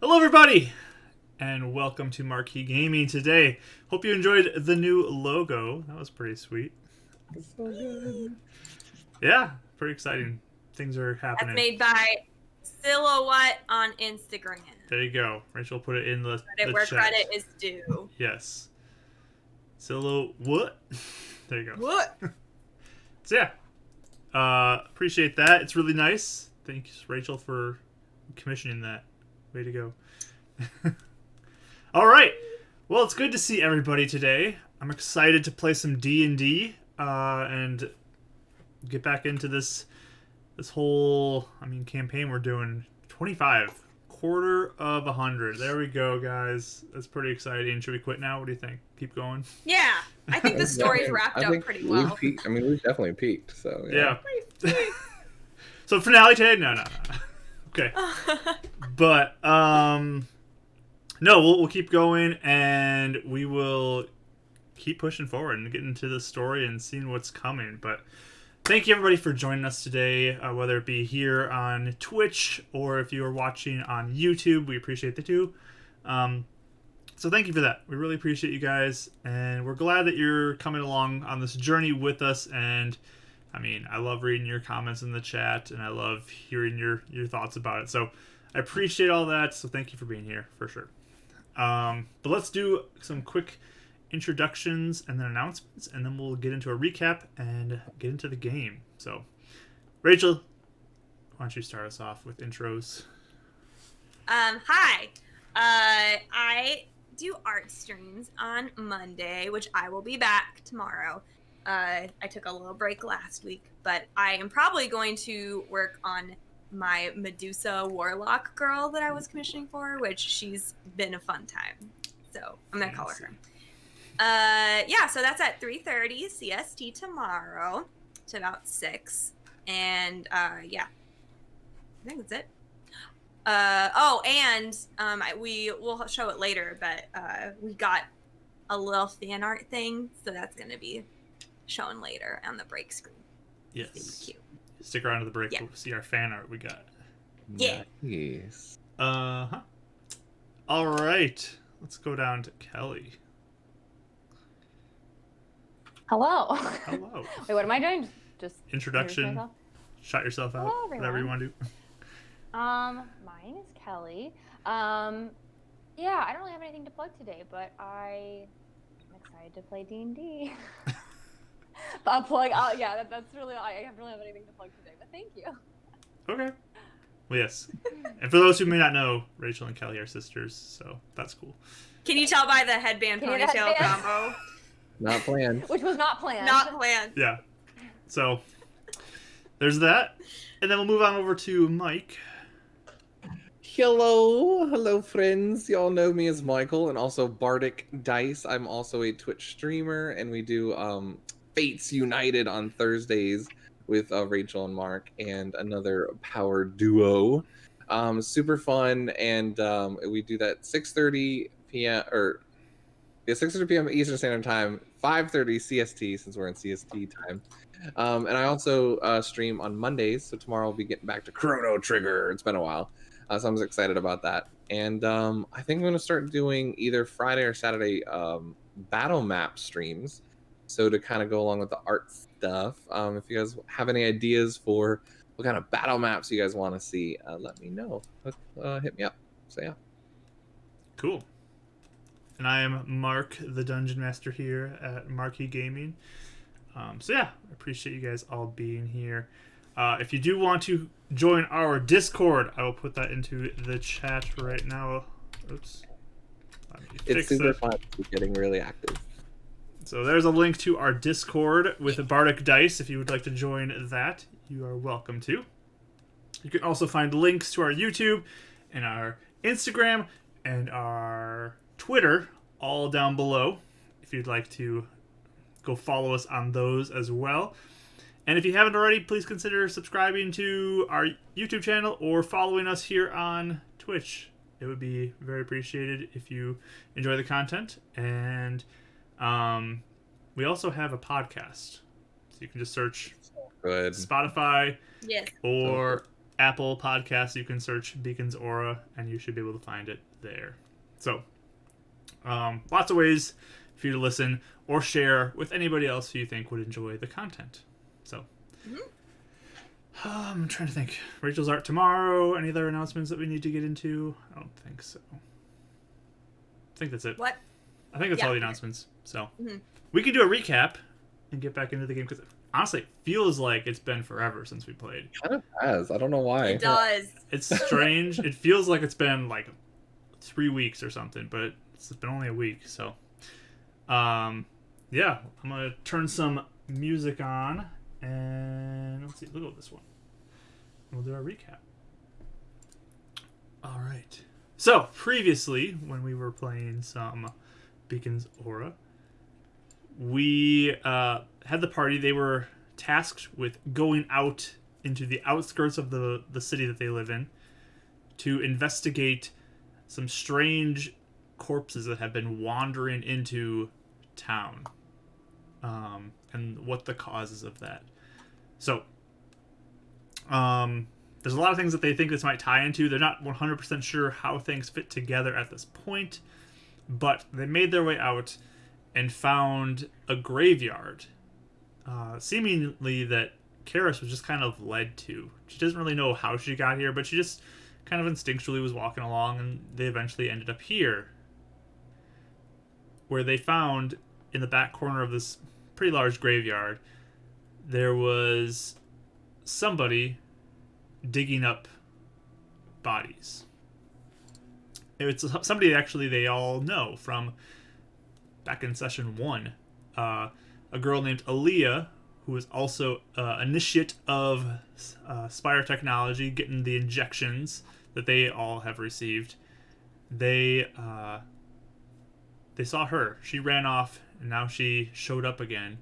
Hello, everybody, and welcome to Marquee Gaming today. Hope you enjoyed the new logo. That was pretty sweet. So good. Yeah, pretty exciting. Things are That's happening. made by Silhouette on Instagram. There you go. Rachel put it in the Credit where chat. credit is due. Yes. What? There you go. What? So yeah, appreciate that. It's really nice. Thanks, Rachel, for commissioning that. Way to go. All right. Well, it's good to see everybody today. I'm excited to play some D&D and get back into this whole campaign we're doing. 25, quarter of 100. There we go, guys. That's pretty exciting. Should we quit now? What do you think? Keep going? Yeah, I think the story's wrapped up pretty well. We've definitely peaked. So Yeah. So finale today? No. Okay. But no, we'll keep going, and we will keep pushing forward and getting into the story and seeing what's coming. But thank you, everybody, for joining us today, whether it be here on Twitch or if you are watching on YouTube. We appreciate the two. So thank you for that. We really appreciate you guys, and we're glad that you're coming along on this journey with us. And I love reading your comments in the chat, and I love hearing your thoughts about it. So I appreciate all that. So thank you for being here, for sure. But let's do some quick introductions and then announcements, and then we'll get into a recap and get into the game. So, Rachel, why don't you start us off with intros? Hi. I do art streams on Monday, which I will be back tomorrow. I took a little break last week, but I am probably going to work on my Medusa Warlock girl that I was commissioning for, which she's been a fun time. So I'm going to call her. Yeah, so that's at 3:30 CST tomorrow to about 6. And yeah, I think that's it. We will show it later, but we got a little fan art thing, so that's going to be shown later on the break screen. Yes. Super cute. Stick around to the break. Yeah. We'll see our fan art we got. Yeah. Nice. All right. Let's go down to Kelly. Hello. Hello. Wait, what am I doing? Just Introduction. Shout yourself out. Hello, Whatever you want to do. My name is Kelly. Yeah, I don't really have anything to plug today, but I'm excited to play D&D. I'll plug. Yeah, that's really. I really have anything to plug today, but thank you. Okay. Well, yes. And for those who may not know, Rachel and Kelly are sisters, so that's cool. Can you tell by the headband ponytail combo? Not planned. Which was not planned. Not planned. Yeah. So there's that, and then we'll move on over to Mike. Hello, friends. Y'all know me as Michael, and also Bardic Dice. I'm also a Twitch streamer, and we do Fates United on Thursdays with Rachel and Mark, and another power duo. Super fun, and we do that 6:30 p.m. or 6:30 p.m. Eastern Standard Time, 5:30 CST since we're in CST time. And I also stream on Mondays, so tomorrow we'll be getting back to Chrono Trigger. It's been a while. So I'm excited about that. And I think I'm going to start doing either Friday or Saturday battle map streams. So to kind of go along with the art stuff, if you guys have any ideas for what kind of battle maps you guys want to see, let me know. Hit me up. So yeah. Cool. And I am Mark, the Dungeon Master here at Marquee Gaming. So yeah, I appreciate you guys all being here. If you do want to join our Discord, I will put that into the chat right now. Oops. It's super fun. It's getting really active. So there's a link to our Discord with Bardic Dice. If you would like to join that, you are welcome to. You can also find links to our YouTube and our Instagram and our Twitter all down below if you'd like to go follow us on those as well. And if you haven't already, please consider subscribing to our YouTube channel or following us here on Twitch. It would be very appreciated if you enjoy the content. And we also have a podcast. So you can just search Good. Spotify Yes. or Apple Podcasts, you can search Beacon's Aura, and you should be able to find it there. So, lots of ways for you to listen or share with anybody else who you think would enjoy the content. So, I'm trying to think. Rachel's art tomorrow. Any other announcements that we need to get into? I don't think so. I think that's it. What? I think that's Yeah. all the announcements. So, we can do a recap and get back into the game, because honestly, it feels like it's been forever since we played. Kind of has. I don't know why. It does. It's strange. It feels like it's been like 3 weeks or something, but it's been only a week. So, yeah, I'm gonna turn some music on, and let's see. Look at this one. We'll do our recap. All right. So previously, when we were playing some Beacon's Aura, we had the party. They were tasked with going out into the outskirts of the city that they live in to investigate some strange corpses that have been wandering into town, and what the causes of that. So, there's a lot of things that they think this might tie into. They're not 100% sure how things fit together at this point, but they made their way out and found a graveyard, seemingly that Karis was just kind of led to. She doesn't really know how she got here, but she just kind of instinctually was walking along, and they eventually ended up here, where they found in the back corner of this pretty large graveyard, there was somebody digging up bodies. It's somebody actually they all know from back in session 1. A girl named Aaliyah, who is also initiate of Spire technology, getting the injections that they all have received. They saw her. She ran off, and now she showed up again,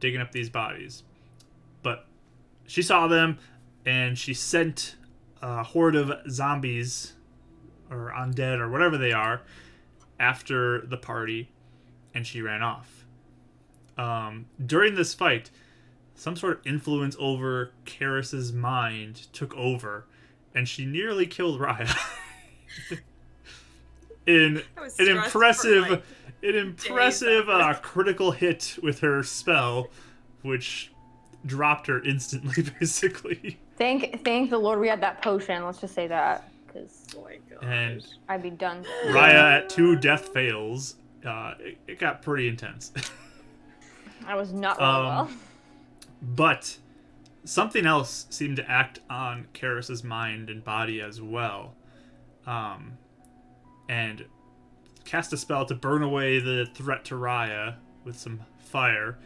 digging up these bodies. But she saw them, and she sent a horde of zombies, or undead, or whatever they are, after the party, and she ran off. During this fight, some sort of influence over Karis's mind took over, and she nearly killed Riya. in I was an stressed for, impressive days after. critical hit with her spell, which dropped her instantly, basically. Thank the Lord we had that potion. Let's just say that, because Oh my gosh. And I'd be done. Riya at 2 death fails. It got pretty intense. I was not rolling well. But something else seemed to act on Karis's mind and body as well. And cast a spell to burn away the threat to Riya with some fire.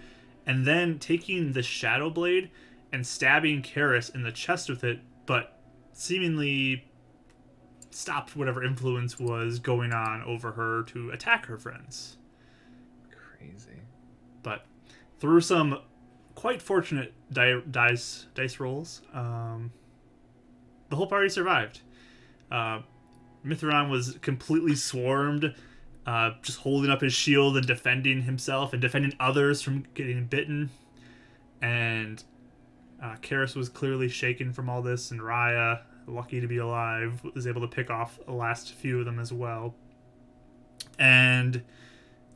And then taking the Shadow Blade and stabbing Karis in the chest with it, but seemingly stopped whatever influence was going on over her to attack her friends. Crazy. But Through some quite fortunate dice rolls, the whole party survived. Mithran was completely swarmed, just holding up his shield and defending himself and defending others from getting bitten. And Karis was clearly shaken from all this, and Riya, lucky to be alive, was able to pick off the last few of them as well. And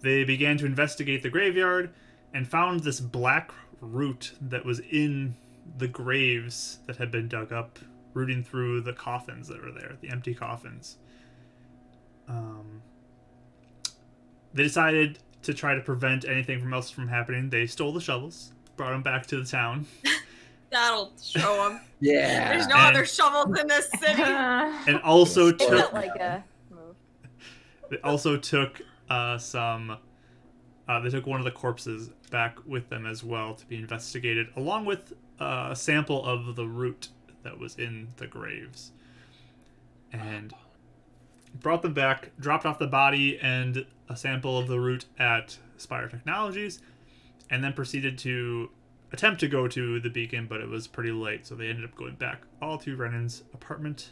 they began to investigate the graveyard and found this black root that was in the graves that had been dug up, rooting through the coffins that were there, the empty coffins. They decided to try to prevent anything else from happening. They stole the shovels, brought them back to the town. That'll show them. yeah. There's no other shovels in this city. And also It took felt like a move. they also took some they took one of the corpses back with them as well to be investigated, along with a sample of the root that was in the graves. And brought them back, dropped off the body and a sample of the root at Spire Technologies, and then proceeded to attempt to go to the beacon, but it was pretty late, so they ended up going back all to Renan's apartment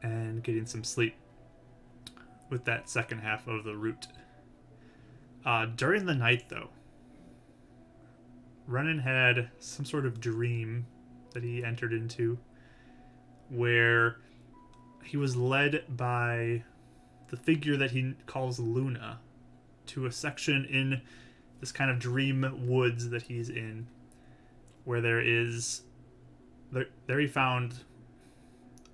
and getting some sleep with that second half of the route. During the night, though, Renan had some sort of dream that he entered into, where he was led by the figure that he calls Luna to a section in this kind of dream woods that he's in, where there he found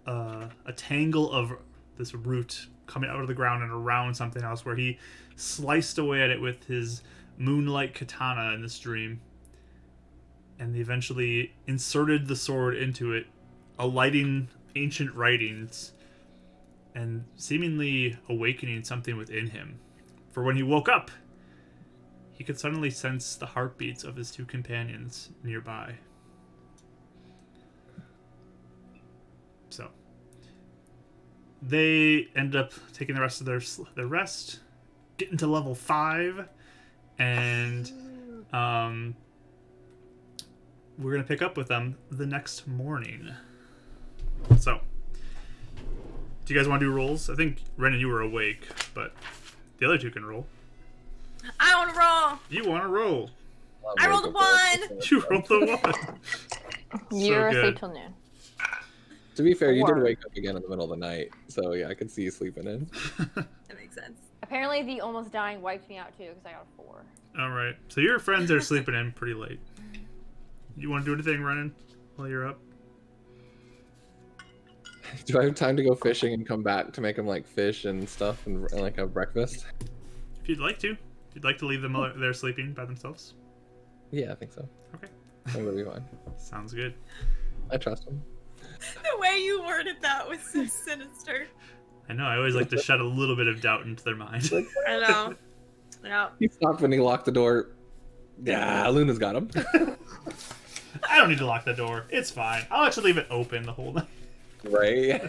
a tangle of this root coming out of the ground and around something else, where he sliced away at it with his moonlight katana in this dream, and he eventually inserted the sword into it, alighting ancient writings and seemingly awakening something within him. For when he woke up, he could suddenly sense the heartbeats of his two companions nearby. So they end up taking the rest of their rest, getting to level 5, and we're gonna pick up with them the next morning. So, do you guys want to do rolls? I think Renan, you were awake, but the other two can roll. I want to roll. You want to roll? I rolled a 1. You rolled the 1. You're so asleep good. till noon. To be fair, you did Or- wake up again in the middle of the night, so yeah, I could see you sleeping in. That makes sense. Apparently, the almost dying wiped me out too because I got a 4. All right. So your friends are sleeping in pretty late. You want to do anything, Renan, while you're up? Do I have time to go fishing and come back to make them like fish and stuff and like have breakfast? If you'd like to. If you'd like to leave them there sleeping by themselves. Yeah, I think so. Okay. I think it'll be fine. Sounds good. I trust them. The way you worded that was so sinister. I know. I always like to shed a little bit of doubt into their mind. I know. Yeah. He stopped when he locked the door. Yeah, Luna's got him. I don't need to lock the door. It's fine. I'll actually leave it open the whole night. Right?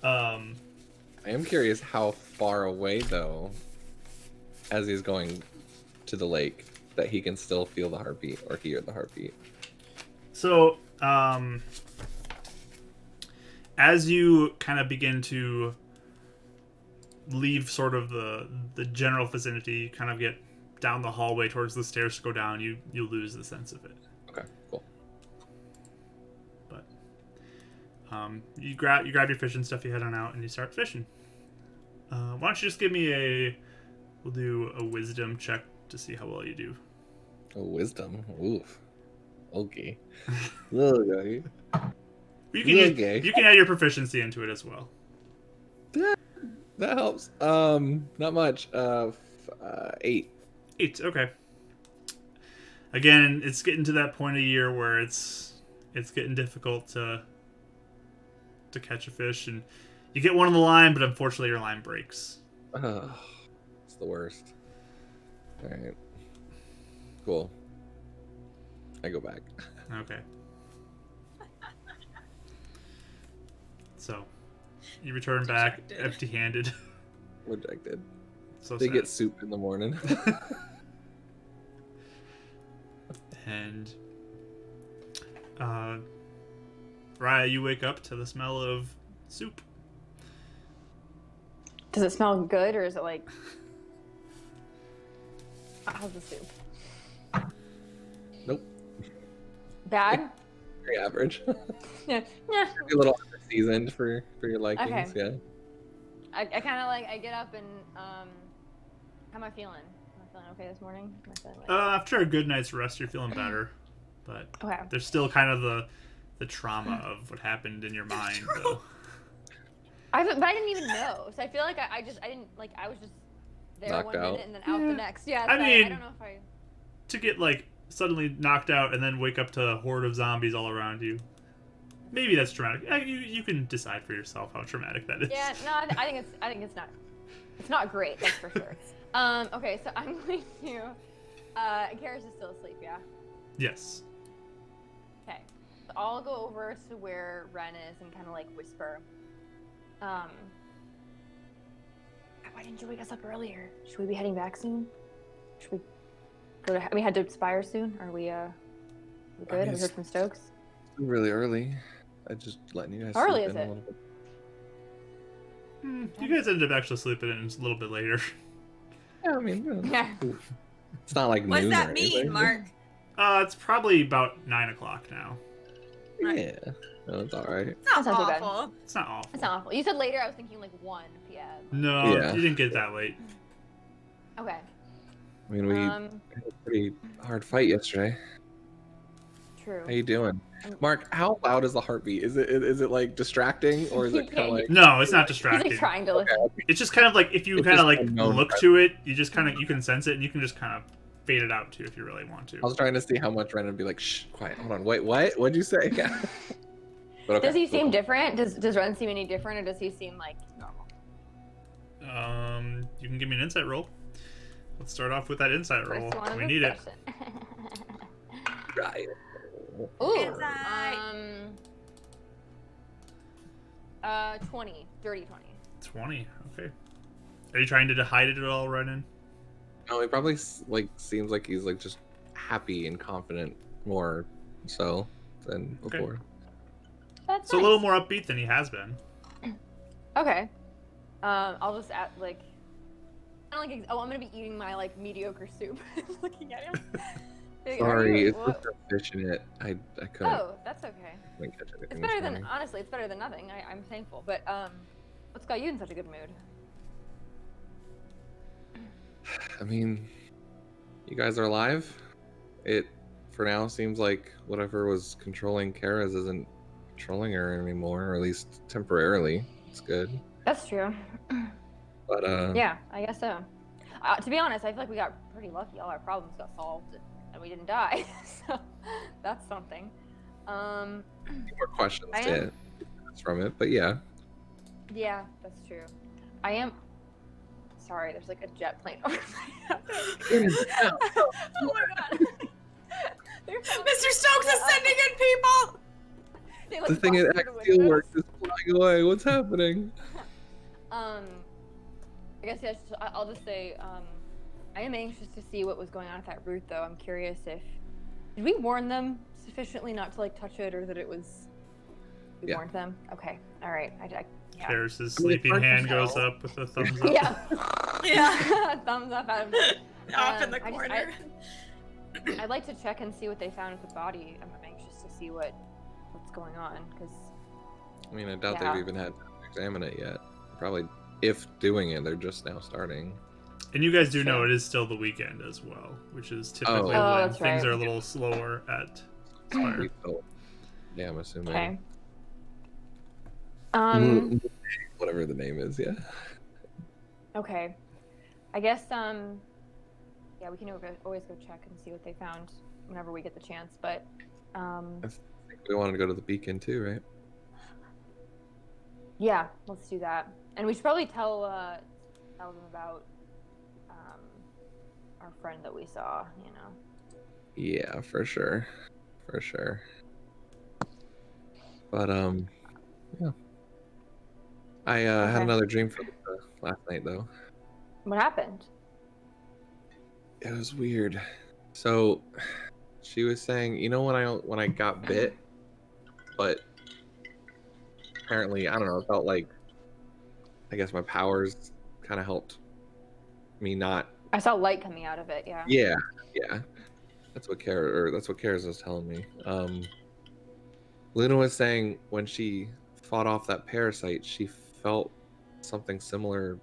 Um, I am curious how far away, though, as he's going to the lake, that he can still feel the heartbeat or hear the heartbeat. So, as you kind of begin to leave sort of the general vicinity, you kind of get down the hallway towards the stairs to go down, you lose the sense of it. Okay, cool. But you grab your fishing stuff, you head on out, and you start fishing. Why don't you just give me we'll do a wisdom check to see how well you do. Oh, wisdom. Oof. Okay. Okay. You can add your proficiency into it as well. That helps. Not much. 8. 8, okay. Again, it's getting to that point of year where it's getting difficult to catch a fish, and you get one on the line, but unfortunately your line breaks. It's the worst. All right. Cool. I go back. Okay. So, you return back Dejected. empty-handed. Rejected. So They sad. get soup in the morning. And Riya, you wake up to the smell of soup. Does it smell good or is it like? How's the soup? Nope. Bad? Very average. Yeah. Maybe a little seasoned for your likings. Okay. Yeah. I kind of like I get up and how am I feeling? Am I feeling okay this morning? Am I feeling like... After a good night's rest, you're feeling better, but Okay. there's still kind of the trauma of what happened in your mind, though. But I didn't even know, so I feel like I didn't like I was just there Knocked one out. minute and then out the next. Yeah. I So mean- I don't know if I. To get like suddenly knocked out and then wake up to a horde of zombies all around you. Maybe that's traumatic. You can decide for yourself how traumatic that is. Yeah. No, I think it's not. It's not great. That's for sure. Okay, so I'm going to. Karis is still asleep. Yeah. Yes. Okay. So I'll go over to where Ren is and kind of like whisper. Why didn't you wake us up earlier? Should we be heading back soon? Should we go to? We head to Spire soon. Are we? We good? Have we heard from Stokes? Really early. I just letting you guys. How early sleep is in a it? little bit. You guys ended up actually sleeping in a little bit later. Yeah, I mean, Yeah. it's not like What does noon that or mean, anything. Mark? It's probably about 9 o'clock now. Right. Yeah, no, it's all right. It's not That's not too bad. awful. It's not awful. It's not awful. You said later. I was thinking like 1 p.m. No, Yeah. you didn't get that late. Okay. I mean, we had a pretty hard fight yesterday. True. How you doing, Mark? How loud is the heartbeat? Is it like distracting, or is it kind of like? No, it's not He's distracting. like trying to listen. It's just kind of like if you It's kind of just like unknown, look right? to it, you just kind of you can sense it, and you can just kind of fade it out too if you really want to. I was trying to see how much Ren would be like. Shh, quiet. Hold on. Wait, what? What'd you say? But okay, Does he seem cool. different? Does Ren seem any different, or does he seem like normal? You can give me an insight roll. Let's start off with that insight roll. First one of We the need it. session. Right. Ooh. Insight. 20. Dirty 20. 20. Okay. Are you trying to hide it at all, Renan? No, he probably like seems like he's like just happy and confident more so than Okay. before. That's It's a little more upbeat than he has been. Okay. I'll just add like. Kind of like I'm gonna be eating my like mediocre soup. Looking at him. Like, Sorry, it's what? just a fish in it. I couldn't. Oh, that's okay. Couldn't catch anything It's this better than morning. honestly. It's better than nothing. I'm thankful. But what's got you in such a good mood? I mean, you guys are alive. It for now seems like whatever was controlling Kara's isn't controlling her anymore, or at least temporarily. It's good. That's true. But Yeah, I guess so. To be honest, I feel like we got pretty lucky. All our problems got solved, and we didn't die. So that's something. more questions I to am- from it, but yeah. Yeah, that's true. I am. Sorry, there's like a jet plane over my head. Oh my god. Mr. Stokes is sending in people. They, like, The thing is, busted Axe the windows. Steelworks is flying away. What's happening? I guess yes. I'll just say, I am anxious to see what was going on with that root, though. I'm curious if did we warn them sufficiently not to like touch it, or that it was we Yeah. warned them. Okay, all right. Yeah. Karis' I mean, sleeping it's hand hard to goes tell. up with a thumbs up. Yeah. Yeah. Thumbs up out of Off in the I just- corner. I'd like to check and see what they found with the body. I'm anxious to see what's going on because I mean, I doubt Yeah. they've even had time to examine it yet. Probably, if doing it, they're just now starting. And you guys do know Sure. it is still the weekend as well, which is typically Oh, when that's things right. are a little slower at Spire. So, yeah, I'm assuming. okay. Whatever the name is, yeah. Okay. I guess yeah, we can always go check and see what they found whenever we get the chance. But I think we wanted to go to the beacon too, right? yeah, let's do that. And we should probably tell them about our friend that we saw. You know. Yeah, for sure. For sure. But yeah. I had Okay. another dream from last night though. What happened? It was weird. So she was saying, you know, when I got bit, but apparently I don't know, it felt like I guess my powers kind of helped me not. I saw light coming out of it. Yeah. Yeah. That's what Kara's was telling me. Luna was saying when she fought off that parasite, she felt something similar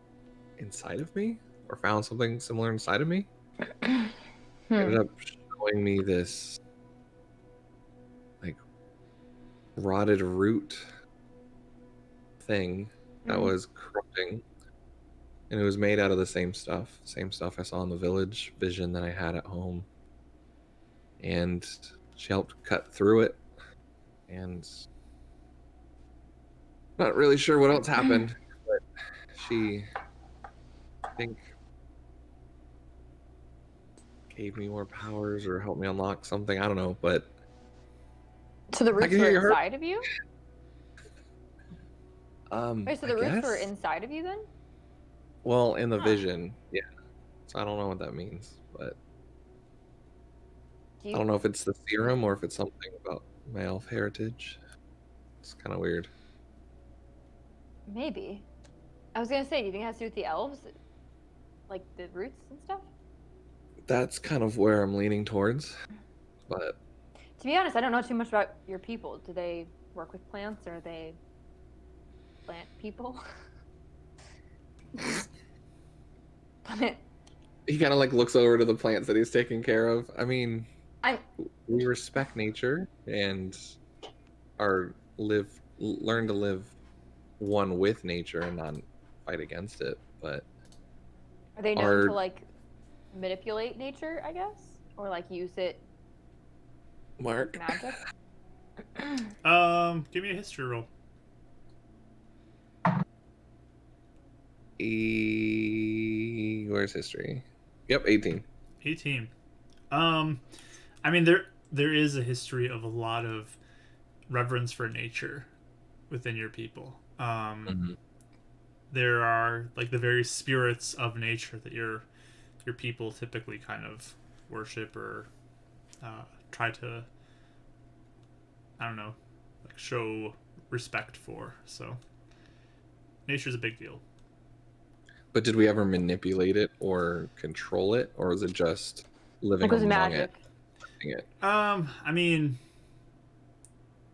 inside of me, or found something similar inside of me. Ended up showing me this like rotted root thing that was corrupting, and it was made out of the same stuff I saw in the village vision that I had at home. And she helped cut through it, and not really sure what else happened, but she, I think, gave me more powers or helped me unlock something. I don't know, but So the roots can were hear her. inside of you? Wait, so the I roots were guess? inside of you then? Well, in the Huh. vision, yeah. So I don't know what that means, but Do I you, don't know if it's the serum or if it's something about my elf heritage. It's kind of weird. Maybe. I was gonna say, do you think it has to do with the elves? Like the roots and stuff? That's kind of where I'm leaning towards, but To be honest, I don't know too much about your people. Do they work with plants, or are they plant people? He kind of like looks over to the plants that he's taking care of. I mean, I'm we respect nature and learn to live one with nature and not fight against it. But Are they known to like manipulate nature, I guess, or like use it Mark, magic? Give me a history roll. Where's history? Yep, 18. 18. I mean there is a history of a lot of reverence for nature within your people. There are like the very spirits of nature that your people typically kind of worship or try to, I don't know, like show respect for. So nature's a big deal. But did we ever manipulate it or control it, or was it just living Like, was it among magic? it? I mean,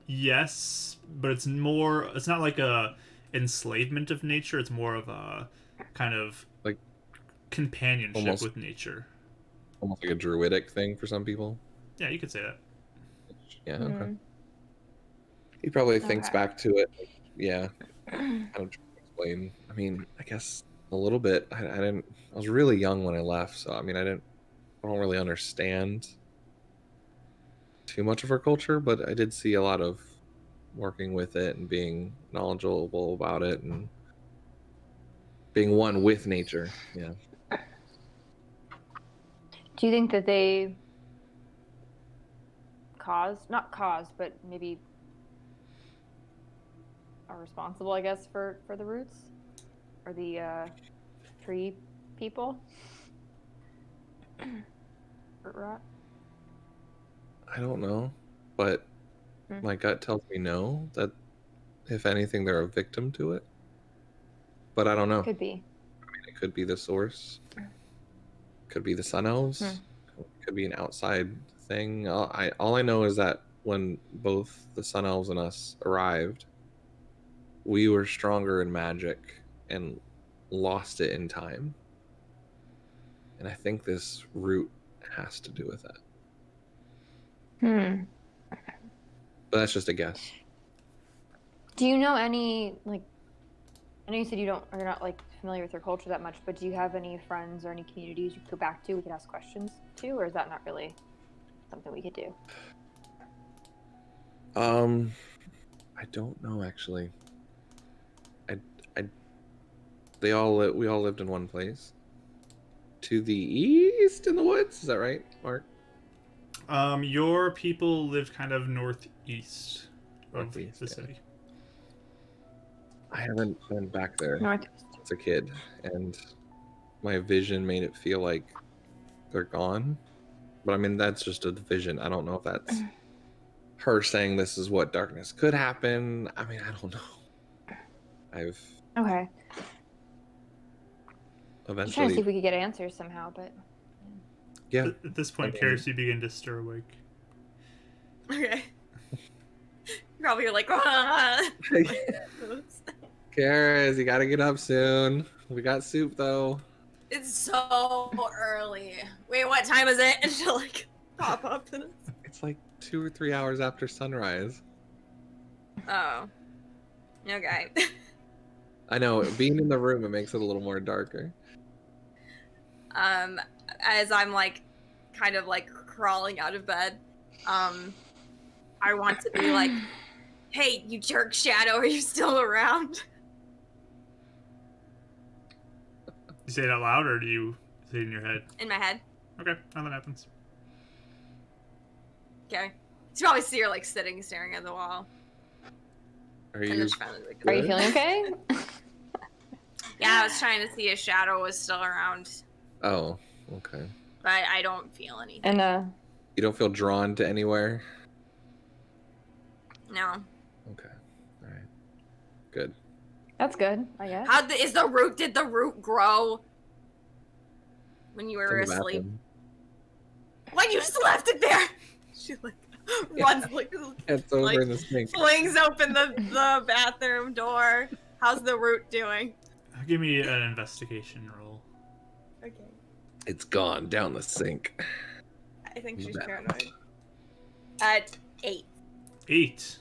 yes, but it's not like a enslavement of nature. It's more of a kind of like companionship with nature. Almost like a druidic thing for some people. Yeah, you could say that. Yeah, okay. He probably thinks back to it. Yeah. I don't try to explain. I mean, I guess a little bit. I was really young when I left, so I mean, I don't really understand too much of our culture, but I did see a lot of working with it and being knowledgeable about it and being one with nature. Yeah. Do you think that they but maybe are responsible, I guess, for the roots or the tree people? Root rot? I don't know, but my gut tells me no, that if anything, they're a victim to it. But I don't know. Could be. I mean, it could be the source. Could be the sun elves. Could be an outside thing. All I know is that when both the sun elves and us arrived, we were stronger in magic and lost it in time. And I think this root has to do with that. But that's just a guess. Do you know any, like, I know you said you're not like familiar with your culture that much, but do you have any friends or any communities you could go back to we could ask questions to, or is that not really something we could do? I don't know actually. We all lived in one place. To the east in the woods, is that right, Mark? Your people lived kind of northeast of the Yeah. city. I haven't been back there Northeast. as a kid, and my vision made it feel like they're gone. But I mean, that's just a vision. I don't know if that's her saying this is what darkness could happen. I mean, I don't know. Okay. I'm trying to see Eventually, if we could get answers somehow, but yeah. At this point, Karis, you begin to stir awake. Okay. Probably you're like, ah. Karis, you gotta get up soon. We got soup though. It's so early. Wait, what time is it? And she'll like pop up. It's like 2 or 3 hours after sunrise. Oh. Okay. I know, being in the room, it makes it a little more darker. As I'm like kind of like crawling out of bed, I want to be like, hey, you jerk Shadow, are you still around? You say it out loud, or do you say it in your head? In my head. Okay, nothing happens. Okay. You probably see her like sitting, staring at the wall. Are And you? then she finally, like, are you feeling okay? yeah, I was trying to see if Shadow was still around, Oh, okay. but I don't feel anything. And You don't feel drawn to anywhere? No. Okay. All right. Good. that's good, I guess. Did the root grow when you It's in were the asleep? bathroom. Why you just left it there? She like Runs like It's over like, in the sink. flings open the bathroom door. How's the root doing? Give me an investigation roll. Okay. It's gone down the sink. I think she's Bad. paranoid. At 8. 8.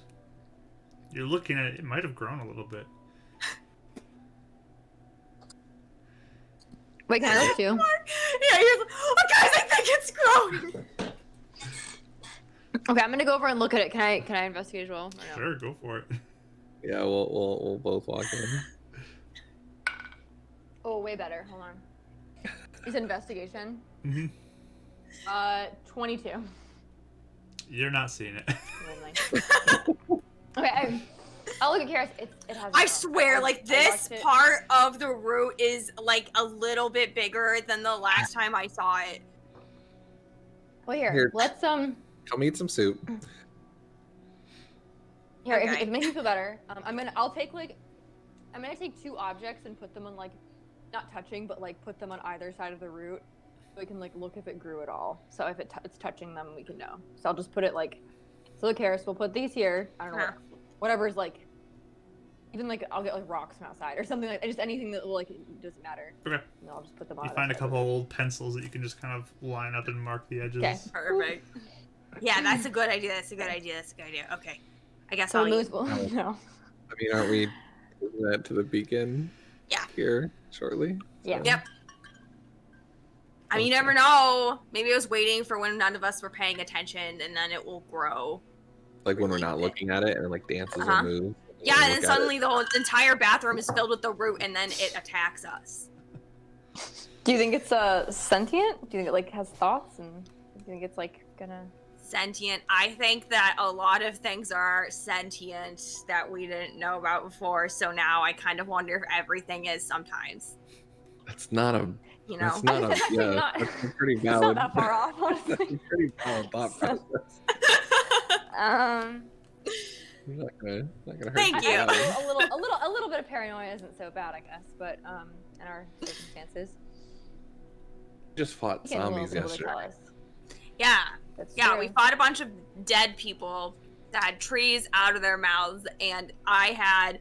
You're looking at it. It might have grown a little bit. Wait, can I look too? Yeah, he's like, oh guys, I think it's growing. Okay, I'm gonna go over and look at it. Can I investigate as well? Or no? Sure, go for it. Yeah, we'll both walk in. Oh, way better. Hold on. Is investigation? Mm-hmm. 22. You're not seeing it. Okay, I'll look at Karis. It has. I swear, like this part of the root is like a little bit bigger than the last time I saw it. Well, here, Here. let's Come eat some soup. Here, if Okay. it makes you feel better, I'm gonna take 2 objects and put them on like, not touching, but like put them on either side of the root, so we can like look if it grew at all. So if it's touching them, we can know. So I'll just put it like, so look, Harris, we'll put these here. I don't know, whatever's like, even like I'll get like rocks from outside or something like, just anything that will like, it doesn't matter. Okay. And I'll just put them on. You either find a side. couple old pencils that you can just kind of line up and mark the edges. Okay. Perfect. Yeah, that's a good idea. Okay. I guess So I'll we'll use. lose. No. I mean, aren't we taking that to the beacon? Yeah. Here shortly. Yeah. Yep. I mean, you never know. Maybe I was waiting for when none of us were paying attention, and then it will grow. Like when we're not looking at it and it like dances Uh-huh. or moves. Yeah, we and then look at suddenly the whole entire bathroom is filled with the root, and then it attacks us. Do you think it's sentient? Do you think it like has thoughts, and do you think it's like gonna? Sentient. I think that a lot of things are sentient that we didn't know about before. So now I kind of wonder if everything is sometimes. That's not a. You know. That's not a. That's actually Yeah, not- that's a pretty It's valid. not that far off, That's a honestly. pretty valid thought process. You're not gonna hurt Thank you. you. A little bit of paranoia isn't so bad, I guess. But in our circumstances, Just fought you can zombies yesterday. tell us. Yeah. That's Yeah, true. we fought a bunch of dead people that had trees out of their mouths, and I had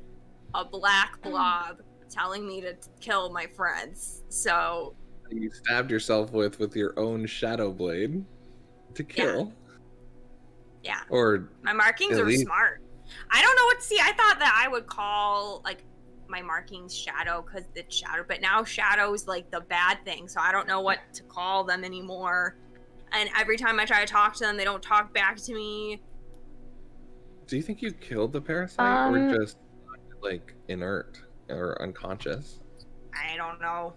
a black blob telling me to kill my friends. So, You stabbed yourself with your own shadow blade to kill. yeah. Or My markings At are least- smart. I don't know what to see. I thought that I would call, like, my markings shadow because it's shadow, but now shadow's, like, the bad thing, so I don't know what to call them anymore. And every time I try to talk to them, they don't talk back to me. do you think you killed the parasite or Um, just like inert or unconscious? I don't know.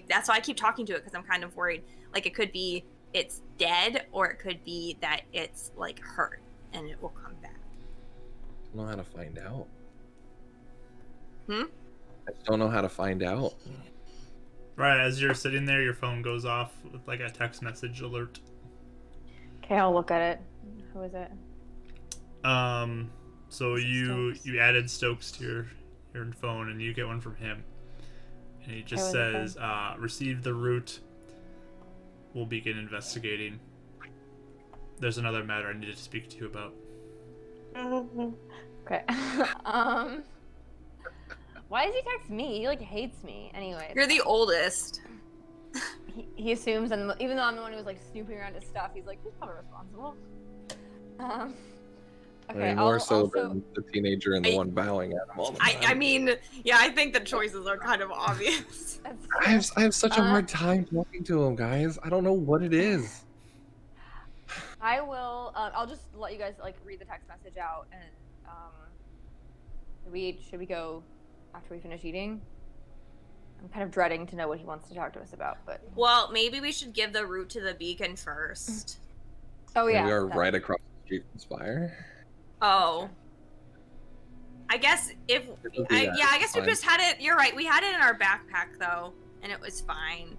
That's why I keep talking to it because I'm kind of worried. Like, it could be it's dead, or it could be that it's like hurt and it will come back. I don't know how to find out. Hmm? I just don't know how to find out. Right, as you're sitting there, your phone goes off with like a text message alert. Okay, I'll look at it. Who is it? So Is it you Stokes? added Stokes to your phone, and you get one from him, and he just How is says, "Received the root. We'll begin investigating. There's another matter I needed to speak to you about." Okay. Why does he text me? He like hates me. Anyway, You're the oldest. he assumes, and even though I'm the one who was like snooping around his stuff, he's like, he's probably responsible. Okay, I mean, more I'll so also- than the teenager and the I- one bowing at him all the time. I mean, yeah, I think the choices are kind of obvious. That's I have such a Uh, hard time talking to him, guys. I don't know what it is. I will. I'll just let you guys like read the text message out, and should we go after we finish eating? I'm kind of dreading to know what he wants to talk to us about, but Well, maybe we should give the route to the beacon first. oh yeah, We are that- right across the street from Spire. Oh. I guess if It'll be that. I guess we Fine. just had it. You're right. We had it in our backpack though, and it was fine.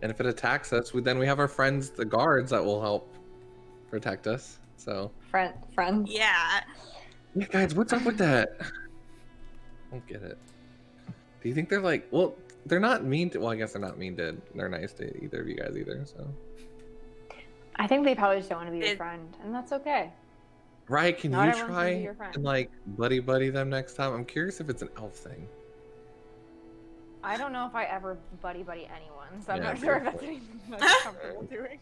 And if it attacks us, then we have our friends, the guards, that will help protect us. So, friends. Yeah. yeah, guys, what's up with that? I don't get it. Do you think they're like, well, they're not mean to, well, I guess they're not mean to, they're nice to either of you guys either, so. I think they probably just don't want to be your It- friend, and that's okay. Right? Can Not you everyone's gonna be try your friend. and like buddy them next time? I'm curious if it's an elf thing. I don't know if I ever buddy anyone, so I'm Yeah, not sure if fair that's anything I'm comfortable doing.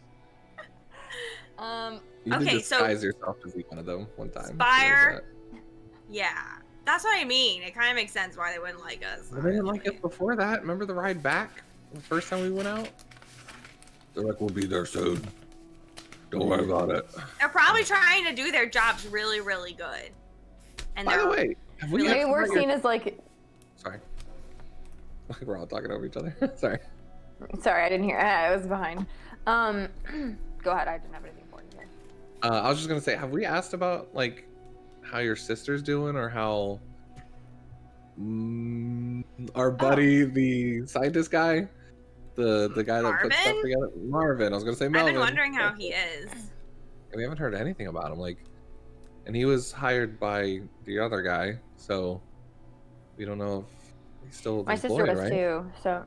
You Okay, did so- disguise yourself as one of them one time. Spire. Yeah, that's what I mean. It kind of makes sense why they wouldn't like us. Well, they didn't like us honestly. before that. Remember the ride back? The first time we went out? They're like, we'll be there soon. Don't worry about it. They're probably trying to do their jobs really, really good. And By they're the way, have we Really- Maybe asked we're about your- seen as like. Sorry. Like we're all talking over each other. Sorry. Sorry, I didn't hear. I was behind. Go ahead. I didn't have anything for you here. I was just gonna say, have we asked about like how your sister's doing or how our buddy, the scientist guy, the guy that puts stuff Marvin? together, Marvin. I was gonna say I've Melvin. been wondering how he is. We haven't heard anything about him. Like, and he was hired by the other guy, so we don't know if he's still My sister employed, was right? too. So.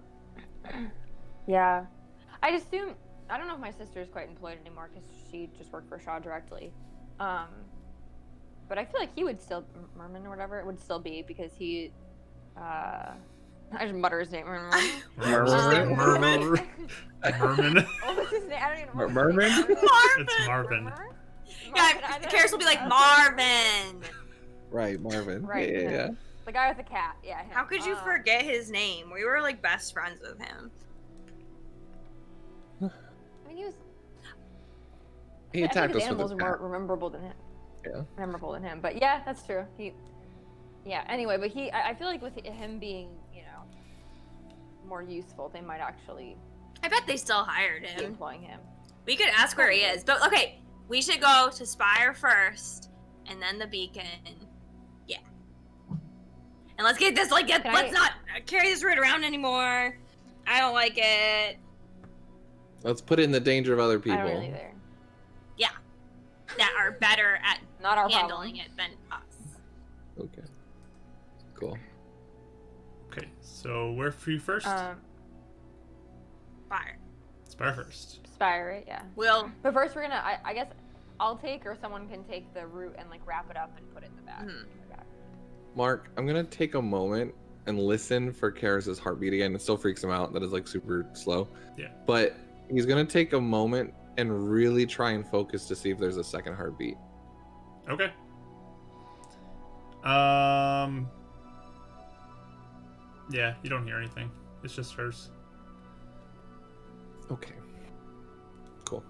Yeah, I'd assume. I don't know if my sister is quite employed anymore because she just worked for Shaw directly. But I feel like he would still, Merman or whatever it would still be because he. I just mutter his name. Merman? Merman. What was his name? I don't even know. Merman? It's Marvin. Yeah, Karis will be like Marvin. Right, Marvin. Right, Yeah, yeah, him. yeah. The guy with the cat. Yeah. Him. How could you forget his name? We were like best friends with him. I mean, he was. He I attacked think us his with animals a are more bat. memorable than him. Yeah. Memorable than him, but yeah, that's true. Yeah. Anyway, but I feel like with him being, more useful, they might actually I bet they still hired be him. employing him. We could ask where he is. But okay, we should go to Spire first and then the beacon. Yeah. And let's get this let's not carry this route around anymore. I don't like it. Let's put it in the danger of other I people. don't really either. That are better at Not our handling problem. it than us. Okay. Cool. Okay, so where for you first? Fire. Spire first. Spire, right? Yeah. We'll But first, we're gonna. I guess I'll take, or someone can take the route and wrap it up and put it in the bag. Mhm. Mark, I'm gonna take a moment and listen for Karis's heartbeat again. It still freaks him out that is super slow. Yeah. But he's gonna take a moment and really try and focus to see if there's a second heartbeat. Okay. Yeah, you don't hear anything. It's just hers. Okay. Cool.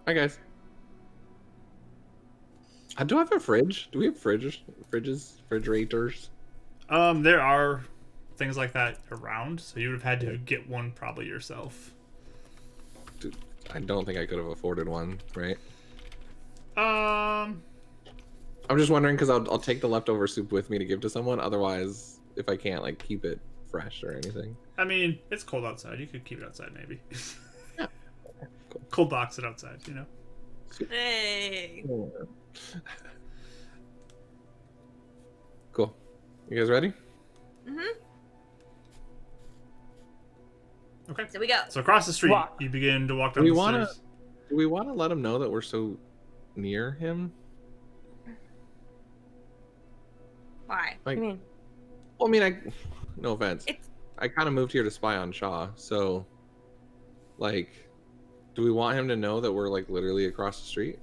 Hi guys. Do I have a fridge? Do we have refrigerators? There are things like that around, so you would have had to get one probably yourself. Dude, I don't think I could have afforded one, right? Um, I'm just wondering because I'll take the leftover soup with me to give to someone. Otherwise, if I can't keep it fresh or anything. I mean, it's cold outside. You could keep it outside, maybe. Yeah. Cool. Cold box it outside, hey. Cool. You guys ready? Mhm. Okay. So we go. So across the street, Walk. you begin to walk Do down we the wanna- stairs. Do we want to let him know that we're so near him? Why? Like, I mean, well, I mean, no offense. It's- I kind of moved here to spy on Shaw, so do we want him to know that we're literally across the street?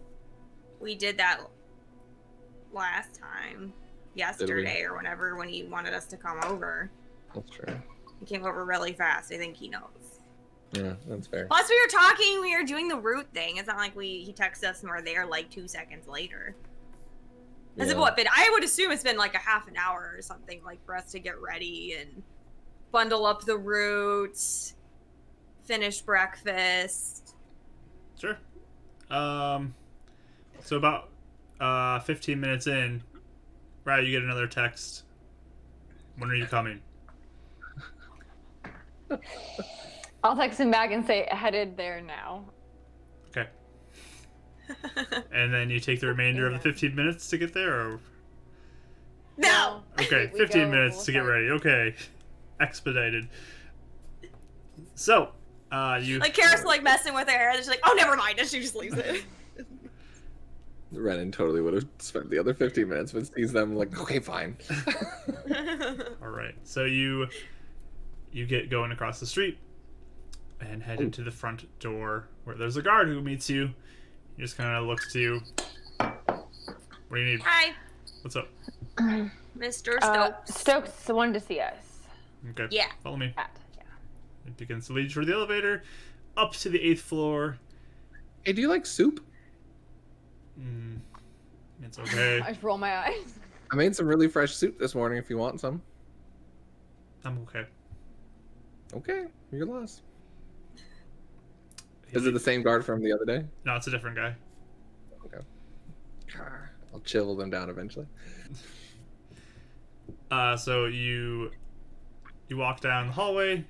We did that last time. Yesterday or whenever when he wanted us to come over. That's true. He came over really fast. I think he knows. Yeah, that's fair. Plus we were talking, we were doing the route thing. It's not like he texted us and we're there 2 seconds later. Has it Yeah. what been? I would assume it's been a half an hour or something for us to get ready and bundle up the routes, finish breakfast. Sure. So about 15 minutes in, right, you get another text. When are you coming? I'll text him back and say headed there now. Okay. And then you take the remainder of the 15 minutes to get there, or No. okay, We 15 go, minutes we'll to get start. ready. Okay, expedited. So, You Like Karis like messing with her hair, and she's like, "Oh, never mind," and she just leaves it. Renan totally would have spent the other 15 minutes, but sees them like, okay, fine. all right. So you get going across the street and head into the front door where there's a guard who meets you. He just kind of looks to you. What do you need? Hi, What's up? Mr. Stokes. Stokes wanted to see us. Okay. Yeah. Follow me. At, yeah. It begins to lead you toward the elevator up to the 8th floor. Hey, do you like soup? It's okay. I just roll my eyes. I made some really fresh soup this morning if you want some. I'm okay. Okay, your loss. Is it the same guard from the other day? No, it's a different guy. Okay. I'll chill them down eventually. So you walk down the hallway.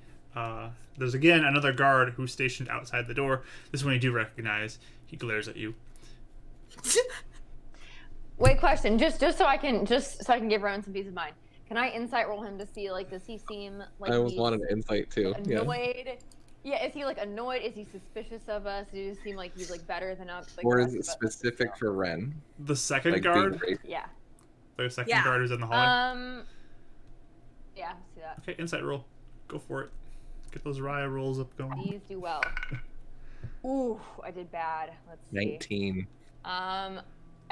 There's again another guard who's stationed outside the door. This one you do recognize. He glares at you. Wait, question. Just so I can give Rowan some peace of mind. Can I insight roll him to see, like, does he seem like I he's wanted an insight too. Yeah. annoyed? Yeah, is he like annoyed? Is he suspicious of us? Does he seem like he's like better than us? Like, Or the is it rest of us? specific for Ren? The second Like being guard. great? Yeah. The second Yeah. guard who's in the hallway. Yeah, see that. Okay, insight roll. Go for it. Get those Riya rolls up going. These do well. Ooh, I did bad. Let's see. 19. I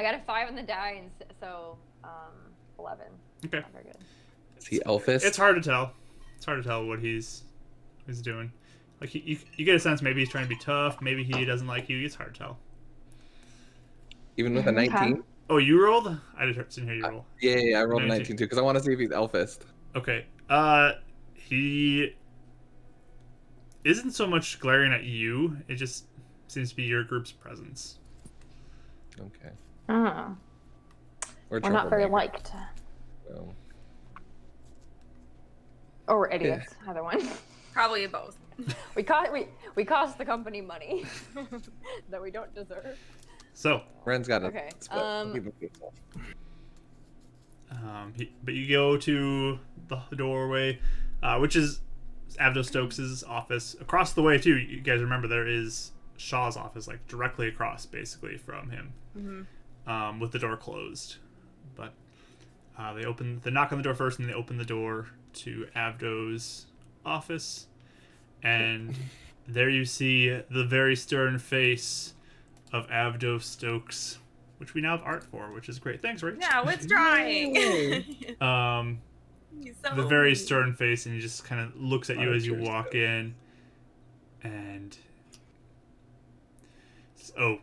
got a 5 on the die, and so 11. Okay. Not very good. Is he elfish? It's hard to tell. It's hard to tell what he's doing. Like you get a sense maybe he's trying to be tough. Maybe he doesn't like you. It's hard to tell. Even with a 19? Oh, you rolled? I didn't hear you roll. Yeah, I rolled a 19. 19 too, because I want to see if he's elfist. Okay. He isn't so much glaring at you. It just seems to be your group's presence. Okay. Oh. We're We're not very troublemaker, liked. so. Or we're idiots. Either one. Probably both. We cost the company money that we don't deserve. So, Ren's got a Okay, split. I'll keep it to himself. but you go to the doorway, which is Avdo Stokes' office. Across the way, too, you guys remember there is Shaw's office, like directly across, basically, from him, with the door closed. But they knock on the door first, and they open the door to Avdo's office, and there you see the very stern face of Avdo Stokes, which we now have art for, which is great. Thanks, Rach. Yeah, what's drawing? He's so The very mean. stern face, and he just kind of looks at you as you Archer walk in, and says, "Oh,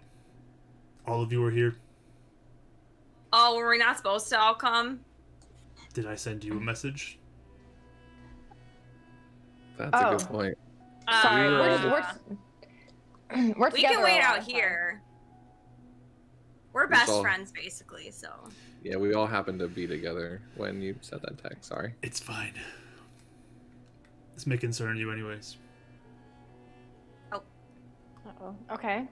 all of you are here. Oh, were we not supposed to all come? Did I send you a message?" That's a good Oh. point. Sorry, We, we're we together can a wait lot out of time. here. We're We best saw- friends, basically, so. Yeah, we all happened to be together when you said that text. Sorry. It's fine. This may concern you anyways. Uh-oh. Okay.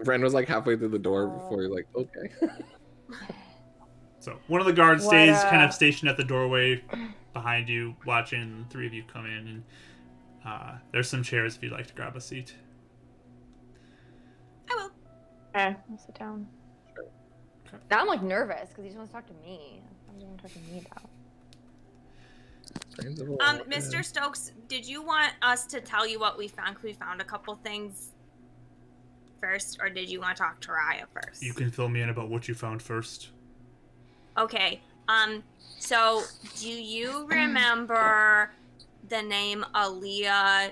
Ren was like halfway through the door before you're like, okay. So one of the guards What, stays kind of stationed at the doorway behind you, watching, and the three of you come in, and there's some chairs if you'd like to grab a seat. I will. Okay, I'll sit down. Okay. Now I'm like nervous because he just wants to talk to me. What does he want to talk to me about? Mr. Stokes, did you want us to tell you what we found? 'Cause we found a couple things first, or did you want to talk to Riya first? You can fill me in about what you found first. Okay. So do you remember the name Aaliyah?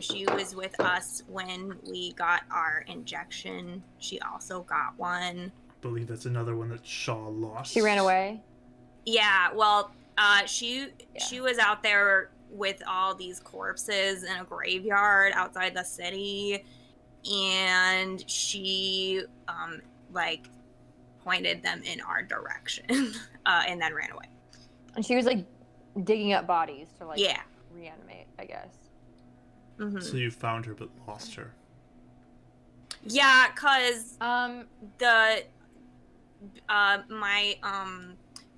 She was with us when we got our injection. She also got one. I believe that's another one that Shaw lost. She ran away. Yeah, well, she was out there with all these corpses in a graveyard outside the city, and she like pointed them in our direction, and then ran away. And she was like digging up bodies to like Yeah. reanimate, I guess. Mm-hmm. So you found her but lost her. Yeah, cause The my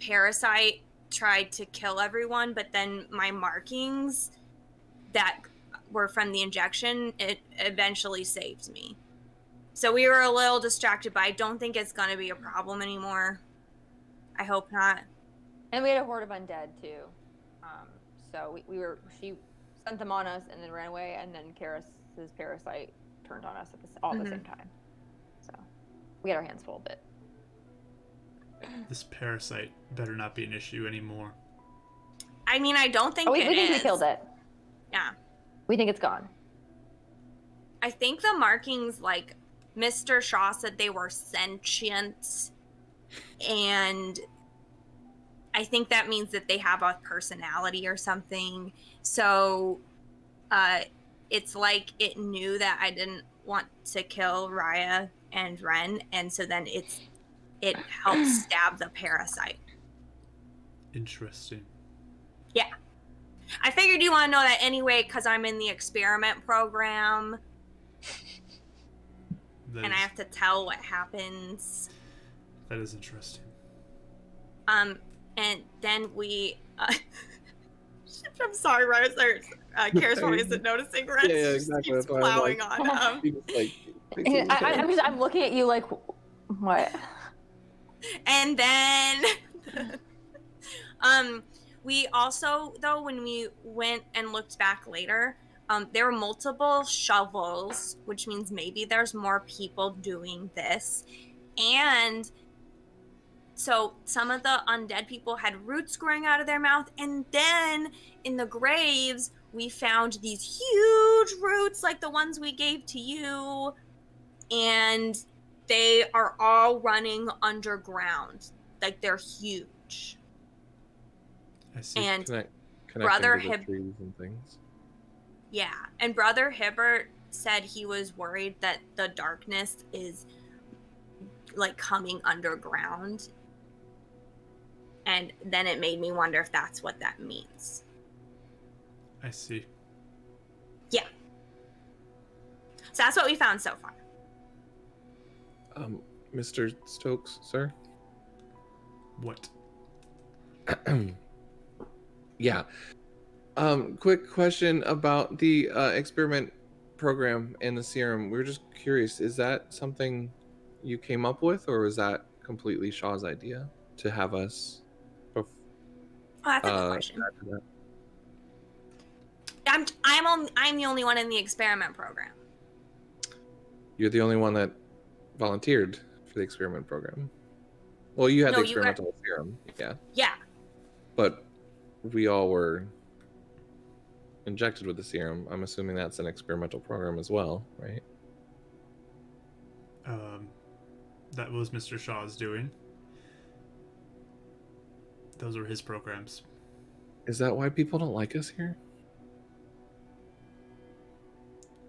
parasite tried to kill everyone, but then my markings that were from the injection, it eventually saved me. So we were a little distracted, but I don't think it's going to be a problem anymore. I hope not. And we had a horde of undead too. So she sent them on us and then ran away, and then Karis's parasite turned on us at the same time. So we had our hands full a bit. This parasite better not be an issue anymore. I mean, I don't think we it think is. we killed it. Yeah. We think it's gone. I think the markings, like, Mr. Shaw said they were sentient, and I think that means that they have a personality or something. So it's like it knew that I didn't want to kill Riya and Ren, and so then it helps stab the parasite. Interesting. Yeah. I figured you want to know that anyway because I'm in the experiment program. And I have to tell what happens. That is interesting. And then we... I'm sorry, Rose. Karis probably isn't noticing. Ren exactly. keeps plowing on. I'm looking at you like, what? And then... we also, though, when we went and looked back later, there were multiple shovels, which means maybe there's more people doing this. And so some of the undead people had roots growing out of their mouth. And then in the graves, we found these huge roots like the ones we gave to you. And they are all running underground. Like, they're huge. I see. And Brother trees and things. Yeah, and Brother Hibbert said he was worried that the darkness is like coming underground. And then it made me wonder if that's what that means. I see. Yeah. So that's what we found so far. Mr. Stokes, sir? What? Yeah. Quick question about the experiment program and the serum. We were just curious, is that something you came up with, or was that completely Shaw's idea to have us? Oh, that's a good question. I'm the only one in the experiment program. You're the only one that volunteered for the experiment program. Well, you had the experimental serum, yeah. Yeah. But we all were injected with the serum. I'm assuming that's an experimental program as well, right? That was Mr. Shaw's doing. Those were his programs. Is that why people don't like us here?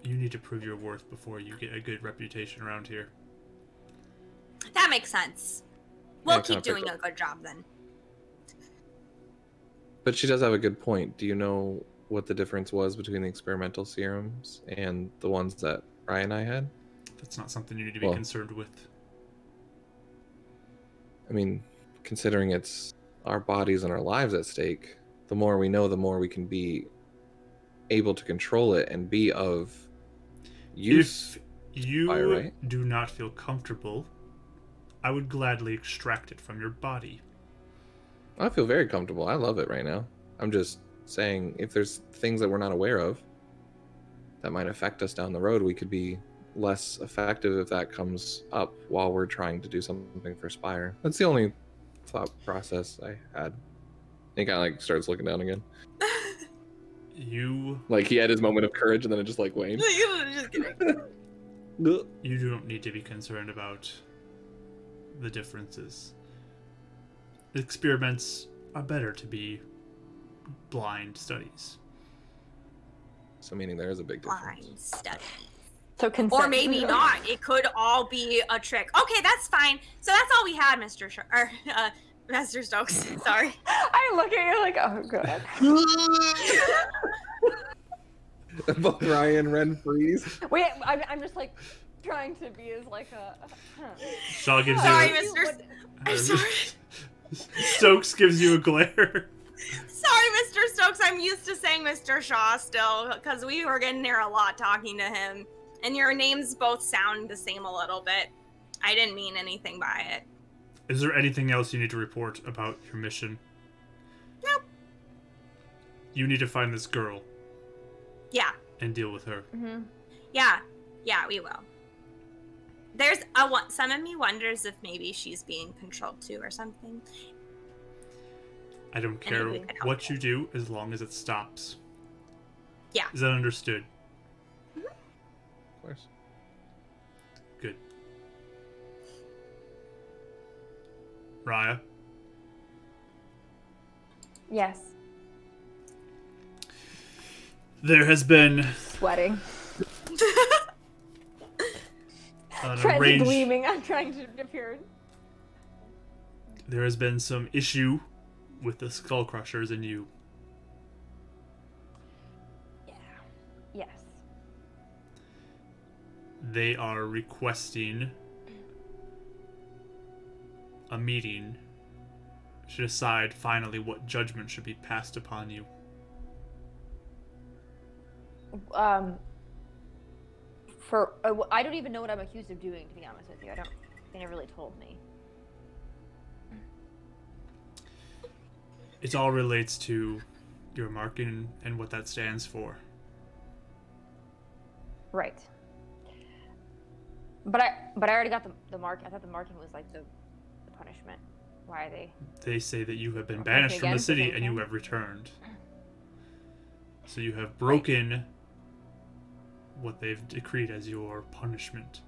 You need to prove your worth before you get a good reputation around here. That makes sense. We'll Yeah, keep doing a good job then. But she does have a good point. Do you know what the difference was between the experimental serums and the ones that Ryan and I had? That's not something you need to be concerned with. I mean, considering it's our bodies and our lives at stake, the more we know, the more we can be able to control it and be of use. If you do not feel comfortable, I would gladly extract it from your body. I feel very comfortable. I love it right now. I'm just saying, if there's things that we're not aware of that might affect us down the road, we could be less effective if that comes up while we're trying to do something for Spire. That's the only thought process I had. He kind of like starts looking down again. Like he had his moment of courage and then it just like waned. Just kidding. You don't need to be concerned about the differences. Experiments are better to be blind studies. So meaning there is a big difference. Blind studies. So or maybe not. It could all be a trick. Okay, that's fine. So that's all we had, Master Stokes. Sorry. I look at you like, oh god. Both Ryan, Ren freeze. Wait, I'm just like trying to be as like a. Shaw gives sorry, you. I'm sorry. Stokes gives you a glare. Sorry, Mr. Stokes, I'm used to saying Mr. Shaw still, because we were getting there a lot talking to him. And your names both sound the same a little bit. I didn't mean anything by it. Is there anything else you need to report about your mission? Nope. You need to find this girl. Yeah. And deal with her. Mm-hmm. Yeah, we will. There's some of me wonders if maybe she's being controlled too or something. I don't care what you do as long as it stops. Yeah. Is that understood? Of course. Good. Raya? Yes. There has been Sweating. an Trying to arranged... gleaming. I'm trying to appear. There has been some issue with the Skull Crushers and you. Yeah. Yes. They are requesting a meeting to decide finally what judgment should be passed upon you. I don't even know what I'm accused of doing, to be honest with you. They never really told me. It all relates to your marking and what that stands for. Right. But I already got the mark. I thought the marking was like the punishment. Why are they? They say that you have been Okay, banished from again, the city for and you something. have returned. So you have broken what they've decreed as your punishment.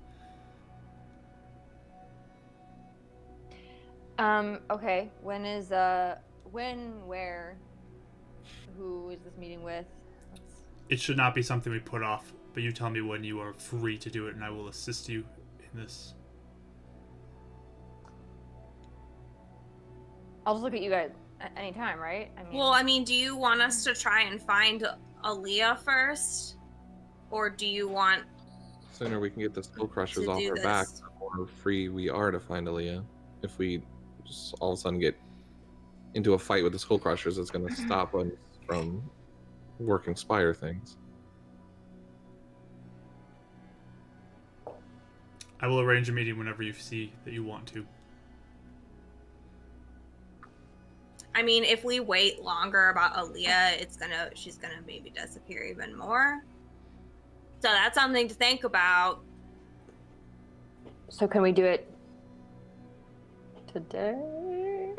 Okay. When, where, who is this meeting with? It should not be something we put off, but you tell me when you are free to do it and I will assist you in this. I'll just look at you guys at any time, right? Well, I mean, do you want us to try and find Aaliyah first? Or do you want... Sooner we can get the Skull Crushers To off do our back, this. the more free we are to find Aaliyah. If we just all of a sudden get into a fight with the Skull Crushers, it's going to stop us from working Spire things. I will arrange a meeting whenever you see that you want to. I mean, if we wait longer about Aaliyah, she's gonna maybe disappear even more. So that's something to think about. So can we do it today?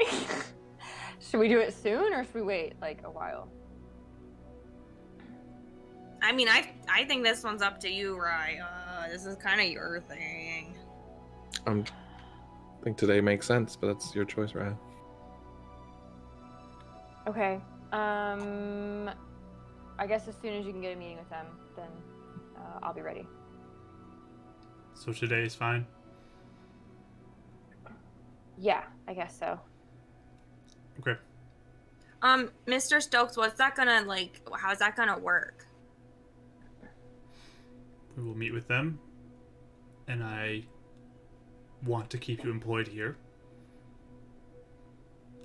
Should we do it soon or should we wait like a while? I mean, I think this one's up to you, Raya. This is kind of your thing. I think today makes sense, but that's your choice, Ryan. Okay. I guess as soon as you can get a meeting with them, then I'll be ready. So today is fine? Yeah, I guess so. Okay. Mr. Stokes, how's that gonna work? We will meet with them, and I want to keep you employed here.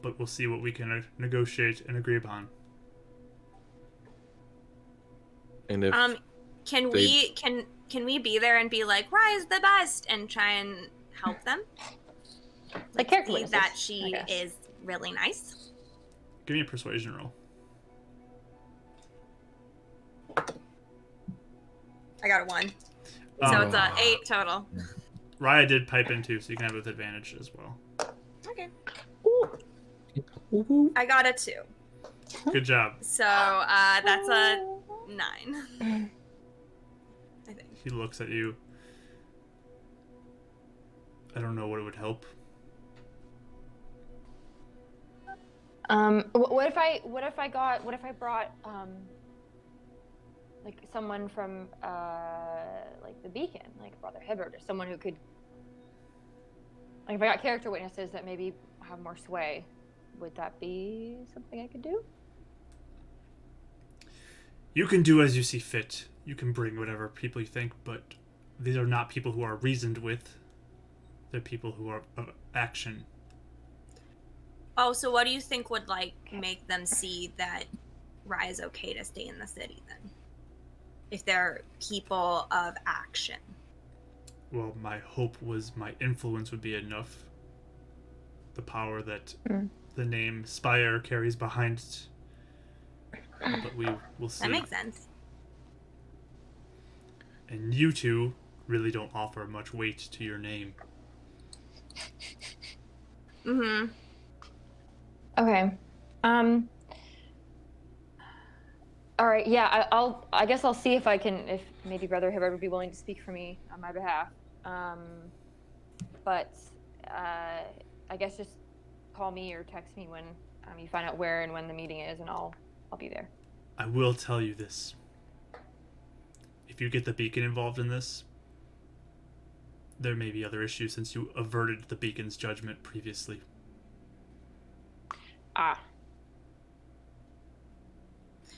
But we'll see what we can negotiate and agree upon. And if Can we be there and be like, Raya's the best, and try and help them? Like character See witnesses, that I she guess. is really nice. Give me a persuasion roll. I got a 1. So it's a 8 total. Raya did pipe in too, so you can have it with advantage as well. Okay. Woo-hoo. I got a 2. Good job. So that's a 9. I think. He looks at you. I don't know what it would help. What if I brought like someone from like the Beacon, like Brother Hibbert, or someone who could, like, if I got character witnesses that maybe have more sway, would that be something I could do? You can do as you see fit. You can bring whatever people you think, but these are not people who are reasoned with. They're people who are of action. Oh, so what do you think would make them see that Raya's okay to stay in the city then. If they're people of action. Well, my hope was my influence would be enough. The power that the name Spire carries behind it. But we will see. That makes sense. And you two really don't offer much weight to your name. Mm-hmm. Okay. All right. Yeah. I guess I'll see if I can. If maybe Brother Hibbard would be willing to speak for me on my behalf. But I guess just call me or text me when you find out where and when the meeting is, and I'll be there. I will tell you this. If you get the beacon involved in this, there may be other issues since you averted the beacon's judgment previously. Ah.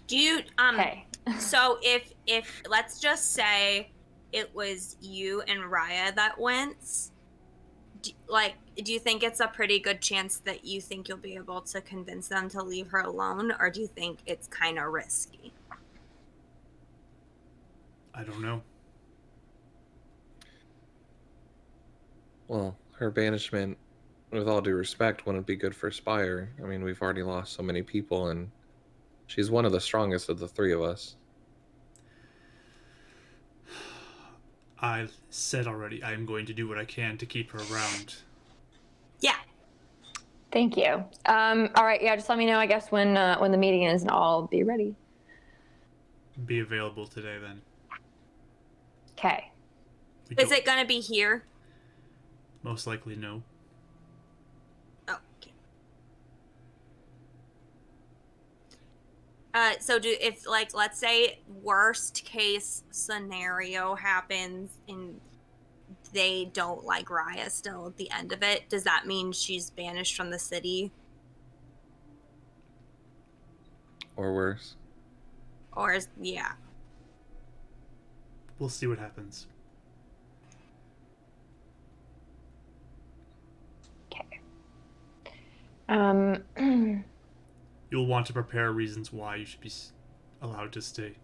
Do you Okay. So if let's just say it was you and Raya that went, do you think it's a pretty good chance that you think you'll be able to convince them to leave her alone, or do you think it's kind of risky? I don't know. Well, her banishment, with all due respect, wouldn't be good for Spire. I mean, we've already lost so many people, and she's one of the strongest of the three of us. I said already I am going to do what I can to keep her around. Yeah. Thank you. All right. Yeah. Just let me know, I guess, when the meeting is, and I'll be ready. Be available today then. Okay. Is it gonna be here? Most likely no. Oh, okay. So if let's say worst case scenario happens and they don't like Raya still at the end of it, does that mean she's banished from the city? Or worse. Or yeah. We'll see what happens. Okay. You'll want to prepare reasons why you should be allowed to stay.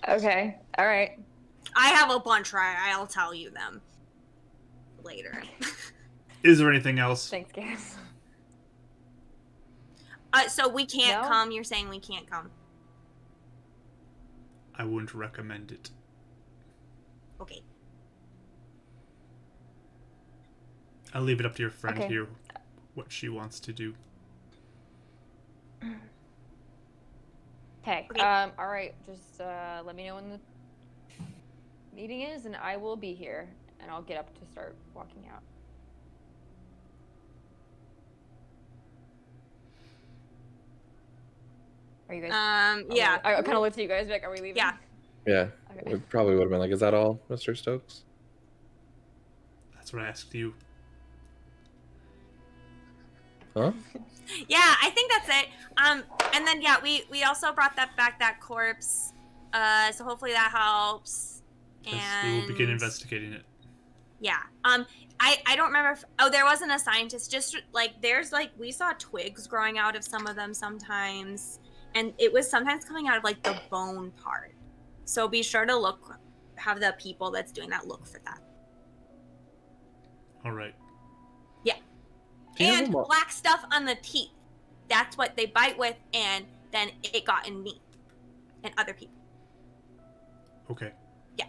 Okay. All right. I have a bunch, right? I'll tell you them later. Is there anything else? Thanks, guys. So we can't No? come. You're saying we can't come. I wouldn't recommend it. Okay. I'll leave it up to your friend Okay. here what she wants to do. Okay. Okay. All right. Just let me know when the meeting is, and I will be here, and I'll get up to start walking out. Are you guys? Yeah. I kind of looked at you guys. Like, are we leaving? Yeah. Yeah, Okay. we probably would have been like, is that all, Mr. Stokes? That's what I asked you. Huh? Yeah, I think that's it. And then yeah, we also brought that corpse. So hopefully that helps. Yes, And we will begin investigating it. yeah. I don't remember if there wasn't a scientist, just there's we saw twigs growing out of some of them sometimes, and it was sometimes coming out of the bone part. So be sure to have the people that's doing that look for that. All right. Yeah. Do you have And a black stuff on the teeth. That's what they bite with, and then it got in me and other people. Okay. Yeah.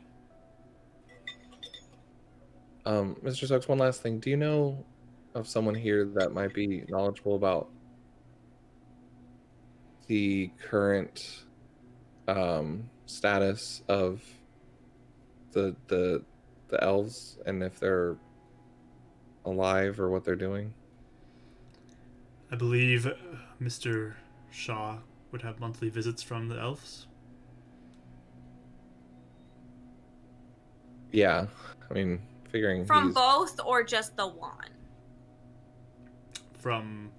Mr. Stokes, one last thing. Do you know of someone here that might be knowledgeable about the current status of the elves, and if they're alive or what they're doing? I believe Mr. Shaw would have monthly visits from the elves. Yeah, I mean, figuring From he's... both or just the one? From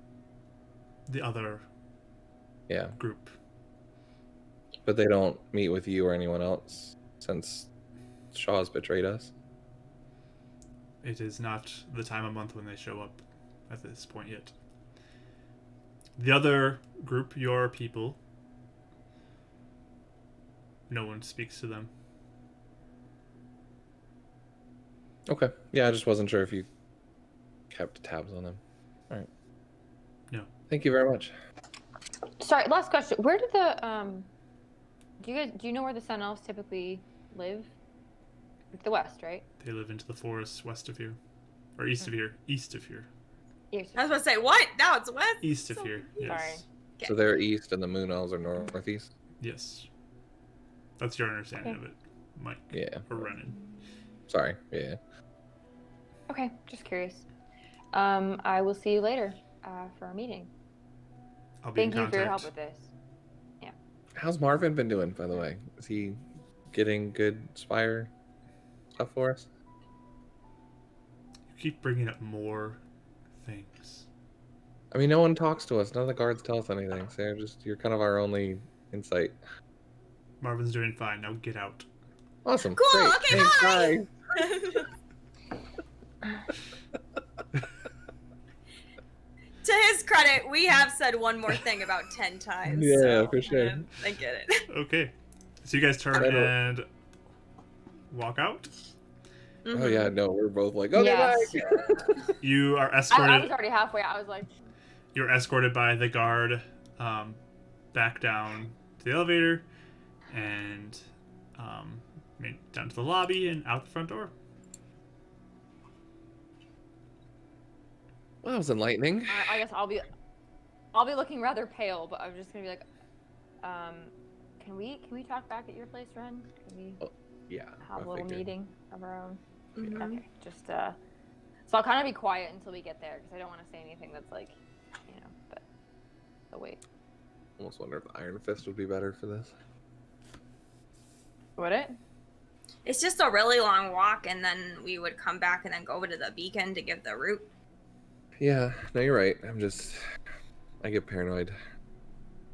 the other Yeah, group. but they don't meet with you or anyone else since Shaw's betrayed us. It is not the time of month when they show up. at this point yet. The other group, your people, no one speaks to them. Okay. Yeah, I just wasn't sure if you kept tabs on them. All right. No. Thank you very much. Sorry, last question. Where did the do you know where the Sun Elves typically live? The west, right? They live into the forests west of here. Or east of here. East of here. East. I was about to say, what? Now it's west? East of here, yes. Sorry. So they're east and the Moon Elves are northeast? Yes. That's your understanding Okay. of it, Mike. Yeah. Or Renan. Sorry. Yeah. Okay, just curious. I will see you later for our meeting. I'll be Thank in you for your help contact. with this. How's Marvin been doing, by the way? Is he getting good Spire stuff for us? You keep bringing up more things. I mean, no one talks to us. None of the guards tell us anything. So you're kind of our only insight. Marvin's doing fine. Now get out. Awesome. Cool, Great. okay, Thanks, bye. bye. To his credit, we have said one more thing about 10 times. Yeah, so, for sure. I get it. Okay. So you guys turn I don't- and walk out. Oh yeah, no, we're both like, okay, Yes. bye. You are I escorted. was already halfway. I was like, You're escorted by the guard back down to the elevator and down to the lobby and out the front door. Well, that was enlightening. I guess I'll be looking rather pale, but I'm just gonna be like, can we talk back at your place, Ren? Can we Yeah. have I a little figured. meeting of our own? Mhm. Okay, just so I'll kind of be quiet until we get there because I don't want to say anything that's like, but wait. Almost wonder if the Iron Fist would be better for this. Would it? It's just a really long walk, and then we would come back and then go over to the beacon to give the route. Yeah, no, you're right. I get paranoid.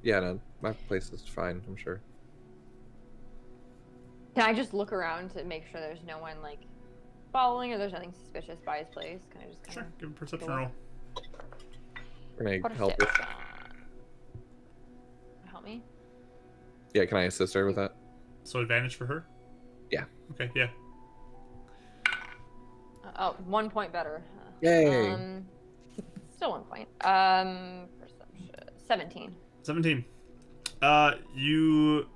Yeah, no, my place is fine, I'm sure. Can I just look around to make sure there's no one like following or there's nothing suspicious by his place? Can I just kind Sure. of Give a perception Cool. roll. Can I what a help six? her? Help me? Yeah, can I assist her with that? So advantage for her? Yeah. Okay, yeah. Oh, 1 point better. Yay. Still 1 point. Perception. 17. 17. You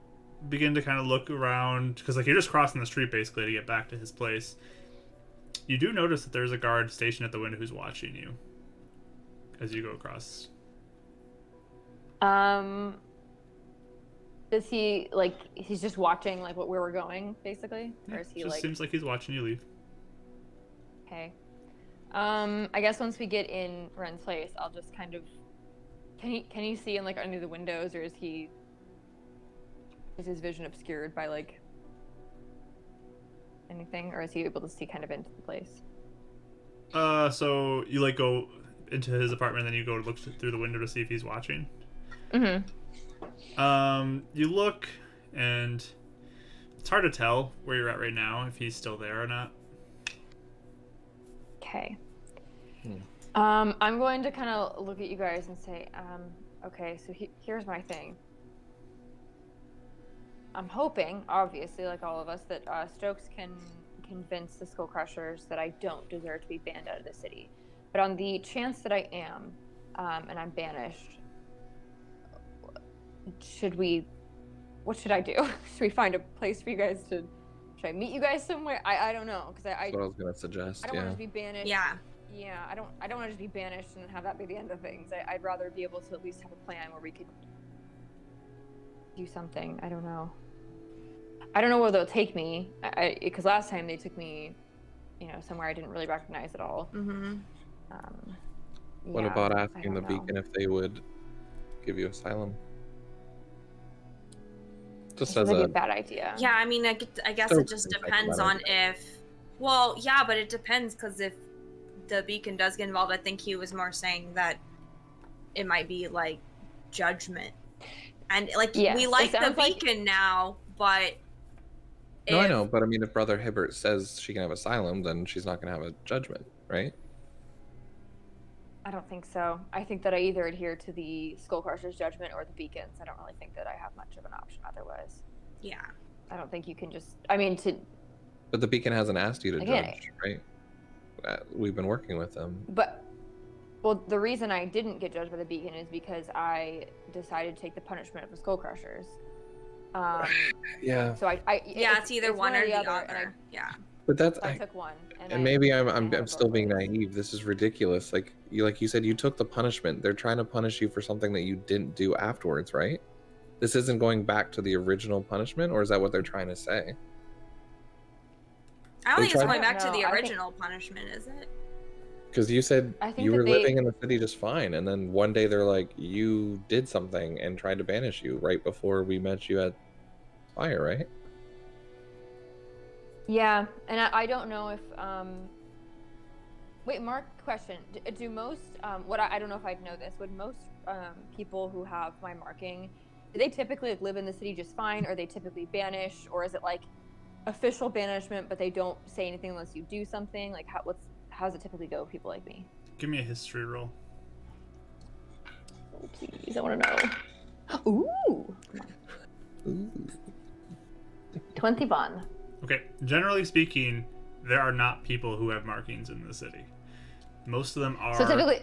begin to kind of look around because like you're just crossing the street basically to get back to his place. You do notice that there's a guard stationed at the window who's watching you as you go across. Is he like he's just watching like where we're going basically, or is he Just like seems like he's watching you leave. okay? I guess once we get in Ren's place, I'll just kind of can he see in like under the windows, or is his vision obscured by like anything, or is he able to see kind of into the place? So you like go into his apartment and then you go look through the window to see if he's watching. Mm-hmm. You look and it's hard to tell where you're at right now if he's still there or not. Okay. I'm going to kind of look at you guys and say, okay, so here's my thing. I'm hoping, obviously, like all of us, that Stokes can convince the Skull Crushers that I don't deserve to be banned out of the city. But on the chance that I am, and I'm banished, what should I do? Should we find a place for you guys to, should I meet you guys somewhere? I don't know, because That's what I was gonna suggest. I don't Yeah. want to just be banished. Yeah. Yeah, I don't want to just be banished and have that be the end of things. I'd rather be able to at least have a plan where we could do something. I don't know where they'll take me, because last time they took me, somewhere I didn't really recognize at all. Mm-hmm. What Yeah, about I asking the don't know. Beacon if they would give you asylum? Just This as might be a a bad idea. Yeah, I mean, I guess So it just think depends about on if. Well, yeah, but it depends because if the beacon does get involved, I think he was more saying that it might be like judgment, and like Yes, we it like the sounds like- beacon now, but No, I if- know, but I mean, if Brother Hibbert says she can have asylum, then she's not gonna have a judgment, right? I don't think so. I think that I either adhere to the Skullcrusher's judgment or the Beacons. I don't really think that I have much of an option otherwise. Yeah. I don't think you can just. I mean, But the Beacon hasn't asked you to Again, judge, right? We've been working with them. But, well, the reason I didn't get judged by the Beacon is because I decided to take the punishment of the Skullcrushers. Yeah. So It's either one or the other. And Yeah. But that's I took one. and maybe I I'm had still both being ways. naive. This is ridiculous. Like you said, you took the punishment. They're trying to punish you for something that you didn't do afterwards, right? This isn't going back to the original punishment, or is that what they're trying to say? I don't They think it's tried- going back I to don't the know. I think- original punishment, is it? Because you said I think you that were they- living in the city just fine, and then one day they're like, you did something and tried to banish you right before we met you at Fire, right? Yeah, and I don't know if Wait, Mark, question: Do most I don't know if I'd know this? Would most people who have my marking, do they typically live in the city just fine, or they typically banish, or is it like official banishment, but they don't say anything unless you do something? Like how does it typically go with people like me? Give me a history roll. Oh, please, I want to know. Ooh, Ooh. 21. Okay, generally speaking, there are not people who have markings in the city. Most of them are So typically,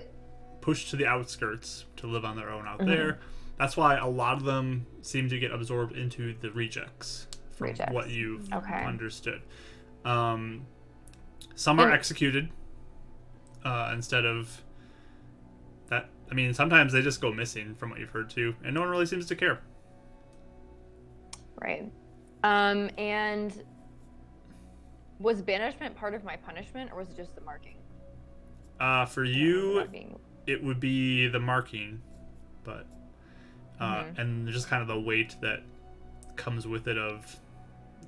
pushed to the outskirts to live on their own out Mhm. there. That's why a lot of them seem to get absorbed into the rejects, from Rejects. what you've Okay. understood. Some are And- executed instead of that. I mean, sometimes they just go missing, from what you've heard too, and no one really seems to care. right? And was banishment part of my punishment, or was it just the marking? For you, Not being- it would be the marking, but Mhm. and just kind of the weight that comes with it of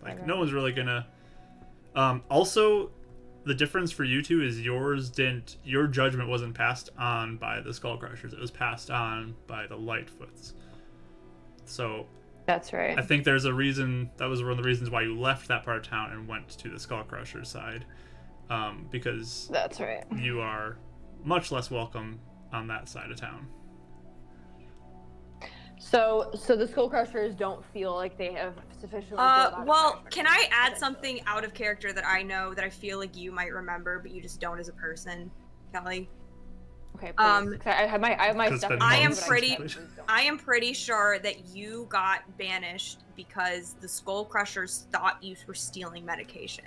like Okay. no one's really gonna also the difference for you two is your judgment wasn't passed on by the Skullcrushers, it was passed on by the Lightfoots. So That's right. I think there's a reason, that was one of the reasons why you left that part of town and went to the Skullcrushers side, because That's right. you are much less welcome on that side of town. So the Skullcrushers don't feel like they have sufficiently. built out a Well, punishment can I add essentially. something out of character that I know that I feel like you might remember, but you just don't as a person, Kelly? Okay, please. 'Cause I have my It's stuff. been in my I am notes, but pretty- please don't. I am pretty sure that you got banished because the Skullcrushers thought you were stealing medication.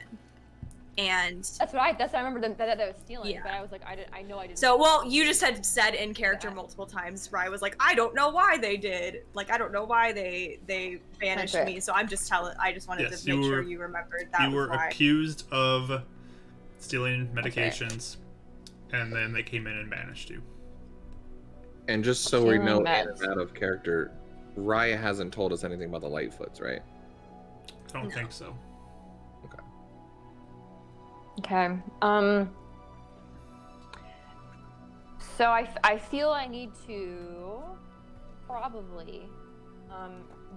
And That's what I remember that was stealing. Yeah. But I was like, I know I didn't. so, well, you just had said in character Yeah. multiple times where I was like, I don't know why they did. Like, I don't know why they banished right. me. So I just wanted Yes, to you make sure were- you remembered that You was were why. accused of stealing right. medications, and then they came in and banished you. And just so we Feeling know, in meds. and out of character, Riya hasn't told us anything about the Lightfoots, right? I don't No. think so. Okay. So I feel I need to probably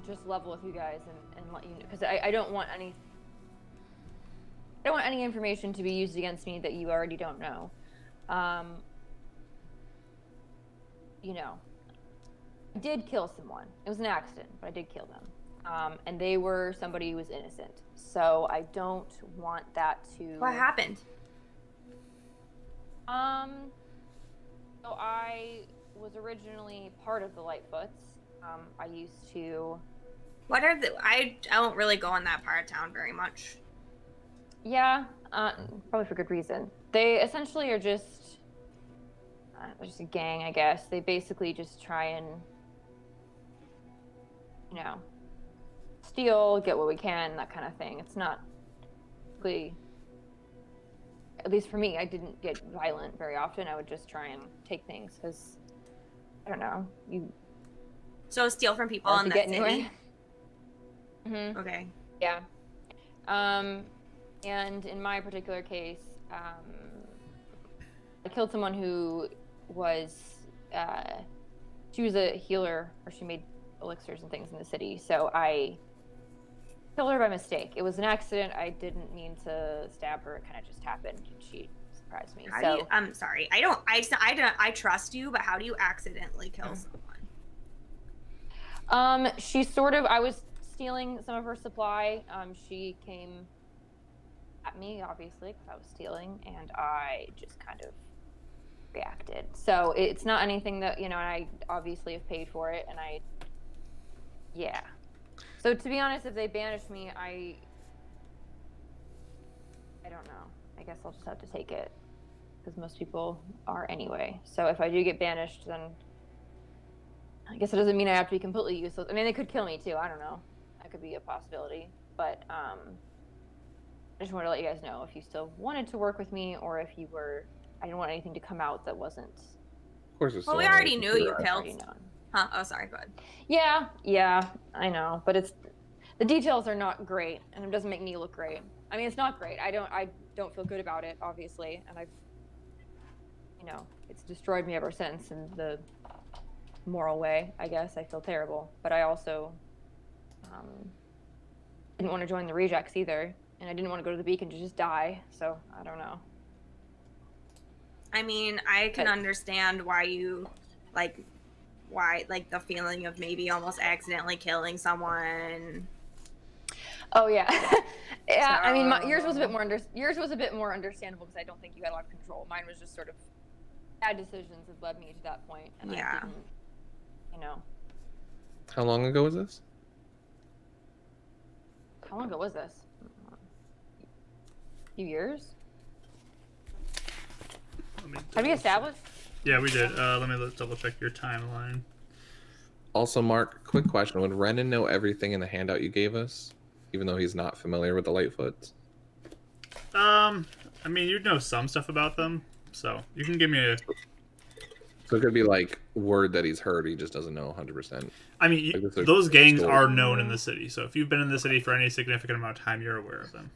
just level with you guys and let you know, because I don't want any information to be used against me that you already don't know. You know, I did kill someone. It was an accident, but I did kill them. And they were somebody who was innocent. So I don't want that to. What happened? So I was originally part of the Lightfoots. I used to. What are the? I don't really go in that part of town very much. Yeah, probably for good reason. They essentially are just a gang, I guess. They basically just try and, you know, steal, get what we can, that kind of thing. It's not really, at least for me, I didn't get violent very often. I would just try and take things because, I don't know, you So steal from people hard in to that get city. anywhere. Mm-hmm. Okay. Yeah. And in my particular case, I killed someone who was, she was a healer, or she made elixirs and things in the city. So I killed her by mistake. It was an accident. I didn't mean to stab her. It kind of just happened. And she surprise me. How So do you, I'm sorry. I trust you, but how do you accidentally kill someone? she sort of, I was stealing some of her supply. She came at me, obviously, because I was stealing, and I just kind of reacted. So it's not anything that, you know, I obviously have paid for it, and yeah. So to be honest, if they banish me, I don't know. I guess I'll just have to take it, because most people are anyway. So if I do get banished, then I guess it doesn't mean I have to be completely useless. I mean, they could kill me too. I don't know. That could be a possibility. But I just wanted to let you guys know if you still wanted to work with me, or if you were. I didn't want anything to come out that wasn't. Of course, it's Well, still we on the already knew you computer. killed. Already known. Huh? Oh, sorry. Go ahead. Yeah, I know, but it's the details are not great, and it doesn't make me look great. I mean, it's not great. I don't feel good about it, obviously, and it's destroyed me ever since in the moral way. I guess I feel terrible, but I also didn't want to join the rejects either, and I didn't want to go to the beacon to just die. So I don't know. I mean, I can understand why you why the feeling of maybe almost accidentally killing someone. Oh yeah, yeah. I mean, yours was a bit So- more understandable because I don't think you had a lot of control. Mine was just sort of bad decisions that led me to that point, and Yeah. I didn't, How long ago was this? How long ago was this? A few years. Have you established? Yeah, we did. Let me double check your timeline. Also, Mark, quick question: would Renan know everything in the handout you gave us, even though he's not familiar with the Lightfoots? I mean, you'd know some stuff about them, so you can give me a. So it could be like word that he's heard, he just doesn't know 100%. I mean, Like this is those gangs story. are known in the city, so if you've been in the city for any significant amount of time, you're aware of them.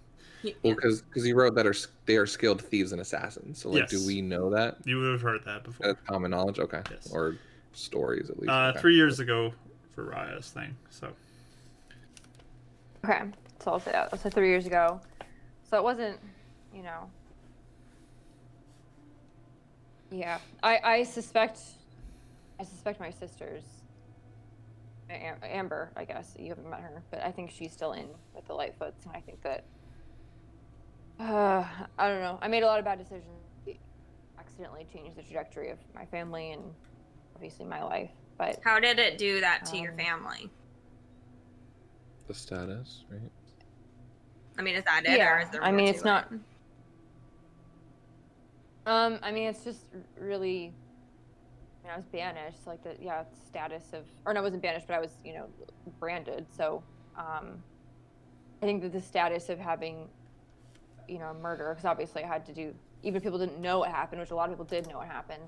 Well, because he wrote that they are skilled thieves and assassins. So, like, Yes. do we know that? You would have heard that before. That's common knowledge? Okay. Yes. Or stories, at least. Okay. 3 years ago for Raya's thing, so. Okay, so I'll say that. I'll say 3 years ago. So it wasn't, Yeah, I suspect my sister's Amber. I guess you haven't met her, but I think she's still in with the Lightfoots, and I think that I don't know. I made a lot of bad decisions. Accidentally changed the trajectory of my family and obviously my life. But How did it do that to your family? The status, right? I mean, is that it, or is there I more mean, to it's it? not. I mean, it's just really. I was banished, like the status of, or no, I wasn't banished, but I was branded. So, I think that the status of having, murder, because obviously I had to do. Even if people didn't know what happened, which a lot of people did know what happened.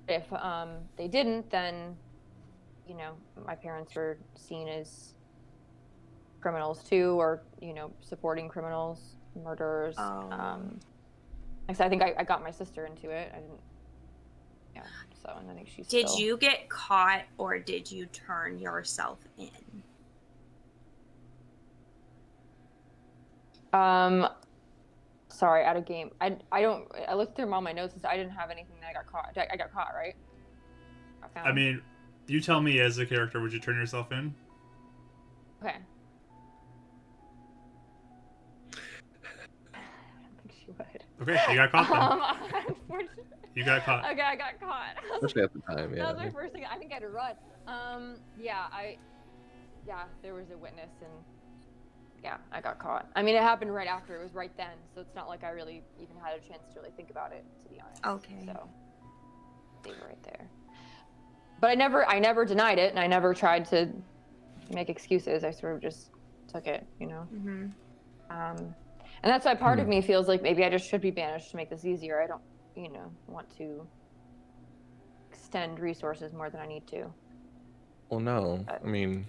If they didn't, then, my parents were seen as criminals too, or supporting criminals, murderers. Oh. Like I said, I think I got my sister into it. I didn't. Yeah. So, and I think she's. Did still... you get caught, or did you turn yourself in? Sorry, out of game. I looked through all my notes and I didn't have anything that I got caught. I got caught, right? I mean, you tell me as a character, would you turn yourself in? Okay. I don't think she would. Okay, you got caught then. Unfortunately. You got caught. Okay, I got caught. Especially at the time, yeah. That was my first thing. I think I had to run. There was a witness and I got caught. I mean, it happened right after. It was right then, so it's not like I really even had a chance to really think about it, to be honest. Okay. So they were right there. But I never denied it, and I never tried to make excuses. I sort of just took it, Mm-hmm. And that's why part of me feels like maybe I just should be banished to make this easier. I don't, want to extend resources more than I need to. Well, no. I mean,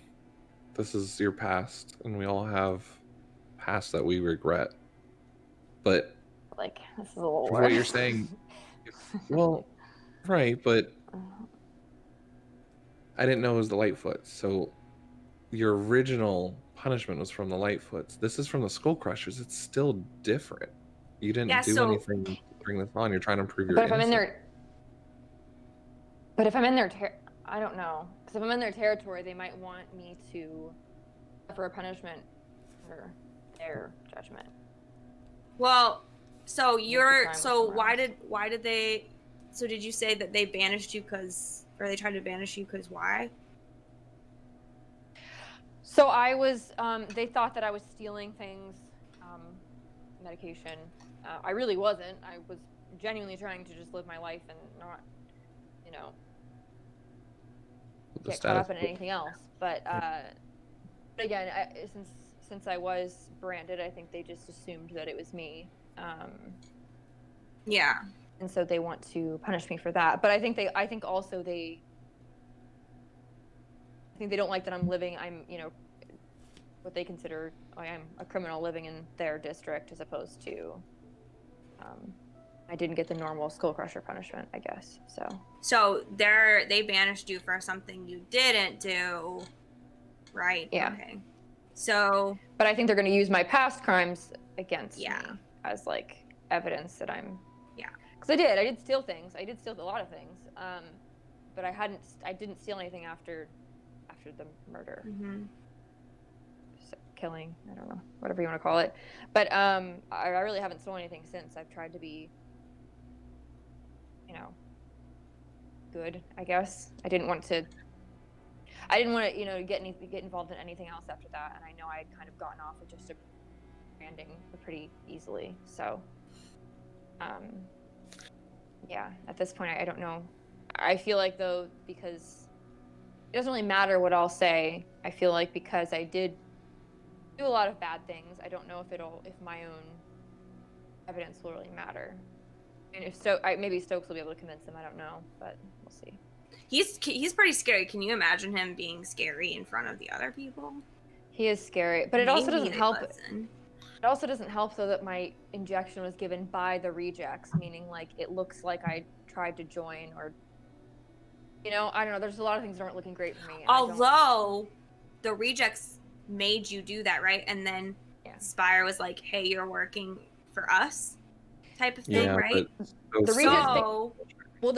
this is your past, and we all have past that we regret. But like, this is a little what you're saying, well, right, but I didn't know it was the Lightfoots. So your original punishment was from the Lightfoots. This is from the Skull Crushers. It's still different. You didn't do anything bring this on. You're trying to prove your But if I'm in innocence. their, but if I'm in their, I don't know. Because if I'm in their territory, they might want me to suffer a punishment for their judgment. Well, so crime was somewhere else. why did they? So did you say that they banished you or they tried to banish you why? So I was, they thought that I was stealing things, medication. I really wasn't. I was genuinely trying to just live my life and not, you know, The get caught up in status quo. anything else. But again, since I was branded, I think they just assumed that it was me. Yeah. And so they want to punish me for that. But I think they don't like that I'm living. I'm, you know, what they consider I'm a criminal living in their district, as opposed to I didn't get the normal skull crusher punishment, I guess. So they banished you for something you didn't do, right? Yeah. Okay. So. But I think they're going to use my past crimes against me Yeah. as like evidence that I'm. Yeah. Because I did steal things. I did steal a lot of things. But I didn't steal anything after the murder. Mm-hmm. Killing, I don't know, whatever you want to call it. But I really haven't stolen anything since. I've tried to be, you know, good, I guess. I didn't want to, you know, get involved in anything else after that. And I know I had kind of gotten off with just a branding pretty easily. So, yeah, at this point, I don't know. I feel like, though, because it doesn't really matter what I'll say. I feel like because I did do a lot of bad things, I don't know if my own evidence will really matter. And if maybe Stokes will be able to convince him. I don't know, but we'll see. He's pretty scary. Can you imagine him being scary in front of the other people? He is scary, but it also doesn't help. Listen. It also doesn't help, though, that my injection was given by the rejects, meaning like it looks like I tried to join, or, you know, I don't know. There's a lot of things that aren't looking great for me. Although the rejects made you do that, right? And then Spire was like, "Hey, you're working for us," type of thing, right? The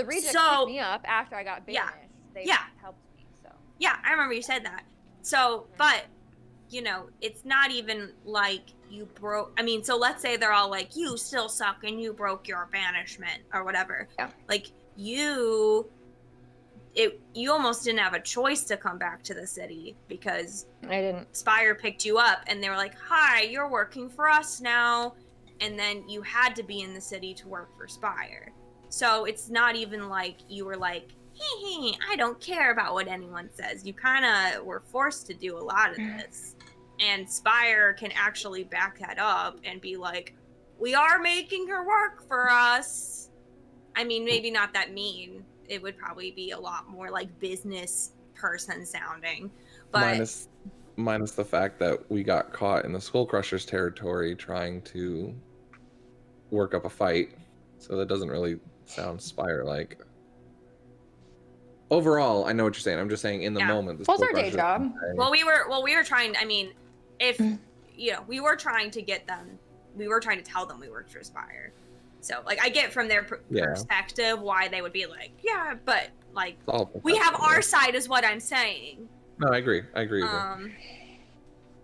rejects picked me up after I got banished. They helped me. So I remember you said that. So, but you know, it's not even like you broke. I mean, so let's say they're all like, "You still suck," and you broke your banishment or whatever. Yeah. Like you almost didn't have a choice to come back to the city because I didn't. Spire picked you up and they were like, "Hi, you're working for us now," and then you had to be in the city to work for Spire. So it's not even like you were like, "Hey, I don't care about what anyone says." You kind of were forced to do a lot of this, and Spire can actually back that up and be like, "We are making her work for us." I mean, maybe not that mean. It would probably be a lot more like business person sounding, but minus the fact that we got caught in the Skull Crushers territory trying to work up a fight, so that doesn't really sound Spire like. Overall, I know what you're saying. I'm just saying in the moment. What's our day job? Well, we were trying. I mean, if you know, we were trying to get them. We were trying to tell them we worked for Spire. So, like, I get from their perspective why they would be like, yeah, but, like, we have our side is what I'm saying. No, I agree. I agree.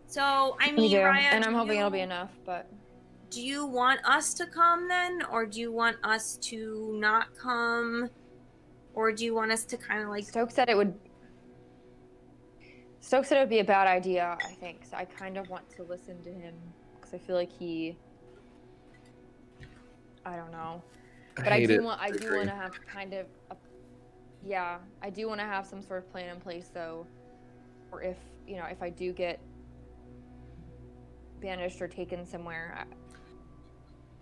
So, I mean, Riya, and I'm hoping it'll be enough, but... Do you want us to come, then? Or do you want us to not come? Or do you want us to kind of, like... Stokes said it would be a bad idea, I think. So I kind of want to listen to him, because I feel like I don't know, but I do want to have kind of I do want to have some sort of plan in place, though, or if I do get banished or taken somewhere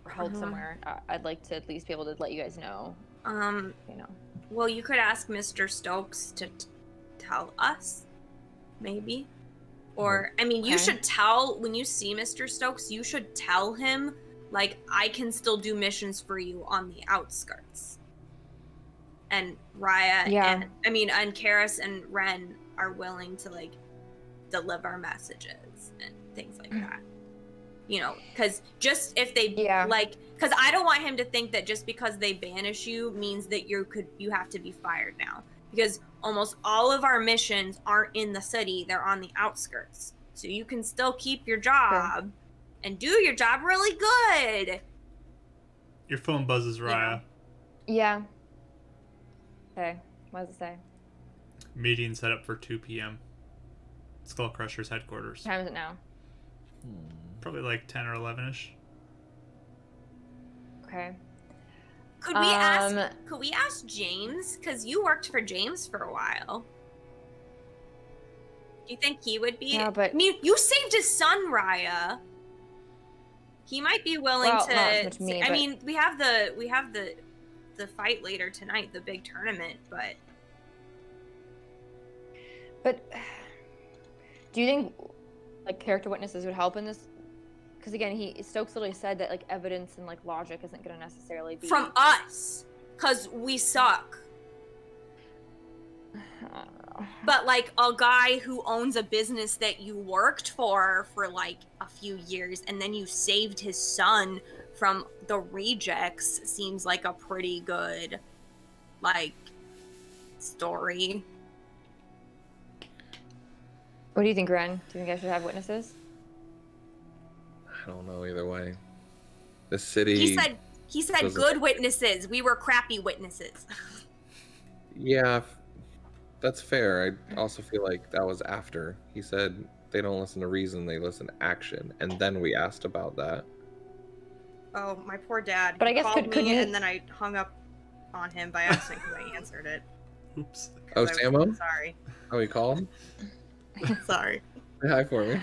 or held somewhere, I'd like to at least be able to let you guys know. Well, you could ask Mr. Stokes to tell us, maybe, or I mean, you should tell when you see Mr. Stokes. You should tell him. Like, I can still do missions for you on the outskirts. And Riya and Karis and Ren are willing to, like, deliver messages and things like that. you know, because just if they Yeah. like, because I don't want him to think that just because they banish you means that you have to be fired now, because almost all of our missions aren't in the city, they're on the outskirts, so you can still keep your job and do your job really good. Your phone buzzes, know. Raya. Yeah. Okay. What does it say? Meeting set up for 2 p.m. Skull Crusher's headquarters. What time is it now? Probably like 10 or 11ish. Okay. Could we ask James, because you worked for James for a while? Do you think he would be? Yeah, but I mean, you saved his son, Raya. He might be willing Well, to. not as much me, I but- mean, we have the fight later tonight, the big tournament, but do you think like character witnesses would help in this? Because again, Stokes literally said that like evidence and like logic isn't going to necessarily be from us, because we suck. I don't know. But like a guy who owns a business that you worked for like a few years, and then you saved his son from the rejects, seems like a pretty good like story. What do you think, Ren? Do you think I should have witnesses? I don't know either way. The city. He said doesn't- good witnesses. We were crappy witnesses. Yeah, that's fair. I also feel like that was after. He said they don't listen to reason, they listen to action. And then we asked about that. Oh, my poor dad. But He I guess called couldn't me, he- and then I hung up on him by accident because I answered it. Oops. Oh, 'Cause I was Samo? Sorry. Oh, he called? Sorry. Say hi for me.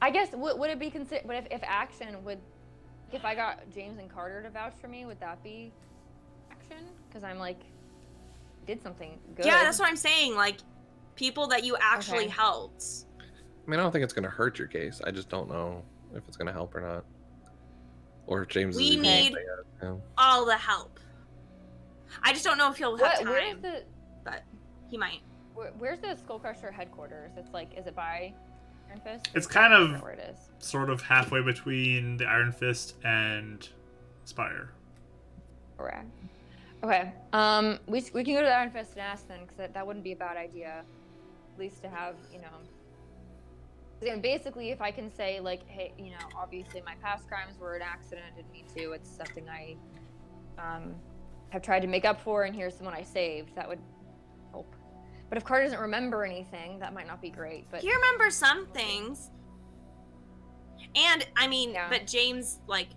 I guess would it be considered? But if action would, if I got James and Carter to vouch for me, would that be action? Because I'm like, did something good. Yeah, that's what I'm saying. Like, people that you actually Okay. helped. I mean, I don't think it's going to hurt your case. I just don't know if it's going to help or not. Or if James We is even need gonna say it, yeah. all the help. I just don't know if he'll have Where's time, the but he might. where's the Skull Crusher headquarters? It's like, is it by Iron Fist? It's kind I of- forget where it is. Sort of halfway between the Iron Fist and Spire. Correct. Okay. We can go to the Iron Fist and ask then, because that wouldn't be a bad idea. At least to have, you know. Again, basically, if I can say like, hey, you know, obviously my past crimes were an accident. I didn't mean to. It's something I have tried to make up for, and here's someone I saved. That would help. But if Carter doesn't remember anything, that might not be great. But He remembers some things. And, I mean, Yeah. but James might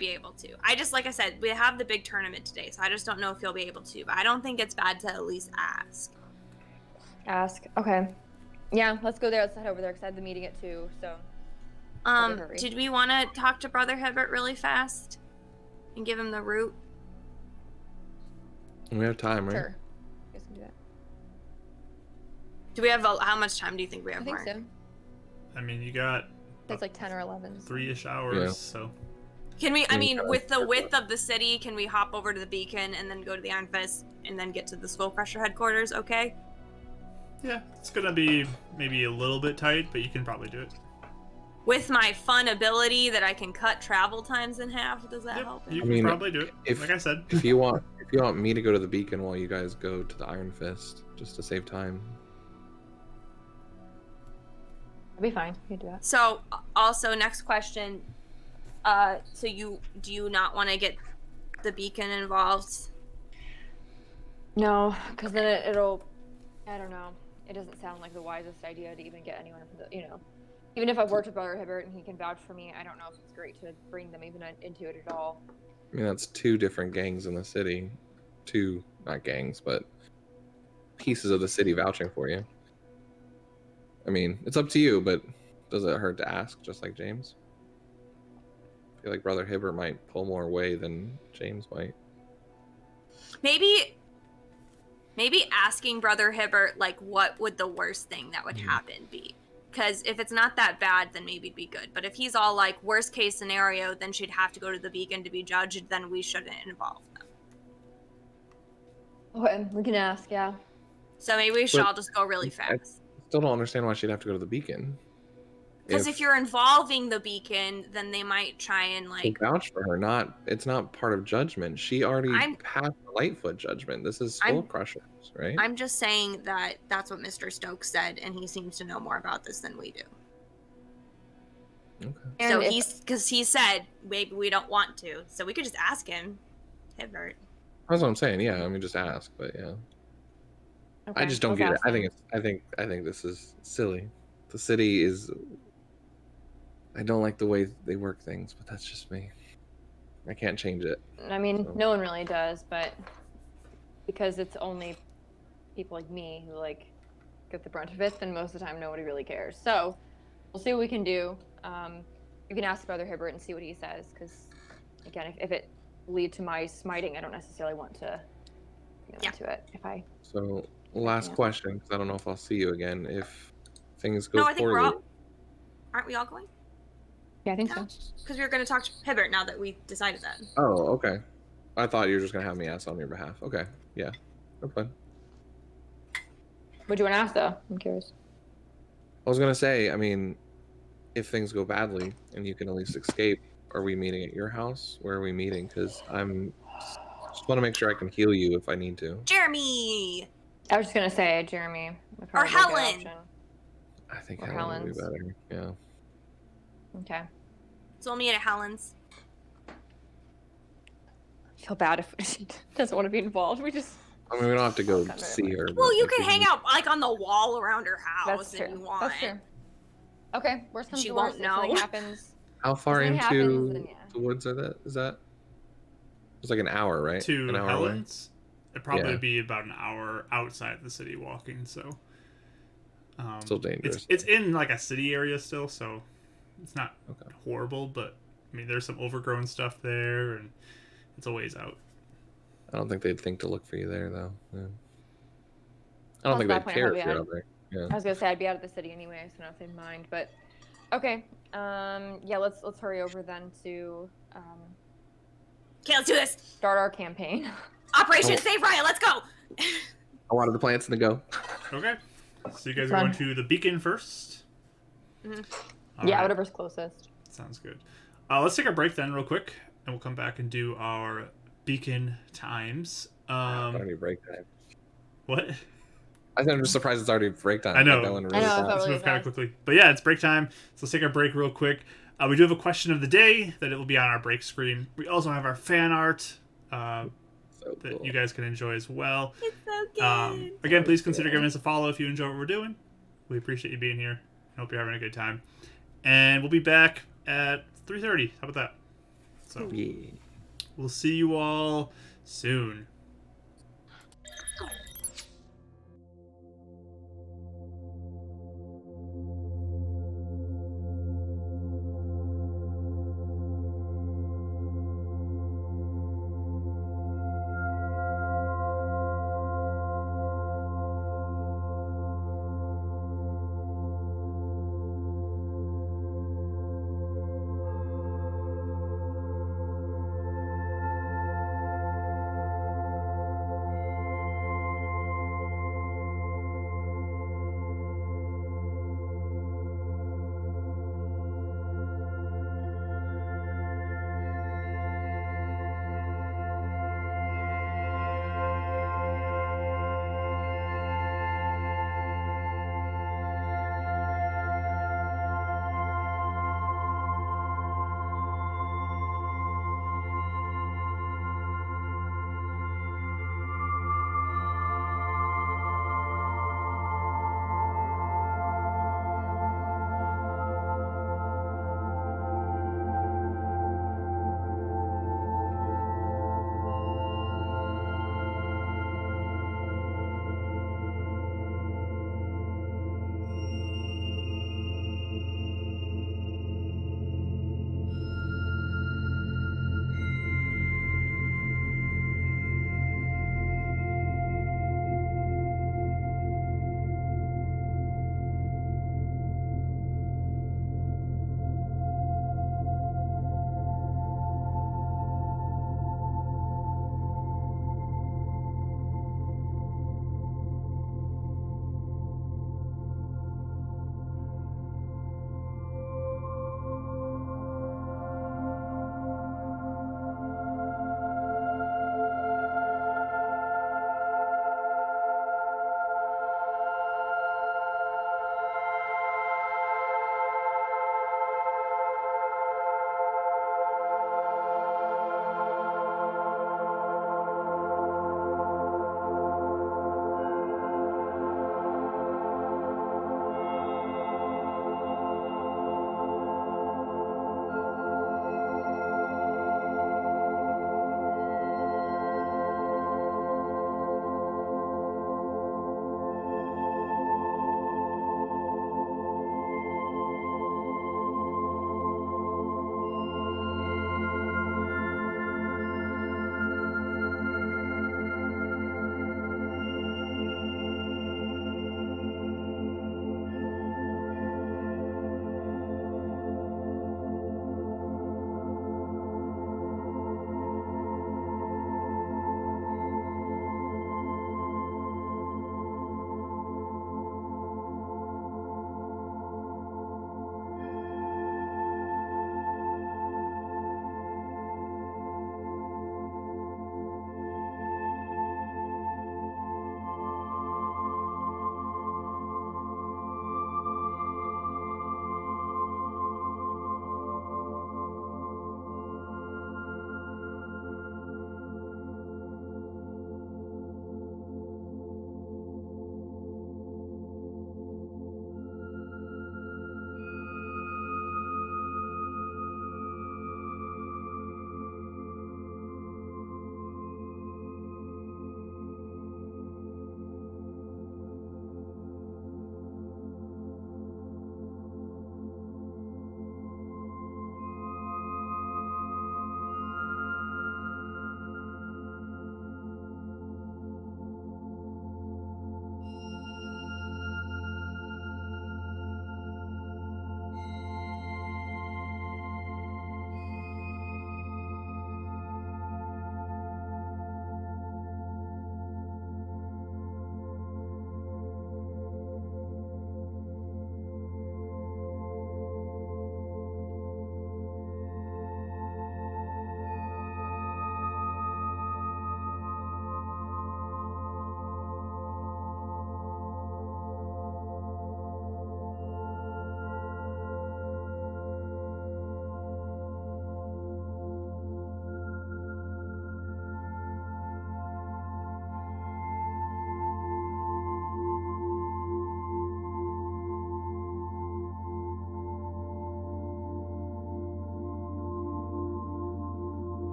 be able to. I just, like I said, we have the big tournament today, so I just don't know if he'll be able to. But I don't think it's bad to at least ask. ask. Okay. Yeah, let's go there. Let's head over there because I have the meeting at 2. So hurry. Did we want to talk to Brother Hibbert really fast? And give him the route? We have time, right? sure. I guess we can do that. Do we have, how much time do you think we have, I think Mark? so. I mean, you got It's like 10 or 11. 3-ish hours, Yeah. so Can we, I Mm, mean, kinda with the circle width of the city, can we hop over to the beacon and then go to the Iron Fist and then get to the Skull Crusher headquarters, okay? yeah, it's gonna be maybe a little bit tight, but you can probably do it. With my fun ability that I can cut travel times in half, does that Yep, help? you I can mean, probably do it. if- Like I said, If you want me to go to the beacon while you guys go to the Iron Fist, just to save time. That'd be fine. You can do that. So, also, next question. So do you not want to get the beacon involved? No, because then it'll. I don't know. It doesn't sound like the wisest idea to even get anyone from the. You know, even if I've worked with Brother Hibbert and he can vouch for me, I don't know if it's great to bring them even into it at all. I mean, that's 2 different gangs in the city. 2, not gangs, but pieces of the city vouching for you. I mean, it's up to you, but does it hurt to ask, just like James? I feel like Brother Hibbert might pull more away than James might. Maybe asking Brother Hibbert, like, what would the worst thing that would happen be? Because if it's not that bad, then maybe it'd be good. But if he's all like, worst case scenario, then she'd have to go to the beacon to be judged, then we shouldn't involve them. Okay, we can ask. Yeah. So maybe we should But- all just go really fast. still don't understand why she'd have to go to the beacon. Because if you're involving the beacon, then they might try and to like. vouch for her, it's not part of judgment. She already I'm- passed the Lightfoot judgment. This is Skull Crushers, right? I'm just saying that that's what Mr. Stokes said, and he seems to know more about this than we do. Okay. So because he said maybe we don't want to, so we could just ask him. Hibbert. That's what I'm saying. Yeah, I mean, just ask, but yeah. Okay, I just don't let's get it. ask I him. think this is silly. The city is. I don't like the way they work things, but that's just me. I can't change it. I mean, So. no one really does, but because it's only people like me who like get the brunt of it, then most of the time nobody really cares. So we'll see what we can do. You can ask Brother Hibbert and see what he says, because again, if it lead to my smiting, I don't necessarily want to go into it. So last question, because I don't know if I'll see you again. If things go No, I think poorly, we're all. Aren't we all going? Yeah, I think No, so. because we were going to talk to Hibbert now that we decided that. Oh, okay. I thought you were just gonna have me ask on your behalf. Okay, yeah, okay. What do you want to ask, though? I'm curious. I was gonna say, I mean, if things go badly and you can at least escape, are we meeting at your house? Where are we meeting? Because I'm just want to make sure I can heal you if I need to. Jeremy! I was just gonna say Jeremy. would Or probably be a good Helen. option. I think Or Helen would be Helen's. better. Yeah. Okay. So we'll meet at Helen's. I feel bad if she doesn't want to be involved. We just. I mean, we don't have to go Kind of see her. Well, but, you like, can we hang out like on the wall around her house That's if true. you want. That's true. Okay, worst comes She to won't worst, if something know. happens. How far If into something happens, then yeah. the woods are that? Is that? It's like an hour, right? To an hour Helen's, it'd probably Yeah. be about an hour outside the city walking. So Still dangerous. It's in like a city area still, so it's not Okay. horrible. But I mean, there's some overgrown stuff there, and it's a ways out. I don't think they'd think to look for you there, though. Yeah. I Plus, don't think at that they'd point, care I'd if be you're out- out there. Yeah. I was gonna say I'd be out of the city anyway, so I don't know if they'd mind. But okay, yeah, let's hurry over then to Okay, let's do this. start our campaign. Operation Oh. Save Riot, let's go! I wanted the plants to go. Okay, so you guys are Run. going to the beacon first. Mhm. All Yeah, right. whatever's closest. Sounds good. Let's take a break then, real quick, and we'll come back and do our beacon times. Already break time. What? I think I'm just surprised it's already break time. I know. Like, that went really I know, I fast. felt Let's really move kind of fast. quickly. But yeah, it's break time. So let's take our break real quick. We do have a question of the day that it will be on our break screen. We also have our fan art So that cool. you guys can enjoy as well. It's so good. Again, please consider giving us a follow if you enjoy what we're doing. We appreciate you being here. I hope you're having a good time. And we'll be back at 3:30. How about that? So Yeah. we'll see you all soon.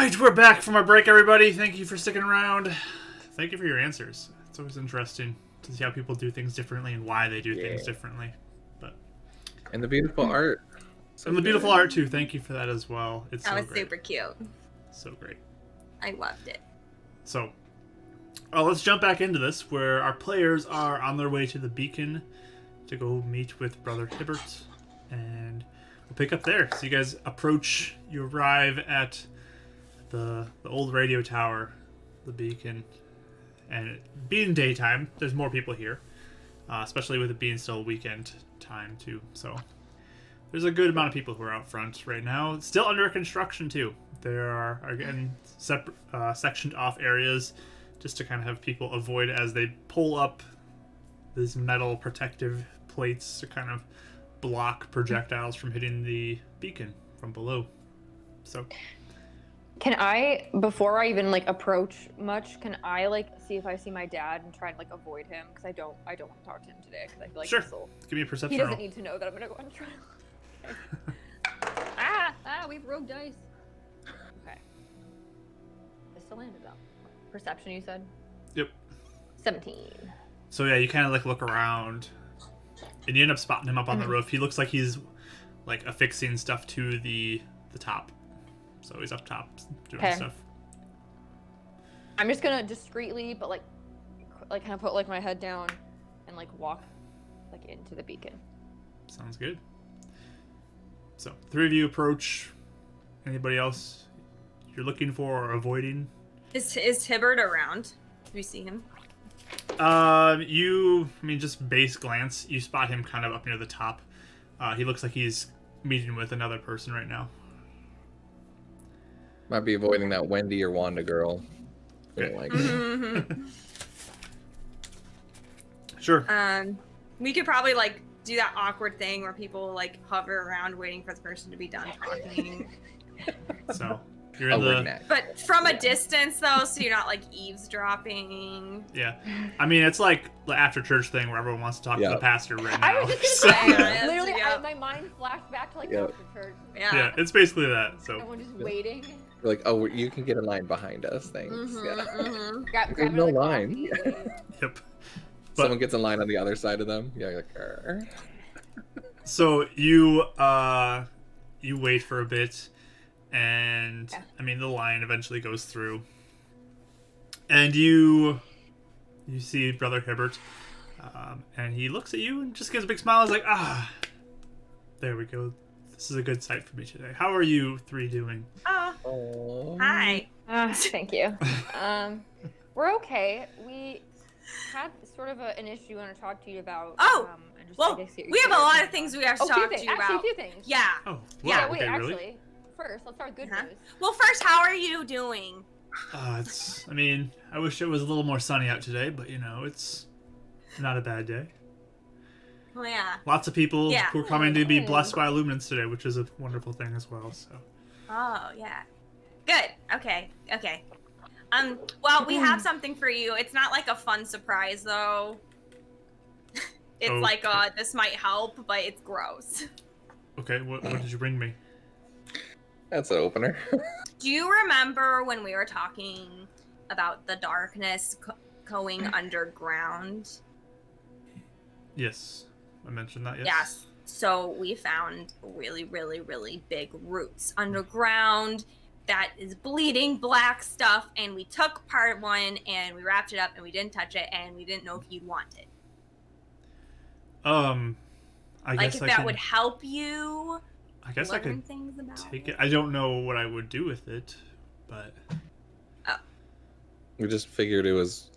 right, we're back from our break, everybody. Thank you for sticking around. Thank you for your answers. It's always interesting to see how people do things differently and why they do things differently. And the beautiful art. So And the good. beautiful art, too. Thank you for that as well. It's That so was great. super cute. So great. I loved it. So, let's jump back into this, where our players are on their way to the beacon to go meet with Brother Hibbert, and we'll pick up there. So you guys approach, you arrive at the old radio tower, the beacon, and it being daytime, there's more people here, especially with it being still weekend time too. So there's a good amount of people who are out front right now. It's still under construction too. There are again separate sectioned off areas just to kind of have people avoid as they pull up these metal protective plates to kind of block projectiles from hitting the beacon from below. So Can I, before I even like approach much, can I like see if I see my dad and try and like avoid him? Because I don't want to talk to him today because I feel like Sure. this'll- give me a perception he doesn't roll. need to know that I'm gonna go on trial. Okay. We have rogue dice. Okay. This still landed though. Perception, you said? Yep. 17. So yeah, you kind of like look around, and you end up spotting him up on the roof. He looks like he's like affixing stuff to the top. So he's up top doing Okay. stuff. I'm just gonna discreetly, but like kind of put like my head down and like walk like into the beacon. Sounds good. So three of you approach. Anybody else you're looking for or avoiding? Is Hibbert around? Do we see him? Just base glance, you spot him kind of up near the top. He looks like he's meeting with another person right now. Might be avoiding that Wendy or Wanda girl. I don't like it. Mm-hmm. Sure. We could probably like do that awkward thing where people like hover around waiting for the person to be done talking. So you're Oh, in we're the next. But from a distance though, so you're not like eavesdropping. yeah. I mean, it's like the after church thing where everyone wants to talk to Yeah. the pastor right now. I was just gonna say, Yeah. literally, Yeah. my mind flashed back to like Yeah. after church. Yeah, it's basically that. So Everyone just waiting. You're like, oh, you can get in line behind us. Thanks. Mhm, Yeah. mhm. Grab no another line. coffee, Yeah. wait. yep. Someone gets in line on the other side of them. Yeah, you're like, "Arr." So you wait for a bit, and Yeah. I mean the line eventually goes through, and you see Brother Hibbert, and he looks at you and just gives a big smile. He's like, there we go. This is a good sight for me today. How are you three doing? Oh, Oh. hi. Thank you. We're okay. We had sort of an issue I want to talk to you about. Oh, and just, Well, I guess, get your we have a opinion lot of on. things we have to Oh, few talk things. to you Actually, a about. few things. Yeah. Oh, wow, Yeah, Wait, okay, actually, really? first, let's start with good Uh-huh. news. Well, first, how are you doing? I mean, I wish it was a little more sunny out today, but it's not a bad day. Oh yeah. Lots of people Yeah. who are coming to be Yeah. blessed by Luminance today, which is a wonderful thing as well. So. Oh yeah. Good. Okay. Okay. Well, we have something for you. It's not like a fun surprise though. It's like Okay. this might help, but it's gross. Okay, what did you bring me? That's an opener. Do you remember when we were talking about the darkness going underground? Yes, I mentioned that. Yes. Yes. So we found really, really, really big roots underground that is bleeding black stuff, and we took part one and we wrapped it up and we didn't touch it and we didn't know if you'd want it. I Like guess if I that can. would help you I guess I learn could things about take it. I don't know what I would do with it, but We just figured it was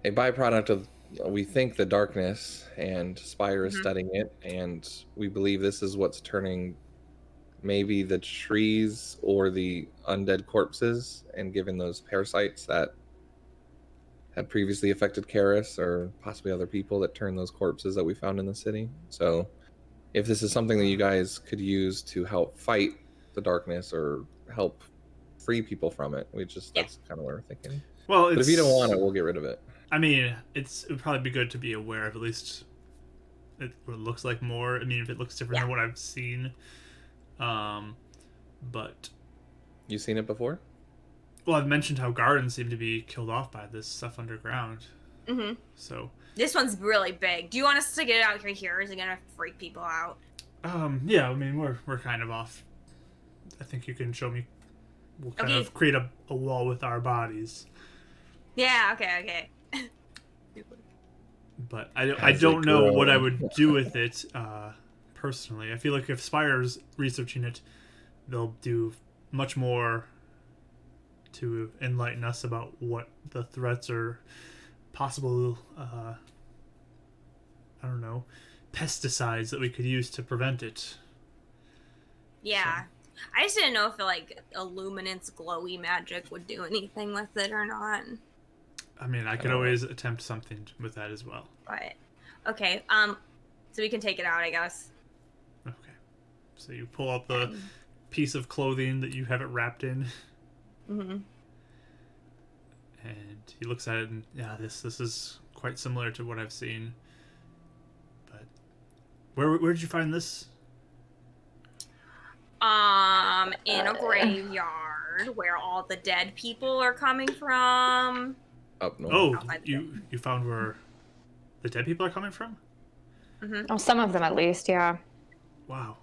a byproduct of, we think, the darkness, and Spire is Mhm. studying it, and we believe this is what's turning maybe the trees or the undead corpses and giving those parasites that had previously affected Karis or possibly other people that turned those corpses that we found in the city. So if this is something that you guys could use to help fight the darkness or help free people from it, that's kind of what we're thinking. well, But if you don't want it, we'll get rid of it. I mean, it would probably be good to be aware of at least what it looks like more. I mean, if it looks different than what I've seen, but You seen it before? Well, I've mentioned how gardens seem to be killed off by this stuff underground. Mm-hmm. So, This one's really big. Do you want us to get it out here? Is it gonna freak people out? yeah, I mean, we're kind of off. I think you can show me. We'll kind Okay. of create a wall with our bodies. Yeah. Okay. But I As don't it know what I grows. would do with it personally. I feel like if Spire's researching it, they'll do much more to enlighten us about what the threats or possible, I don't know, pesticides that we could use to prevent it. Yeah. I just didn't know if like illuminance glowy magic would do anything with it or not. I mean, I could always attempt something with that as well. But okay. So we can take it out, I guess. Okay. So you pull out the piece of clothing that you have it wrapped in. Mm-hmm. And he looks at it and, yeah, this is quite similar to what I've seen. But where did you find this? In a graveyard where all the dead people are coming from. Up north. Oh, Outside the you found where the dead people are coming from? Mm-hmm. Oh, some of them at least, yeah. Wow.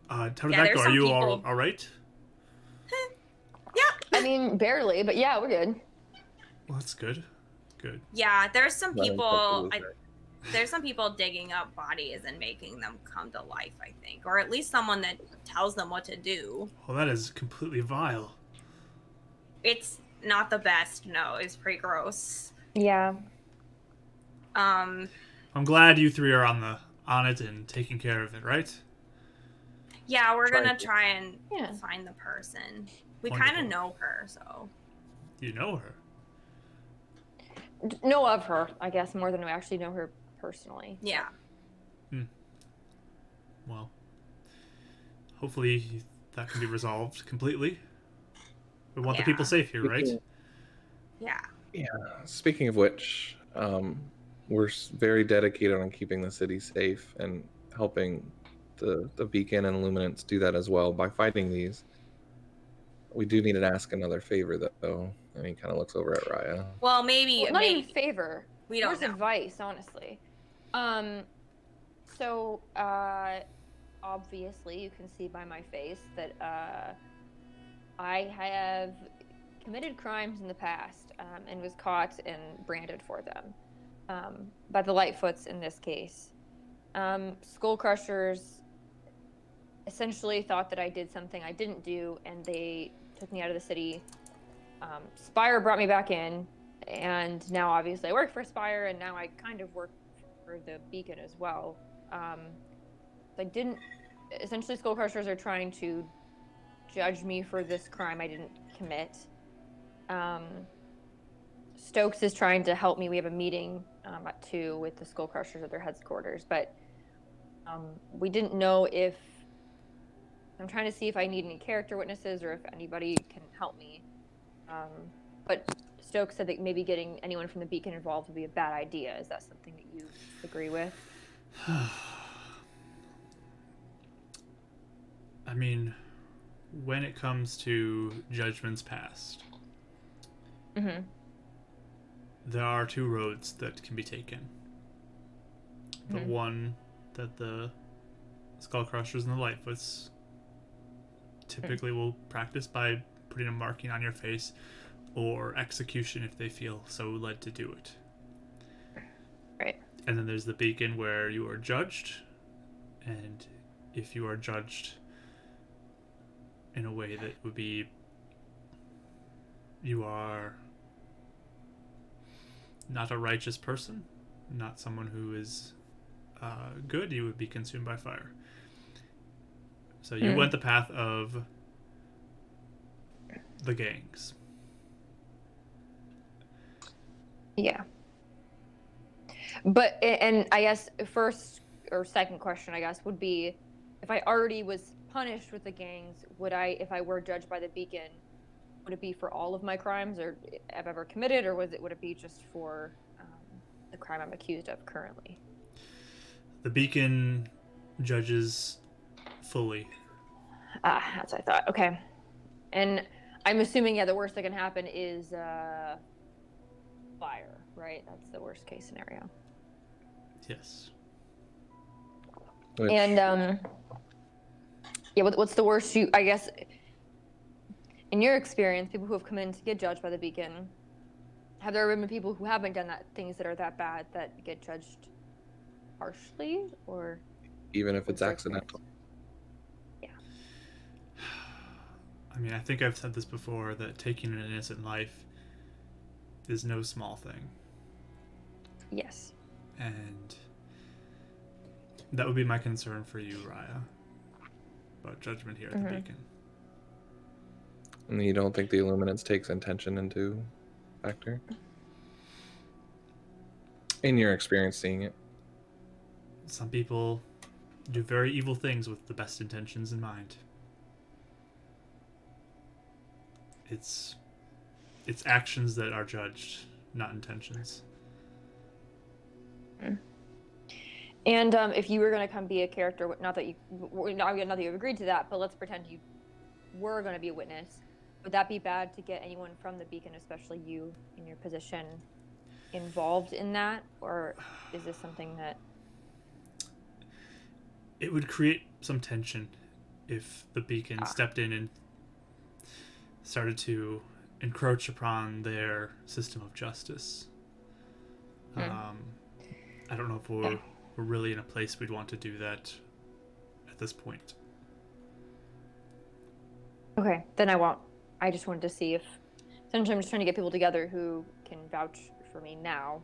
How did Yeah, that go? there's Are some you people- all right? Yeah. I mean, barely, but yeah, we're good. Well, that's good. Good. Yeah, there's some Running people. quickly was There's some people digging up bodies and making them come to life, I think, or at least someone that tells them what to do. Well, that is completely vile. It's not the best. No, it's pretty gross. Yeah. I'm glad you three are on it and taking care of it, right? Yeah, we're Try gonna to- try and Yeah. find the person. We Wonderful. kind of know her, so You know her. Know of her, I guess, more than we actually know her personally. yeah. Well, hopefully that can be resolved completely. We want the people Yeah. safe here, right? Yeah. Speaking of which, we're very dedicated on keeping the city safe and helping the beacon and luminance do that as well by fighting these. We do need to ask another favor though. And he kind of looks over at Raya. Well, maybe. Well, not maybe. even favor. We don't Where's know. advice, honestly? So, obviously, you can see by my face that I have committed crimes in the past and was caught and branded for them by the Lightfoots in this case. Skull Crushers essentially thought that I did something I didn't do, and they took me out of the city. Spire brought me back in, and now obviously I work for Spire, and now I kind of work for the Beacon as well. I didn't. Essentially, Skull Crushers are trying to judge me for this crime I didn't commit. Stokes is trying to help me. We have a meeting at 2 with the Skull Crushers at their headquarters, but we didn't know if. I'm trying to see if I need any character witnesses or if anybody can help me. But Stokes said that maybe getting anyone from the Beacon involved would be a bad idea. Is that something that you agree with? I mean, when it comes to judgments passed, Mm-hmm. there are two roads that can be taken. The Mhm. one that the Skull Crushers and the Lightfoots typically will practice by putting a marking on your face, or execution if they feel so led to do it. Right. And then there's the Beacon where you are judged, and if you are judged in a way that would be you are not a righteous person, not someone who is good, you would be consumed by fire. So you went the path of the gangs. Yeah. But, and I guess first or second question, I guess, would be if I already was punished with the gangs, would I, if I were judged by the Beacon, would it be for all of my crimes or I've ever committed, or would it be just for the crime I'm accused of currently? The Beacon judges fully. That's what I thought. Okay. And I'm assuming, the worst that can happen is fire, right? That's the worst case scenario. Yes. Which, And what's the worst I guess, in your experience, people who have come in to get judged by the beacon, have there been people who haven't done things that are that bad that get judged harshly, or even if what's it's your accidental. experience? I mean, I think I've said this before, that taking an innocent life is no small thing. Yes. And that would be my concern for you, Raya, about judgment here at the Beacon. And you don't think the Illuminance takes intention into factor? In your experience seeing it? Some people do very evil things with the best intentions in mind. It's actions that are judged, not intentions. And if you were going to come be a character, not that you've agreed to that, but let's pretend you were going to be a witness, would that be bad to get anyone from the Beacon, especially you in your position, involved in that? Or is this something that... It would create some tension if the Beacon stepped in and started to encroach upon their system of justice. I don't know if we're really in a place we'd want to do that at this point. Okay, then I won't. I just wanted to see if... Sometimes I'm just trying to get people together who can vouch for me now.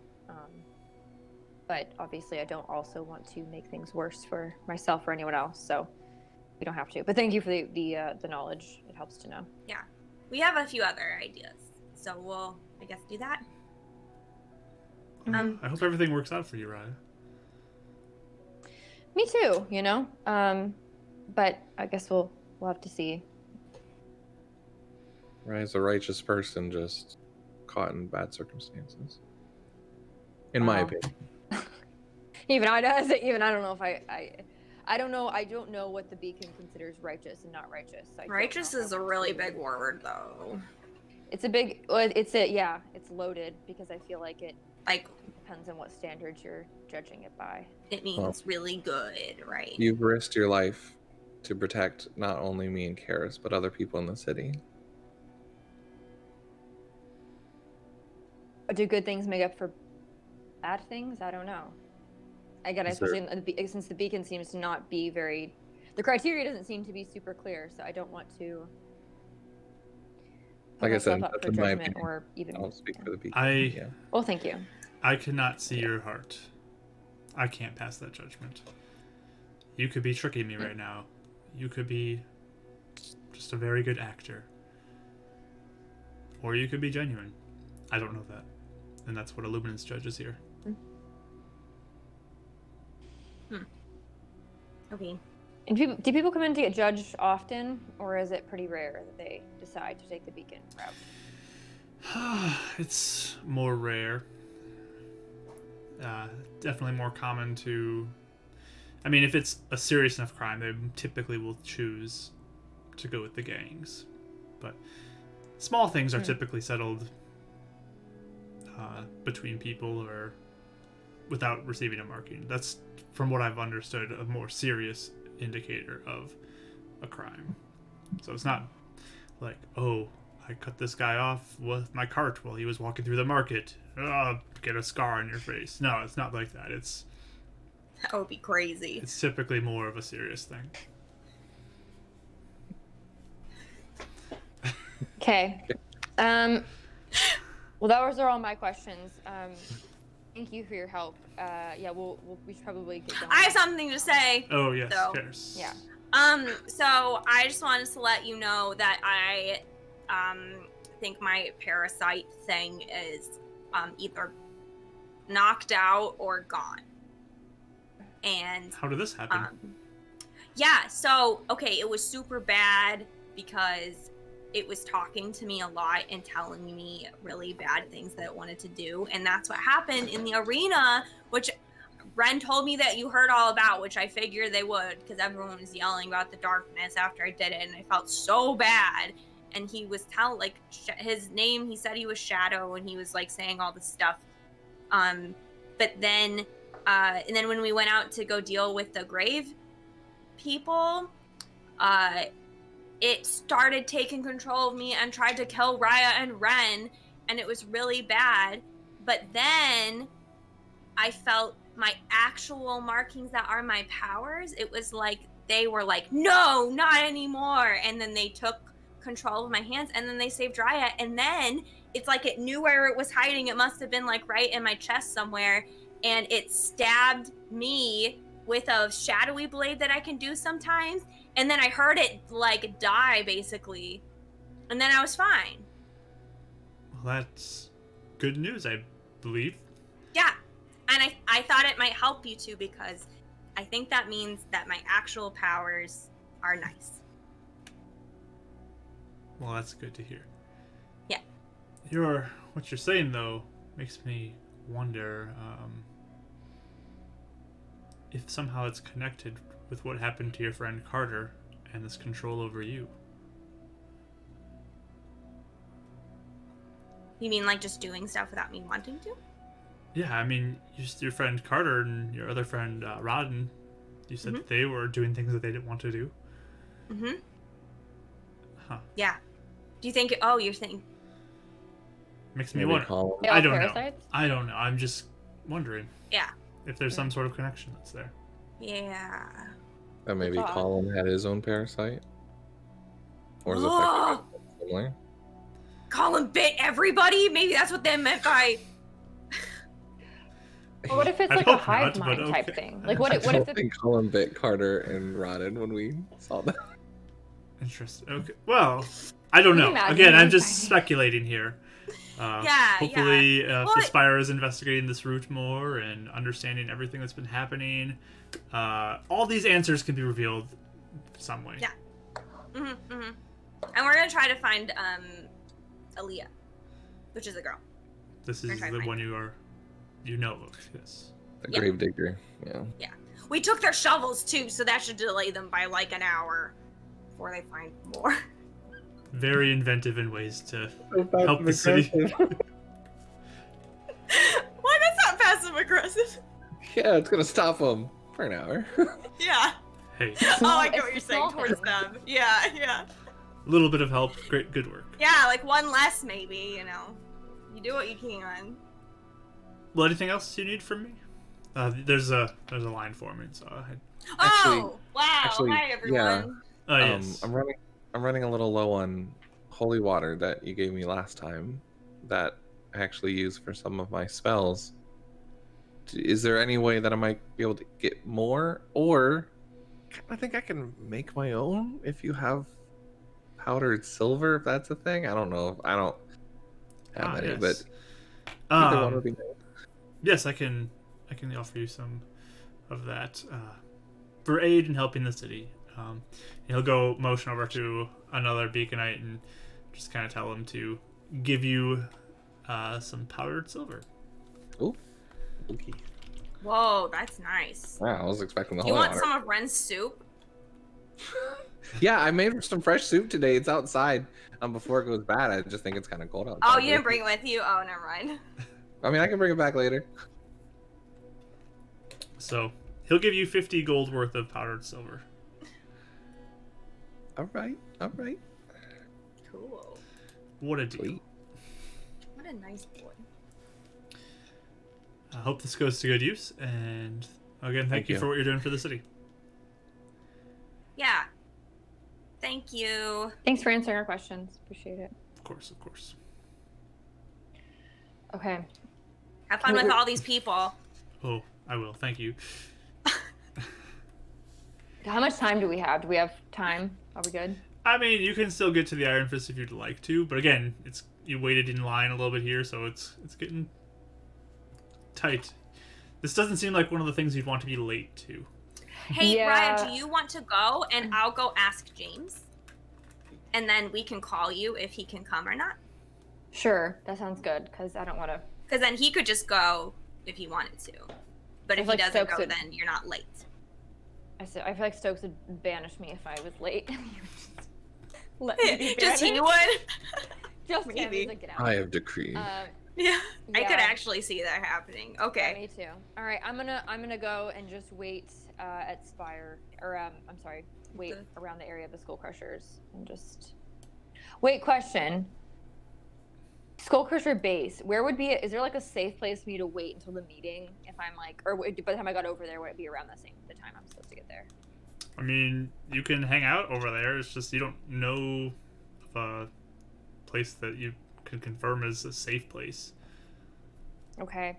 But obviously I don't also want to make things worse for myself or anyone else, so we don't have to. But thank you for the knowledge. It helps to know. Yeah. We have a few other ideas, so we'll, I guess, do that. I hope everything works out for you, Raya. Me too, but I guess we'll have to see. Raya's a righteous person, just caught in bad circumstances. In my opinion. Even I don't know if I don't know. I don't know what the Beacon considers righteous and not righteous. Righteous is a really big word, though. It's a big. Well, it's loaded because I feel like it depends on what standards you're judging it by. It means really good, right? You've risked your life to protect not only me and Karis, but other people in the city. Do good things make up for bad things? I don't know. Again, especially since the Beacon seems to not be very... The criteria doesn't seem to be super clear, so I don't want to... Like I said, up that's for in my judgment opinion. or even... I'll speak for the Beacon. Well, thank you. I cannot see your heart. I can't pass that judgment. You could be tricking me right now. You could be just a very good actor. Or you could be genuine. I don't know that. And that's what Illuminance judges here. Okay. And do people come in to get judged often, or is it pretty rare that they decide to take the Beacon route? It's more rare. Definitely more common to... I mean, if it's a serious enough crime, they typically will choose to go with the gangs. But small things are typically settled between people or without receiving a marking. That's, from what I've understood, a more serious indicator of a crime. So it's not like, oh, I cut this guy off with my cart while he was walking through the market. Get a scar on your face. No, it's not like that. That would be crazy. It's typically more of a serious thing. Okay. Well, those are all my questions. Thank you for your help. We should probably get going. I have something to say. Oh, yes, so, Karis. Yeah. So I just wanted to let you know that I think my parasite thing is either knocked out or gone. And how did this happen? It was super bad because it was talking to me a lot and telling me really bad things that it wanted to do. And that's what happened in the arena, which Ren told me that you heard all about, which I figured they would because everyone was yelling about the darkness after I did it. And I felt so bad. and he was his name. He said he was Shadow, and he was like saying all this stuff. But then, and then when we went out to go deal with the grave people, it started taking control of me and tried to kill Raya and Ren, and it was really bad. But then I felt my actual markings that are my powers. It was like they were like, no, not anymore. And then they took control of my hands, and then they saved Raya. And then it's like it knew where it was hiding. It must have been like right in my chest somewhere. And it stabbed me with a shadowy blade that I can do sometimes. And then I heard it like die basically. And then I was fine. Well, that's good news, I believe. Yeah. And I thought it might help you too, because I think that means that my actual powers are nice. Well, that's good to hear. Yeah. What you're saying, though, makes me wonder if somehow it's connected with what happened to your friend Carter and this control over you. You mean like just doing stuff without me wanting to? Yeah, I mean, your friend Carter and your other friend Rodden, you said that they were doing things that they didn't want to do. Mm-hmm. Huh. Yeah. Do you think, you're saying... Makes me Maybe wonder. call They him. all I don't parasites? know. I don't know. I'm just wondering Yeah. if there's some sort of connection that's there. Yeah. Or maybe Thought. Colin had his own parasite. Or is it Oh! similar? Colin bit everybody? Maybe that's what they meant by... Or what if it's I like a hope hive not, mind but type okay. thing? Like what I if don't it's think Colin bit Carter and Rodden when we saw that. Interesting. Okay. Well, I don't Can you know. imagine Again, I'm me just finding- speculating here. Hopefully, if Well, the Spire is investigating this route more and understanding everything that's been happening, all these answers can be revealed some way. Yeah. Mm-hmm, mm-hmm. And we're gonna try to find Aaliyah, which is a girl. This is We're trying the to one you know of. Yes. The Yeah. Gravedigger. Yeah. We took their shovels too, so that should delay them by like an hour before they find more. Very inventive in ways to help the city. Why that's not passive aggressive? Yeah, it's gonna stop them for an hour. Yeah. Hey, Oh, I get it's what you're the saying small towards things. them. Yeah, yeah. a little bit of help. Great, good work. Yeah, like one less maybe, you know. You do what you can. Well, anything else you need from me? There's a line for me, so Actually- Oh, wow. actually, Hi, everyone. yes. I'm running a little low on holy water that you gave me last time that I actually use for some of my spells. Is there any way that I might be able to get more? Or I think I can make my own if you have powdered silver, if that's a thing. I don't know. I don't have any, yes. but either one would be nice. Yes, I can offer you some of that for aid in helping the city. He'll go motion over to another beaconite and just kind of tell him to give you some powdered silver. Ooh. Okay. Whoa, that's nice. Wow, I was expecting the Do you holy want water. some of Ren's soup? Yeah, I made some fresh soup today. It's outside. Before it goes bad, I just think it's kind of cold outside. Oh, you didn't bring it with you? Oh, never mind. I mean, I can bring it back later. So he'll give you 50 gold worth of powdered silver. All right, all right. Cool. What a deal. Sweet. What a nice boy. I hope this goes to good use, and again, thank you you. for what you're doing for the city. Yeah. Thank you. Thanks for answering our questions. Appreciate it. Of course, of course. Okay. Have fun with all these people. Oh, I will. Thank you. How much time do we have? Do we have time? Are we good? I mean, you can still get to the Iron Fist if you'd like to, but again, you waited in line a little bit here, so it's getting tight. This doesn't seem like one of the things you'd want to be late to. Hey, Yeah. Raya, do you want to go? And I'll go ask James. And then we can call you if he can come or not. Sure. That sounds good, because I don't want to... Because then he could just go if he wanted to. But if Sounds like he doesn't Stokes go, would- then you're not late. I feel like Stokes would banish me if I was late. Let me be Just he banished. would. Just him. Maybe. He's like, get out. I have decreed. Yeah, I could Yeah. actually see that happening. Yeah, Okay. me too. All right, I'm gonna go and just wait at Spire, or I'm sorry, wait Okay. around the area of the Skull Crushers and just wait. Question: Skull Crusher base. Where would be? Is there like a safe place for me to wait until the meeting? If I'm like, or by the time I got over there, would it be around the time I'm supposed to get there? I mean, you can hang out over there. It's just you don't know of a place that you can confirm is a safe place. Okay.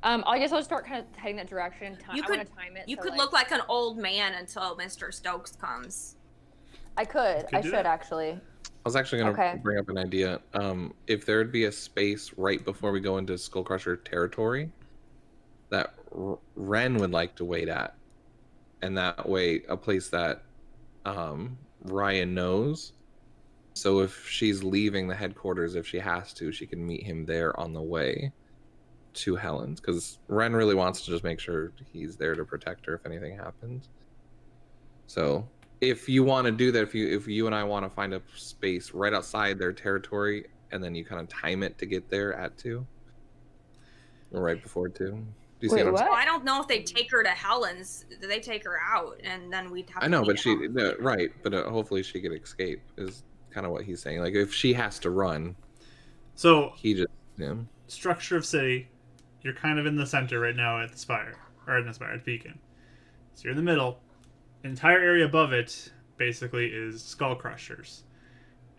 I guess I'll start kind of heading that direction. You I could- want to time it. You so, could look like an old man until Mr. Stokes comes. I could. Could I do should that. actually. I was actually going to Okay. bring up an idea. If there would be a space right before we go into Skullcrusher territory that Ren would like to wait at, and that way a place that Ryan knows. So if she's leaving the headquarters, if she has to, she can meet him there on the way to Helen's, because Ren really wants to just make sure he's there to protect her if anything happens. So if you want to do that, if you and I want to find a space right outside their territory, and then you kind of time it to get there at 2, or right before 2. Do you see Wait, what I'm what? saying? Well, I don't know if they take her to Helen's. Do they take her out and then we'd have I to know, meet but at she Helen's? no, right, but hopefully she could escape is kind of what he's saying. Like if she has to run, So, he just structure of city, you're kind of in the center right now at the spire, or in the spire, at the beacon. So you're in the middle. The entire area above it basically is skull crushers,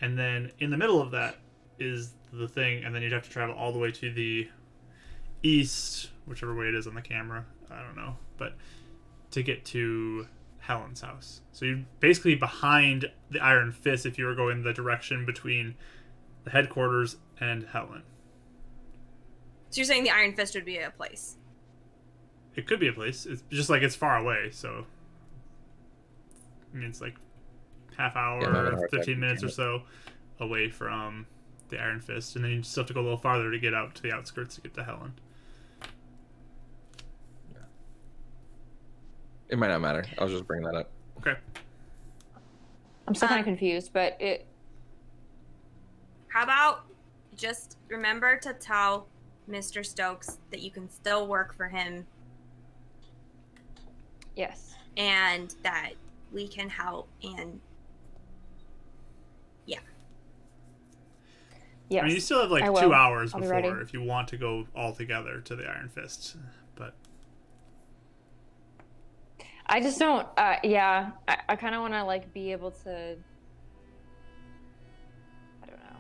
and then in the middle of that is the thing, and then you'd have to travel all the way to the east, whichever way it is on the camera. I don't know, but to get to Helen's house. So you're basically behind the Iron Fist if you were going the direction between the headquarters and Helen. So you're saying the Iron Fist would be a place? It could be a place. It's just like it's far away, so I mean it's like half hour, Yeah, I'm having a hard time 15 minutes or picturing so away from the Iron Fist, and then you still have to go a little farther to get out to the outskirts to get to Helen. it might not matter. I was just bringing that up. Okay. I'm still kind of confused, but it. How about just remember to tell Mr. Stokes that you can still work for him Yes. and that we can help and Yes. I mean, you still have like I 2 will. hours I'll be before ready. if you want to go all together to the Iron Fist, but I just don't. Yeah. I kind of want to like be able to. I don't know.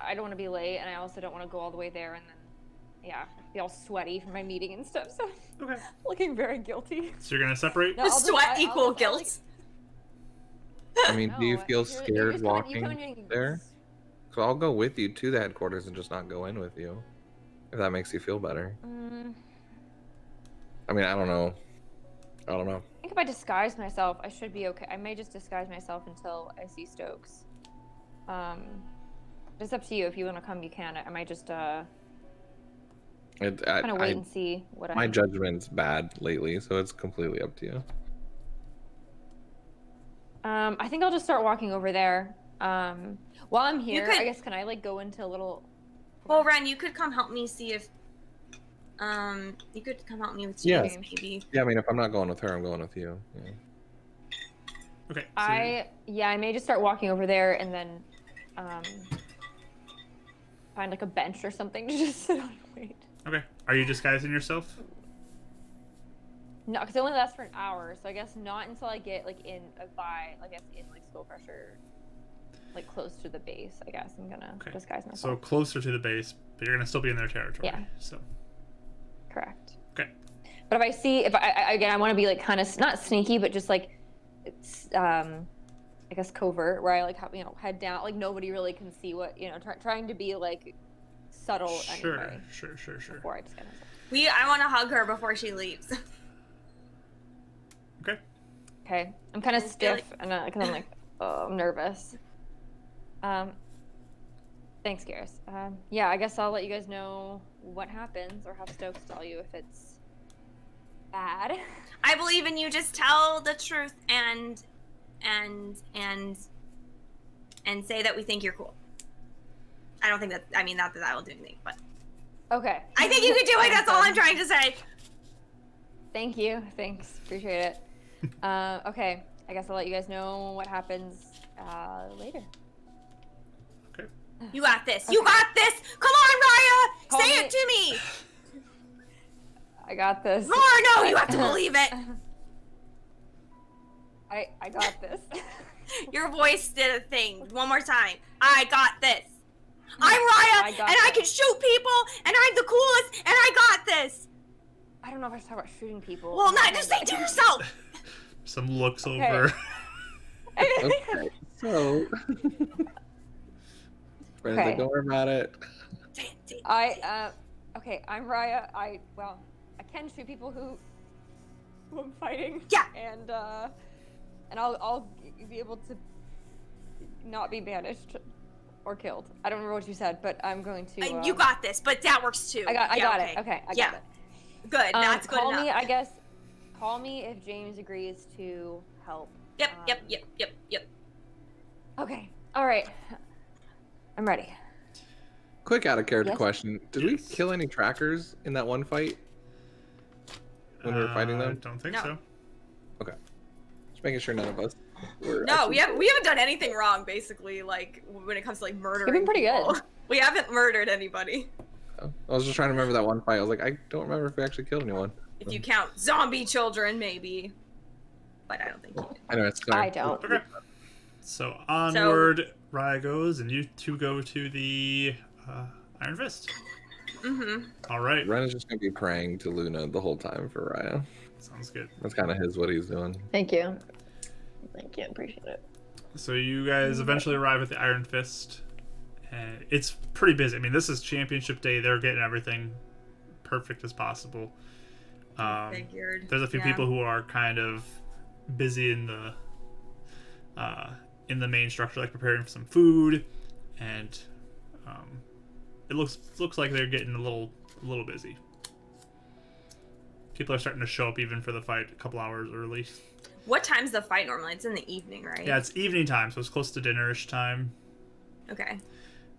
I don't want to be late, and I also don't want to go all the way there and then, yeah, be all sweaty from my meeting and stuff. So okay. I'm looking very guilty. So you're gonna separate. No, I'll just- sweat I'll- equal I'll, guilt. like- I mean, do you No, feel you're scared just coming- walking you're coming- there? So I'll go with you to the headquarters and just not go in with you, if that makes you feel better. I mean, I don't know. I think if I disguise myself, I should be okay. I may just disguise myself until I see Stokes. It's up to you. If you want to come, you can. I might just kind of wait and see what My judgment's bad lately, so it's completely up to you. I think I'll just start walking over there. While I'm here, could- I guess can I like go into a little? Well, Ren, you could come help me see if you could come help me with Yeah. James maybe. Yeah, I mean, if I'm not going with her, I'm going with you. Yeah. Okay. So I may just start walking over there and then find like a bench or something to just sit on and wait. okay. Are you disguising yourself? No, because it only lasts for an hour, so I guess not until I get like in Skull Crusher, like close to the base. I guess I'm gonna Okay. disguise myself. So closer to the base, but you're gonna still be in their territory. Yeah. So Correct. okay. But if I want to be like kind of not sneaky, but just like it's I guess covert, where I like have, head down, like nobody really can see what trying to be like subtle Sure. anyway. Sure. Before I disguise myself. I want to hug her before she leaves. Okay. Okay, I'm kind of I feel stiff and because I'm like, oh, I'm nervous. Thanks, Garrus. Yeah, I guess I'll let you guys know what happens, or have Stokes tell you if it's bad. I believe in you. Just tell the truth and and say that we think you're cool. I don't think that, I mean, not that will do anything, but Okay. I think you can do it. That's all I'm trying to say. Thank you. Thanks. Appreciate it. Okay. I guess I'll let you guys know what happens later. Okay. You got this. You got this. Come on, Raya. Call Say me- it to me. I got this. More. No, you have to believe it. I got this. Your voice did a thing. One more time. I got this. I'm Raya, I got and I this. can shoot people, and I'm the coolest, and I got this. I don't know if I should talk about shooting people. Well, not just say to yourself. Some looks Okay. over. Okay, so friends, Okay. don't worry about it. Okay, I'm Raya. I can shoot people who I'm fighting. Yeah. And I'll be able to not be banished or killed. I don't remember what you said, but I'm going to. You got this, but that works too. I got okay. it. Okay, I Yeah. got it. Good. That's good Call enough. me, I guess. Call me if James agrees to help. Yep. Um, Yep. Okay. All right. I'm ready. Quick out of character Yes? question: did we Yes. kill any trackers in that one fight when we were fighting I them? don't think No. so. Just making sure none of us were. No, actually- we haven't done anything wrong. Basically, like when it comes to like murdering. You've been pretty people. good. We haven't murdered anybody. Oh, I was just trying to remember that one fight. I was like, I don't remember if we actually killed anyone. If you count zombie children, maybe. But I don't think you did. Anyway, sorry. I don't. Okay. So onward, Raya goes, and you two go to the Iron Fist. Mm-hmm. All right. Ren is just gonna be praying to Luna the whole time for Raya. Sounds good. That's kind of what he's doing. Thank you. Thank you. Appreciate it. So you guys eventually arrive at the Iron Fist, and it's pretty busy. I mean, this is championship day. They're getting everything perfect as possible. Figured. There's a few Yeah. people who are kind of busy in the main structure, like preparing for some food, and it looks like they're getting a little busy. People are starting to show up even for the fight a couple hours early. What time's the fight normally? It's in the evening, right? Yeah, it's evening time, so it's close to dinnerish time. Okay.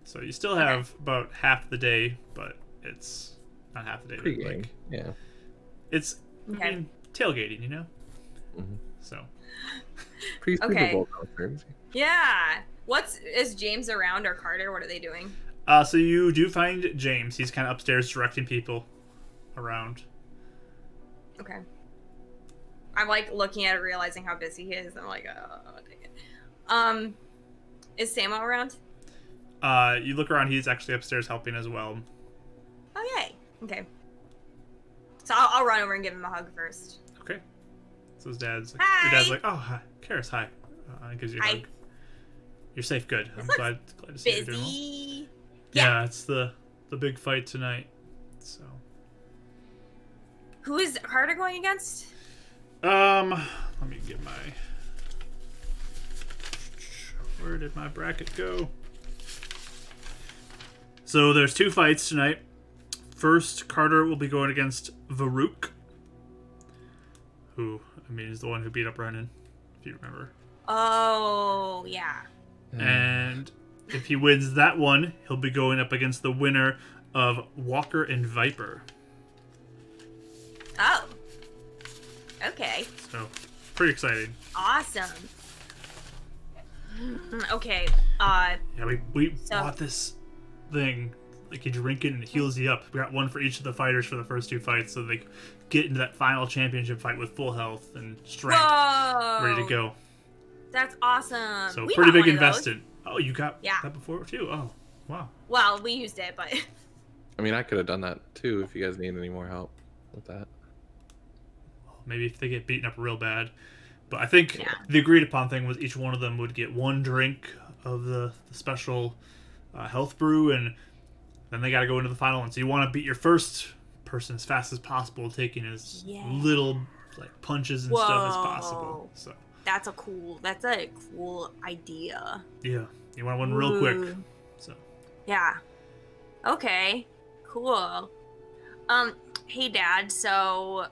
So you still have about half the day, but it's not half the day. but, Pre-game. like, Yeah. it's Okay. I mean, tailgating, you know. Mhm. So Pre-Super Okay. Bowl concerts. Yeah. Is James around or Carter? What are they doing? so you do find James. He's kind of upstairs directing people around. Okay. I'm like looking at it, realizing how busy he is. I'm like, oh, dang it. Is Samo around? You look around. He's actually upstairs helping as well. Oh, yay. Okay. So I'll run over and give him a hug first. Okay. So his dad's like, Hi. your dad's like, oh, hi, Karis, hi. Gives you a Hi. hug. You're safe, good. I'm looks glad to see you're doing well. Busy. Yeah, it's the big fight tonight. So. Who is Carter going against? Let me get my. Where did my bracket go? So there's two fights tonight. First, Carter will be going against Varuk, who is the one who beat up Renan, if you remember. Oh, yeah. And if he wins that one, he'll be going up against the winner of Walker and Viper. Oh. Okay. So, pretty exciting. Awesome. Okay. Yeah, we So- bought this thing. Like, you drink it and it heals you up. We got one for each of the fighters for the first two fights, so they get into that final championship fight with full health and strength, Whoa. ready to go. That's awesome. So, We pretty bought big one of those. investment. Oh, you got Yeah. that before too? Oh, wow. Well, we used it, but I mean, I could have done that too if you guys need any more help with that. Maybe if they get beaten up real bad. But I think Yeah. the agreed upon thing was each one of them would get one drink of the special health brew, and then they got to go into the final one. So you want to beat your first person as fast as possible, taking as Yeah. little like punches and stuff as Whoa. possible. So that's a cool idea. yeah, you want to win real quick. Ooh. So Yeah. Okay. Cool. Hey Dad, so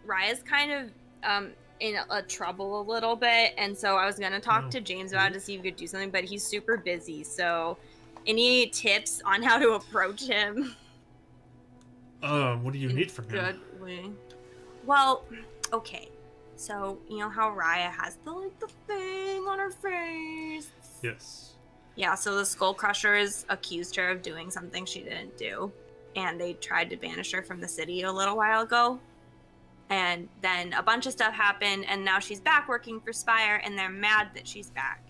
Raya's kind of in a trouble a little bit, and so I was gonna talk to James about it to see if he could do something, but he's super busy. So, any tips on how to approach him? What do you need from him? Goodly. Well, okay. So you know how Riya has the thing on her face. Yes. Yeah. So the Skull Crushers accused her of doing something she didn't do, and they tried to banish her from the city a little while ago. And then a bunch of stuff happened, and now she's back working for Spire, and they're mad that she's back.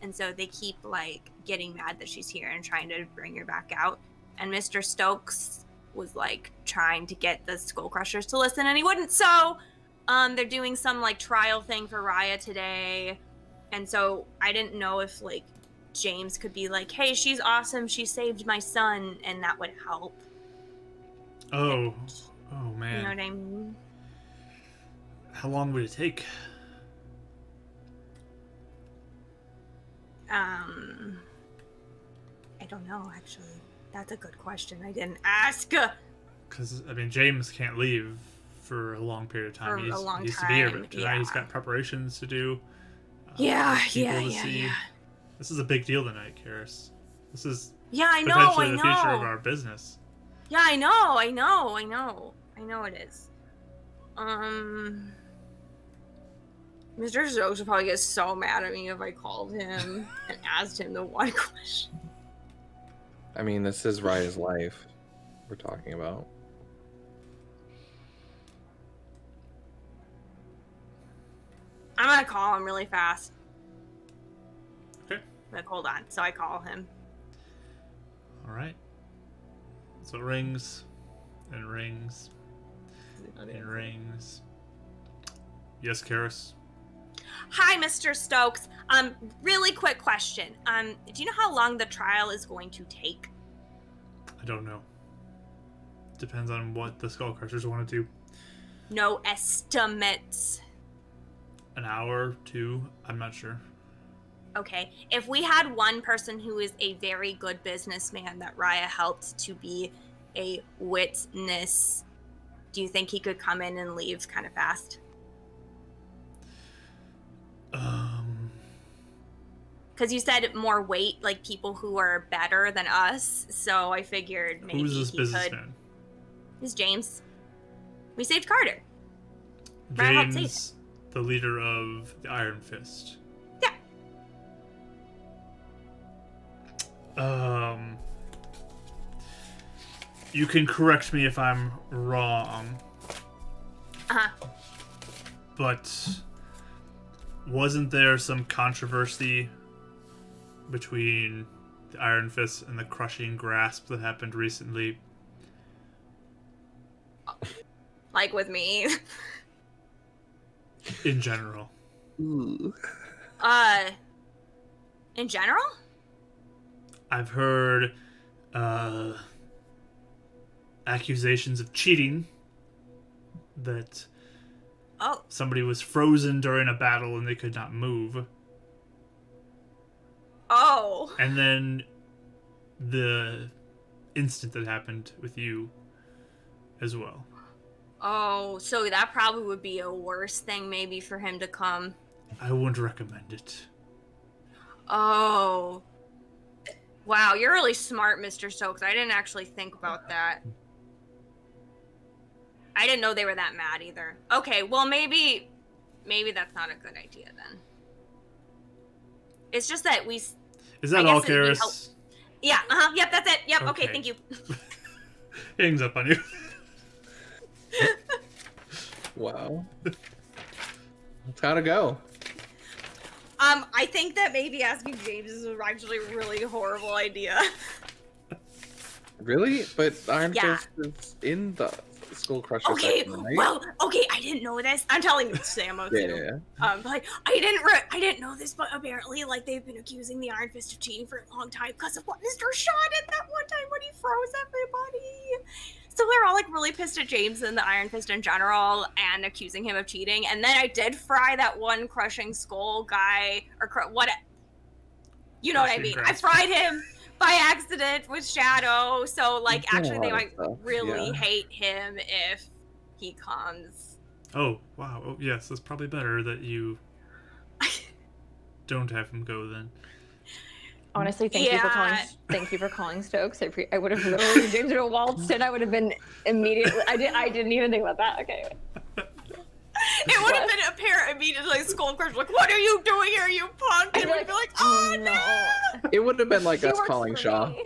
And so they keep, like, getting mad that she's here and trying to bring her back out. And Mr. Stokes was, like, trying to get the Skull Crushers to listen, and he wouldn't. So they're doing some, like, trial thing for Riya today. And so I didn't know if, like, James could be like, hey, she's awesome, she saved my son, and that would help. Oh man. You know what I mean? How long would it take? I don't know, actually. That's a good question. I didn't ask. Because, I mean, James can't leave for a long period of time. For He's, a long he needs to be here, time, but tonight he's yeah. got preparations to do. Yeah. This is a big deal tonight, Karis. This is Yeah, I know, potentially the future of our business. Yeah, I know it is. Mr. Stokes would probably get so mad at me if I called him and asked him the one question. I mean, this is Riya's life we're talking about. I'm gonna call him really fast. Okay. Like, hold on. So I call him. All right. So it rings and rings and rings. Yes, Karis. Hi, Mr. Stokes. Really quick question. Do you know how long the trial is going to take? I don't know. Depends on what the Skull Crushers want to do. No estimates. An hour, 2, I'm not sure. Okay. If we had one person who is a very good businessman that Riya helped to be a witness, do you think he could come in and leave kind of fast? Because you said more weight, like people who are better than us, so I figured maybe who's this he businessman? could. It's James. We saved Carter. Riya helped save James, the leader of the Iron Fist. Yeah. You can correct me if I'm wrong. Uh-huh. But wasn't there some controversy between the Iron Fist and the Crushing Grasp that happened recently? Like with me. In general. Ooh. In general? I've heard accusations of cheating, that Oh. somebody was frozen during a battle and they could not move. Oh. And then the incident that happened with you as well. Oh, so that probably would be a worse thing maybe for him to come. I wouldn't recommend it. Oh. Wow, you're really smart, Mr. Stokes. I didn't actually think about that. I didn't know they were that mad either. Okay, well maybe that's not a good idea then. It's just that we... Is that all, Karis? Yeah, yep, that's it. Yep, okay thank you. Hangs up on you. Wow. It's gotta go. I think that maybe asking James is actually a really horrible idea. Really? But Iron Yeah. Fist is in the Skull Crusher Okay, section, right? well, okay, I didn't know this. I'm telling you, Samo, too. Like, I didn't know this, but apparently, like, they've been accusing the Iron Fist of cheating for a long time because of what Mr. Shaw did that one time when he froze everybody. So they're all, like, really pissed at James and the Iron Fist in general and accusing him of cheating. And then I did fry that one Crushing Skull guy, or what? You know what I mean? I fried him by accident with Shadow. So, like, actually, they might really hate him if he comes Oh, wow. Oh, yes, it's probably better that you don't have him go then. Honestly, thank you for calling. Yeah. Thank you for calling Stokes. I would have literally James would have waltzed in. I would have been immediately. I didn't even think about that. Okay. It would have been apparent immediately. Skull Crush like, "What are you doing here, you punk?" And we'd be like, "Oh no!" It would have been like She us works calling for Shaw. me.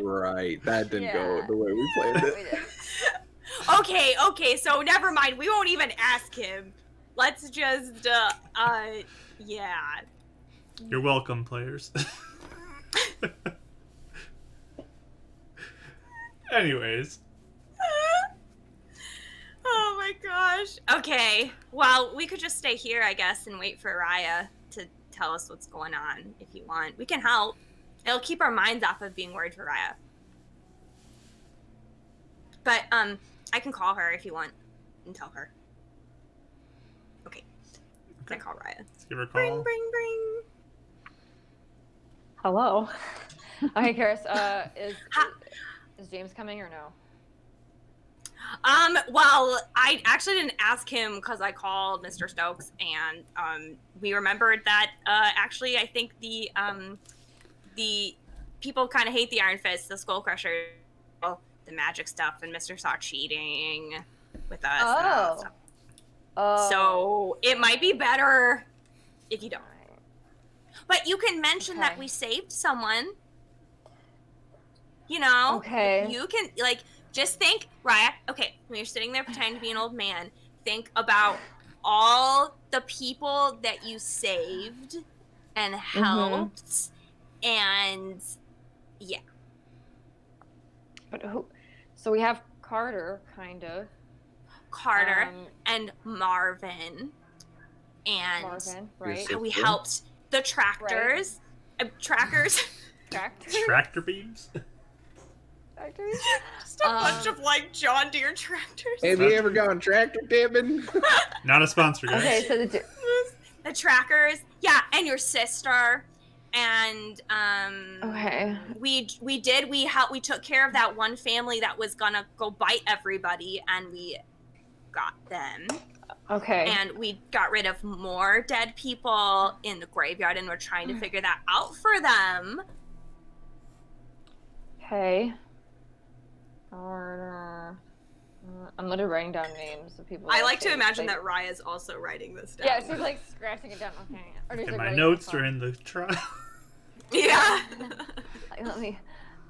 Right. That didn't go Yeah. the way we planned it. We did. Okay, so never mind. We won't even ask him. Let's just, yeah. You're welcome, players. Anyways. Oh my gosh. Okay. Well, we could just stay here, I guess, and wait for Riya to tell us what's going on if you want. We can help. It'll keep our minds off of being worried for Riya. But, I can call her if you want and tell her. Okay. I call Riya. Let's give her a Bring, call. bring, bring. Hello. Okay, Karis. Is Ha- James coming or no? Well, I actually didn't ask him because I called Mr. Stokes, and we remembered that actually I think the people kind of hate the Iron Fist, the Skull Crusher, the magic stuff, and Mr. Saw cheating with us. And all that stuff. Oh. So it might be better if you don't. But you can mention that Okay. we saved someone. You know? Okay. You can, like, just think, Riya, okay, when you're sitting there pretending to be an old man, think about all the people that you saved and helped. And, yeah. But who? So we have Carter, kind of. Carter and Marvin. And Marvin, right? Your we sister? helped the tractors. Trackers. Tractors. Tractor beams? Tractors. Just a bunch of, like, John Deere tractors. Have you ever gone tractor tipping? Not a sponsor, guys. Okay, so The trackers. Yeah, and your sister. And, okay. we took care of that one family that was gonna go bite everybody, and we got them. Okay. And we got rid of more dead people in the graveyard, and we're trying to figure that out for them. Okay. Carter. I'm literally writing down names of people. I that like to saved, imagine like- that Riya's also writing this down. Yeah, she's like scratching it down. Okay. Or just, And like, my writing notes it are down. in the trial. Yeah. Like, let me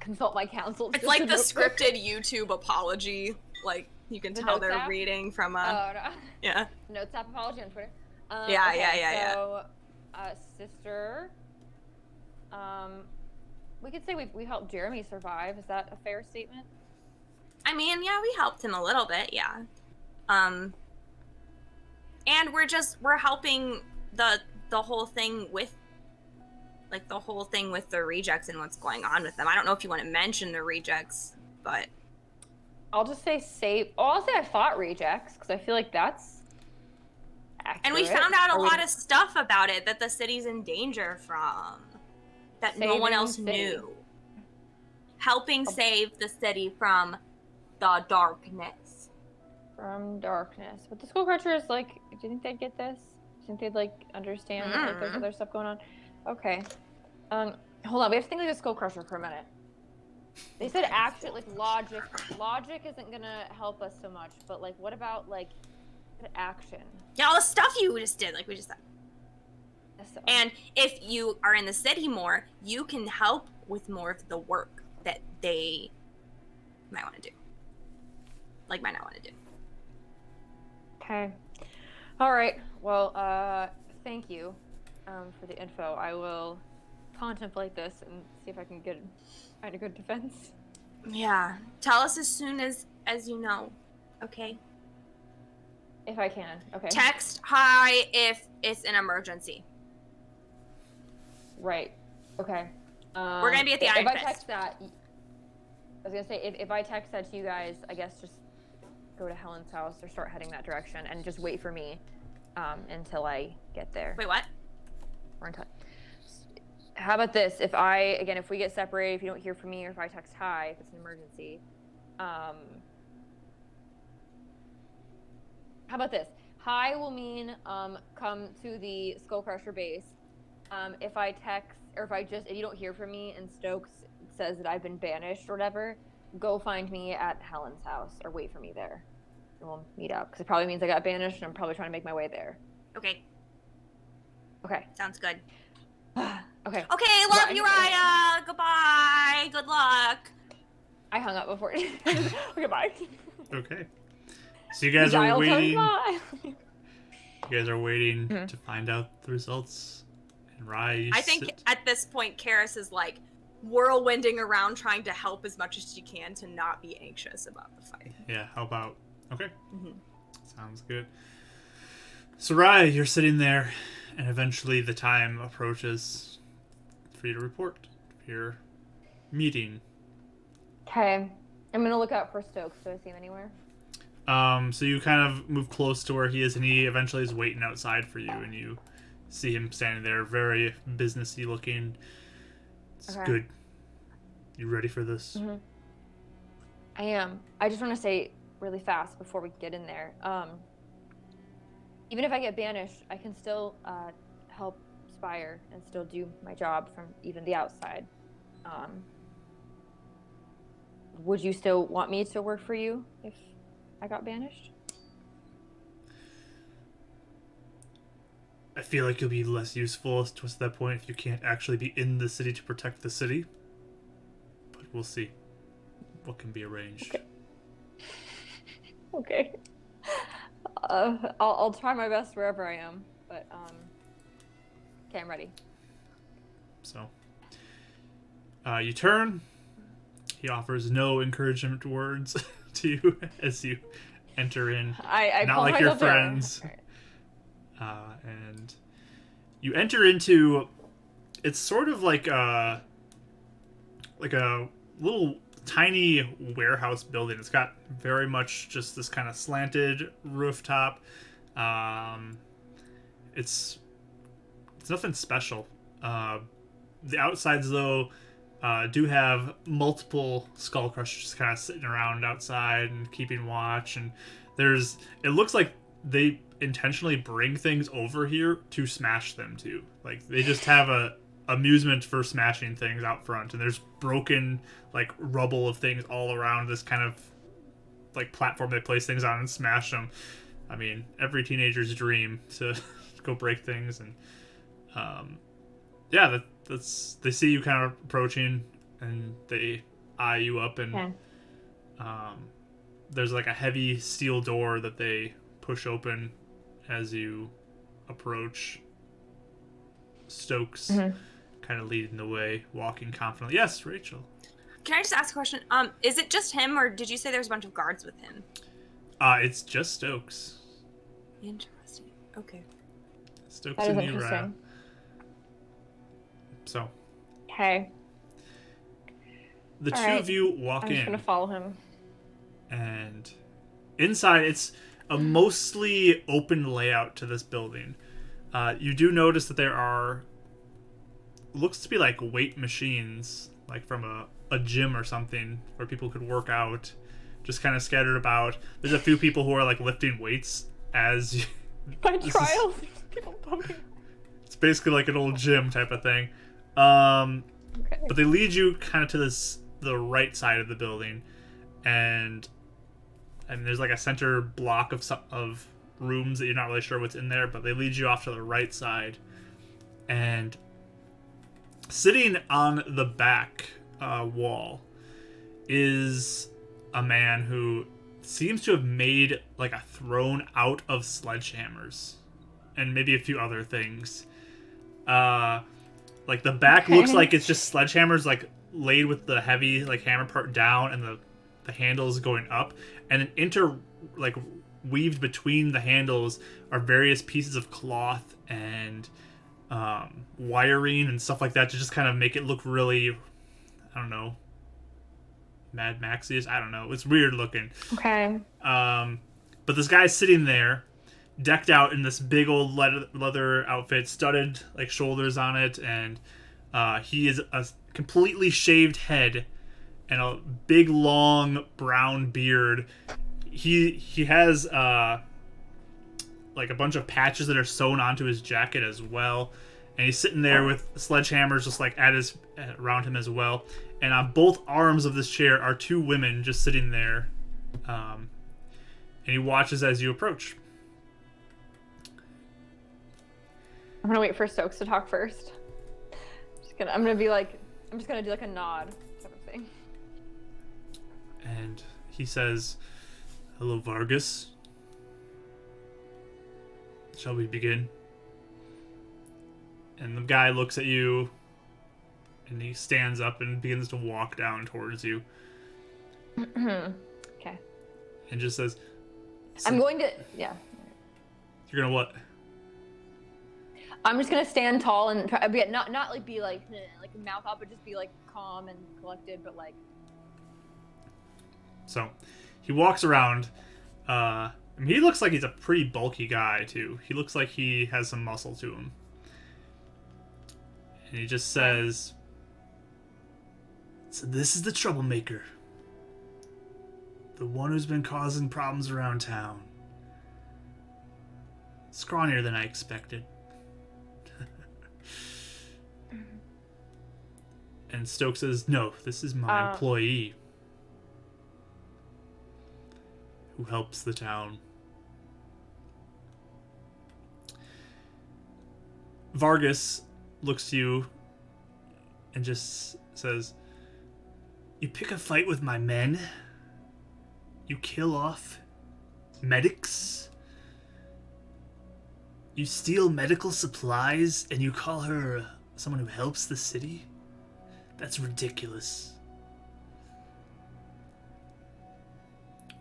consult my counsel. It's like the scripted YouTube apology. Like, you can The tell notes they're app? reading from Oh no. yeah. Notes app apology on Twitter. Yeah, okay, yeah. So, sister. We could say we helped Jeremy survive. Is that a fair statement? I mean, yeah, we helped him a little bit, yeah. And we're helping the whole thing with, like, the whole thing with the rejects and what's going on with them. I don't know if you want to mention the rejects, but I'll just say save. Oh, I'll say I fought rejects because I feel like that's accurate. and we found out a Are we lot of stuff about it that the city's in danger from, that no one saving else the city. knew. Helping save the city from the darkness. from darkness. But the Skull Crutchers, like, do you think they'd get this? Do you think they'd, like, understand that, like, there's other stuff going on? Okay. Hold on. We have to think like a Skull Crusher for a minute. They said actually, like, logic. Logic isn't gonna help us so much, but, like, what about, like, action? Yeah, all the stuff you just did, like we just said. So, And if you are in the city more, you can help with more of the work that they might want to do. Like, might not want to do. okay. All right. Well, thank you for the info. I will contemplate this and see if I can find a good defense. Yeah. Tell us as soon as you know. Okay? If I can. Okay. Text hi if it's an emergency. Right. Okay. We're gonna be at the if Iron I Fist. text that, I was gonna say if I text that to you guys, I guess just go to Helen's house or start heading that direction and just wait for me until I get there. Wait, what? We're in touch. How about this? If we get separated, if you don't hear from me, or if I text hi, if it's an emergency, how about this? Hi will mean come to the Skull Crusher base. If I text or if you don't hear from me and Stokes says that I've been banished or whatever, go find me at Helen's house or wait for me there. And we'll meet up because it probably means I got banished and I'm probably trying to make my way there. Okay. Okay. Sounds good. Okay. Okay, love you, Riya. Goodbye. Good luck. I hung up before. Okay, bye. Okay. So you guys are Dial tone waiting. smile. You guys are waiting to find out the results. And Rye, I think at this point, Karis is like whirlwinding around trying to help as much as she can to not be anxious about the fight. Yeah, how about... Okay. Mm-hmm. Sounds good. So Rye, you're sitting there, and eventually the time approaches for you to report your meeting. Okay. I'm gonna look out for Stokes. Do I see him anywhere? So you kind of move close to where he is, and he eventually is waiting outside for you, and you see him standing there, very businessy looking. It's Okay. good. You ready for this? Mm-hmm. I am. I just want to say really fast before we get in there. Even if I get banished, I can still help Spire and still do my job from even the outside. Would you still want me to work for you if I got banished? I feel like you'll be less useful to us at that point if you can't actually be in the city to protect the city. But we'll see what can be arranged. Okay. I'll try my best wherever I am, but okay, I'm ready. So, you turn. He offers no encouragement words to you as you enter in. I Not call like your myself down. friends. Okay. And you enter into, it's sort of like a little tiny warehouse building. It's got very much just this kind of slanted rooftop. It's nothing special. The outsides though do have multiple skull crushers just kind of sitting around outside and keeping watch, and it looks like they intentionally bring things over here to smash them too. Like they just have a amusement for smashing things out front, and there's broken like rubble of things all around this kind of like platform they place things on and smash them. I mean, every teenager's dream to go break things. And yeah, that's they see you kind of approaching and they eye you up, and Okay. There's like a heavy steel door that they push open as you approach. Stokes kind of leading the way, walking confidently. Yes, Rachel. Can I just ask a question? Is it just him, or did you say there's a bunch of guards with him? It's just Stokes. Interesting. Okay. Stokes That is and you, interesting. Raya. So Okay. the All two right. of you walk I'm just in, gonna follow him. and inside it's a mostly open layout to this building. You do notice that there are, looks to be like weight machines, like from a gym or something, where people could work out, just kind of scattered about. There's a few people who are like lifting weights as you, My This is- trials. People bumping. it's basically like an old gym type of thing. Okay. But they lead you kind of to the right side of the building, and there's like a center block of rooms that you're not really sure what's in there, but they lead you off to the right side, and sitting on the back wall is a man who seems to have made like a throne out of sledgehammers and maybe a few other things. Like the back looks like it's just sledgehammers like laid with the heavy like hammer part down and the handles going up, and then weaved between the handles are various pieces of cloth and wiring and stuff like that to just kind of make it look really, I don't know, Mad Maxiest. I don't know. It's weird looking. Okay. But this guy's sitting there, decked out in this big old leather outfit, studded like shoulders on it, and he is a completely shaved head and a big long brown beard. He has like a bunch of patches that are sewn onto his jacket as well. And he's sitting there with sledgehammers just like around him as well. And on both arms of this chair are two women just sitting there. And he watches as you approach. I'm gonna wait for Stokes to talk first. I'm just gonna do like a nod type of thing. And he says, "Hello, Vargas. Shall we begin?" And the guy looks at you, and he stands up and begins to walk down towards you. Okay. And just says, I'm going to, yeah. You're gonna what? I'm just gonna stand tall and try, not like be like mouth up, but just be like calm and collected, but like. So, he walks around. I mean, he looks like he's a pretty bulky guy too. He looks like he has some muscle to him. And he just says, "So this is the troublemaker. The one who's been causing problems around town. Scrawnier than I expected." And Stokes says, "No, this is my employee who helps the town." Vargas looks to you and just says, "You pick a fight with my men? You kill off medics? You steal medical supplies and you call her someone who helps the city? That's ridiculous.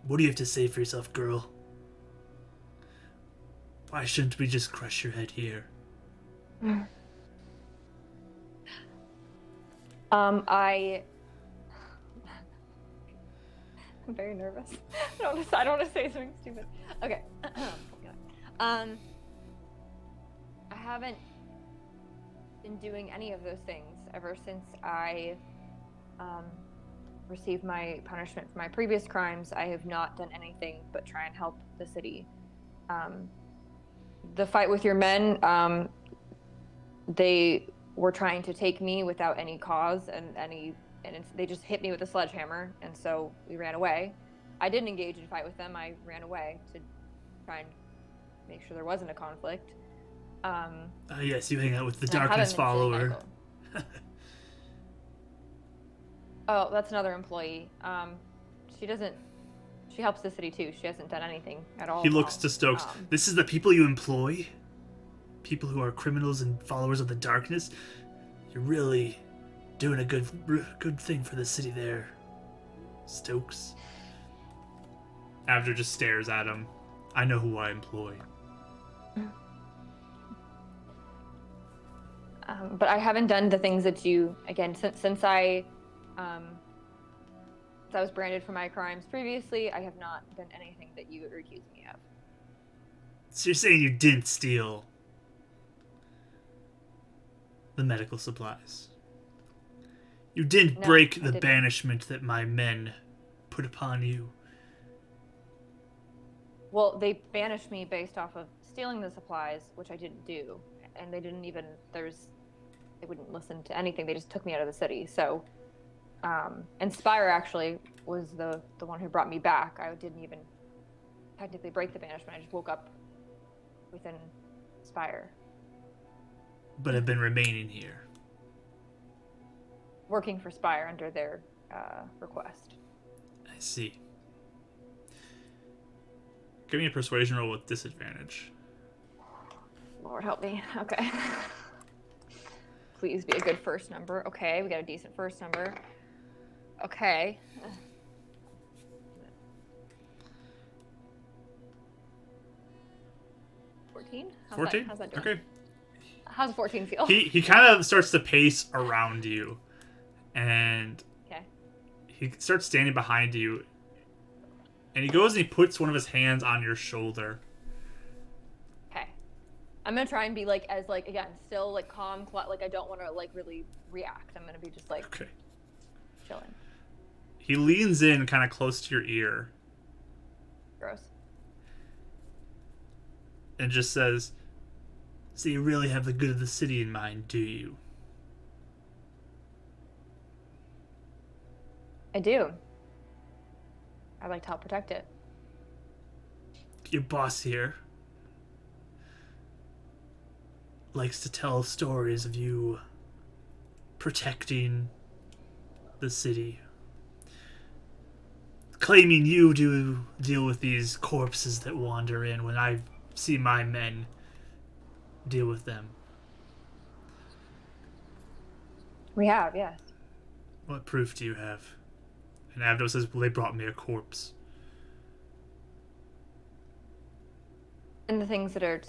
What do you have to say for yourself, girl? Why shouldn't we just crush your head here?" I'm very nervous. I don't want to say something stupid. Okay. I haven't been doing any of those things ever since I received my punishment for my previous crimes. I have not done anything but try and help the city. The fight with your men, they were trying to take me without any cause they just hit me with a sledgehammer, and so we ran away. I didn't engage in a fight with them. I ran away to try and make sure there wasn't a conflict. Yes, you hang out with the Darkness follower. Oh, that's another employee. She helps the city too. She hasn't done anything at all. He looks to Stokes. This is the people you employ? People who are criminals and followers of the Darkness? You're really doing a good thing for the city there, Stokes. Abder just stares at him. "I know who I employ." But I haven't done the things that you, again, since I was branded for my crimes previously, I have not done anything that you would accuse me of. So you're saying you didn't steal the medical supplies? You didn't break the banishment that my men put upon you? Well, they banished me based off of stealing the supplies, which I didn't do, and they wouldn't listen to anything. They just took me out of the city. So, and Spire actually was the one who brought me back. I didn't even technically break the banishment. I just woke up within Spire. But have been remaining here. Working for Spire under their request. I see. Give me a persuasion roll with disadvantage. Lord help me. Okay. Please be a good first number. Okay, we got a decent first number. Okay. 14? 14? How's that doing? Okay. How's a 14 feel? He kind of starts to pace around you, and he starts standing behind you, and he goes and he puts one of his hands on your shoulder. Okay. I'm gonna try and be like, again, still like calm, like I don't want to like really react. I'm gonna be just like chilling. He leans in kind of close to your ear. Gross. and just says, "So you really have the good of the city in mind, do you?" I do. I'd like to help protect it. Your boss here likes to tell stories of you protecting the city, claiming you do deal with these corpses that wander in when I see my men deal with them. We have, yes. What proof do you have? And Avdo says, well, they brought me a corpse. And the things that are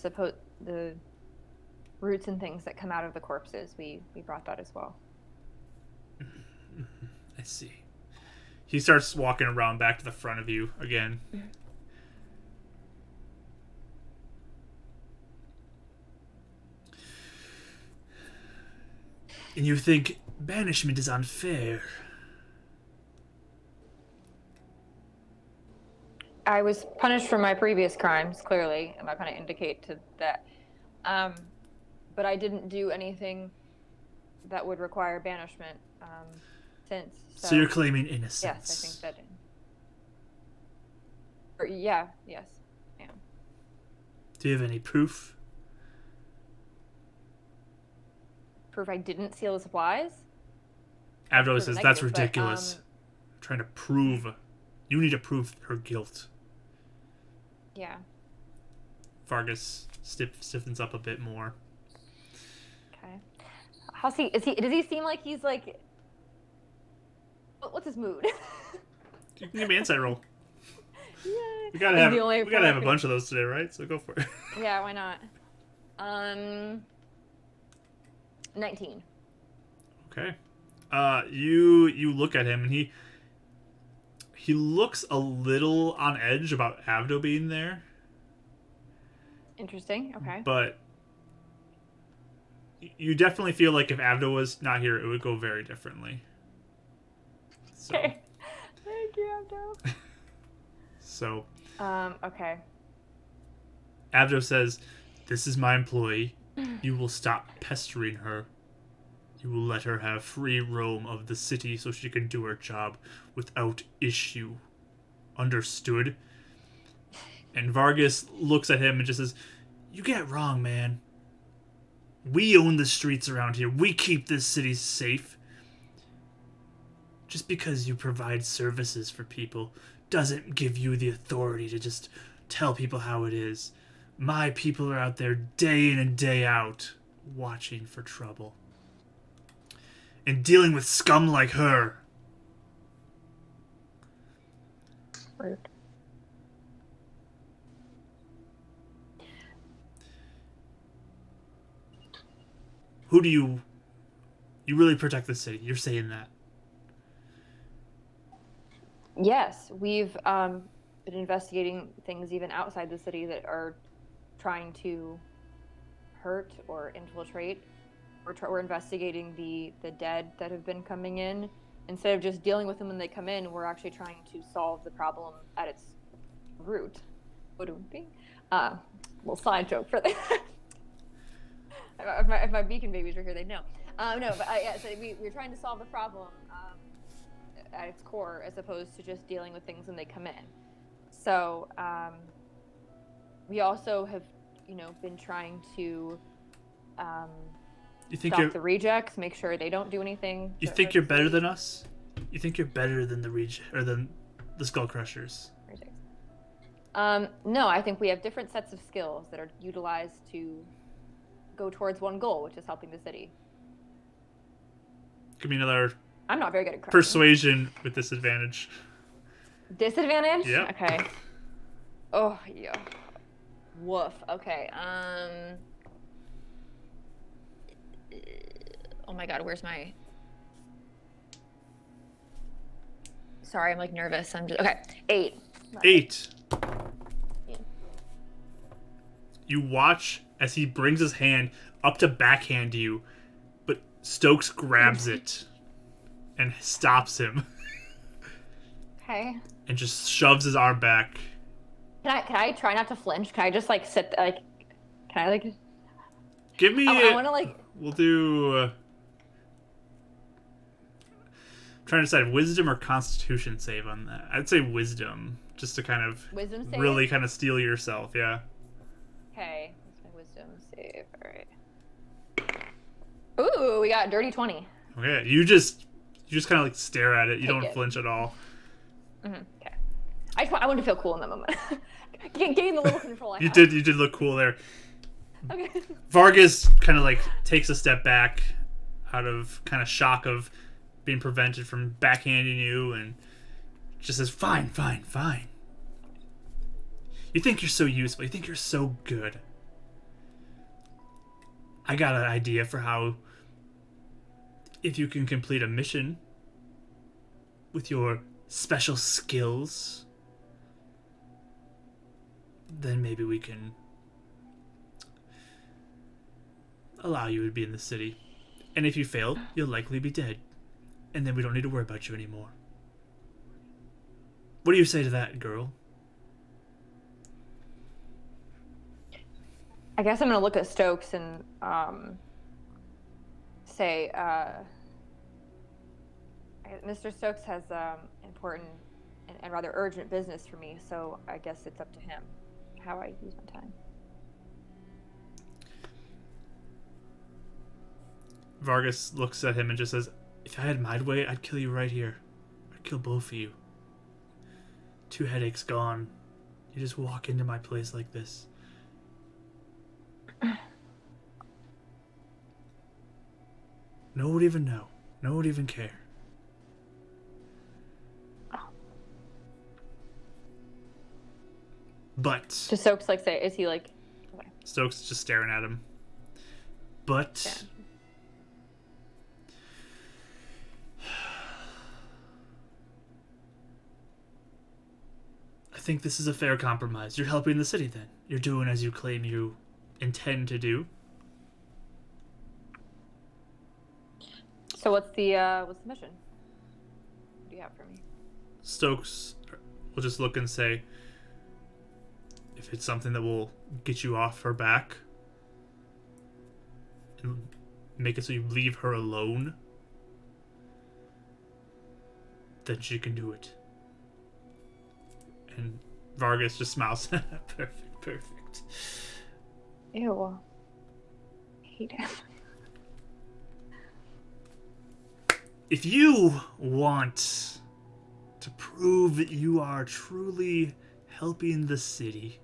the roots and things that come out of the corpses, we brought that as well. I see. He starts walking around back to the front of you again. And you think banishment is unfair. I was punished for my previous crimes, clearly, and I kind of indicate to that. But I didn't do anything that would require banishment since. So you're claiming innocence. Yes, I think that. Yeah, yes, I am. Do you have any proof? Proof I didn't steal the supplies? Avdo Proof says, negative, that's but, ridiculous. Trying to prove. You need to prove her guilt. Yeah. Vargas stiffens up a bit more. Okay. How's he? Does he seem like he's like? What's his mood? You can give me an insight roll. Yeah. We gotta have a bunch of those today, right? So go for it. Yeah, why not? 19. Okay. You look at him and he looks a little on edge about Avdo being there. Interesting. Okay. But you definitely feel like if Avdo was not here, it would go very differently. So, Okay. Thank you, Abdo. So. Okay. Avdo says, "This is my employee. You will stop pestering her. You will let her have free roam of the city so she can do her job without issue. Understood?" And Vargas looks at him and just says, "You get it wrong, man. We own the streets around here. We keep this city safe. Just because you provide services for people doesn't give you the authority to just tell people how it is. My people are out there day in and day out, watching for trouble. And dealing with scum like her." Rude. Who do you really protect the city? You're saying that. Yes, we've been investigating things even outside the city that are trying to hurt or infiltrate. We're investigating the dead that have been coming in. Instead of just dealing with them when they come in, we're actually trying to solve the problem at its root. Little side joke for that. if my beacon babies were here, they'd know. No, but yeah, so we're trying to solve the problem at its core, as opposed to just dealing with things when they come in. So we also have, been trying to You think stop the rejects, make sure they don't do anything. You think you're better than us? You think you're better than than the Skull Crushers? No, I think we have different sets of skills that are utilized to go towards one goal, which is helping the city. Give me another I'm not very good at crafting. persuasion with disadvantage. Disadvantage? Yeah. Okay. Oh, yeah. Woof. Okay. Oh my god, where's my... Sorry, I'm like nervous. I'm just... Okay. 8. 8. Yeah. You watch as he brings his hand up to backhand you, but Stokes grabs it and stops him Okay. and just shoves his arm back. Can I try not to flinch? Can I just like sit Can I like? Give me. I want to like. We'll do. Trying to decide wisdom or constitution save on that. I'd say wisdom, just to kind of Wisdom save? really kind of steel yourself. Yeah. Okay, that's my wisdom save. All right. Ooh, we got dirty 20. Okay. You just kind of like stare at it. You Take don't it. flinch at all. Okay. I want to feel cool in that moment. Gain the little control I You have. did look cool there. Okay. Vargas kind of like takes a step back out of kind of shock of being prevented from backhanding you and just says, fine. You think you're so useful. You think you're so good. I got an idea for how, if you can complete a mission with your special skills, then maybe we can allow you to be in the city. And if you fail, you'll likely be dead. And then we don't need to worry about you anymore. What do you say to that, girl? I guess I'm gonna look at Stokes and say, Mr. Stokes has important and rather urgent business for me, so I guess it's up to him how I use my time. Vargas looks at him and just says, if I had my way, I'd kill you right here. I'd kill both of you. 2 headaches gone. You just walk into my place like this. No one would even know. No one would even care. But Does Stokes like say, is he like, okay. Stokes is just staring at him. But Yeah. I think this is a fair compromise. You're helping the city then. You're doing as you claim you intend to do. So what's the mission? What do you have for me? Stokes will just look and say, if it's something that will get you off her back and make it so you leave her alone, then she can do it. And Vargas just smiles. Perfect. Ew. I hate him. If you want to prove that you are truly helping the city,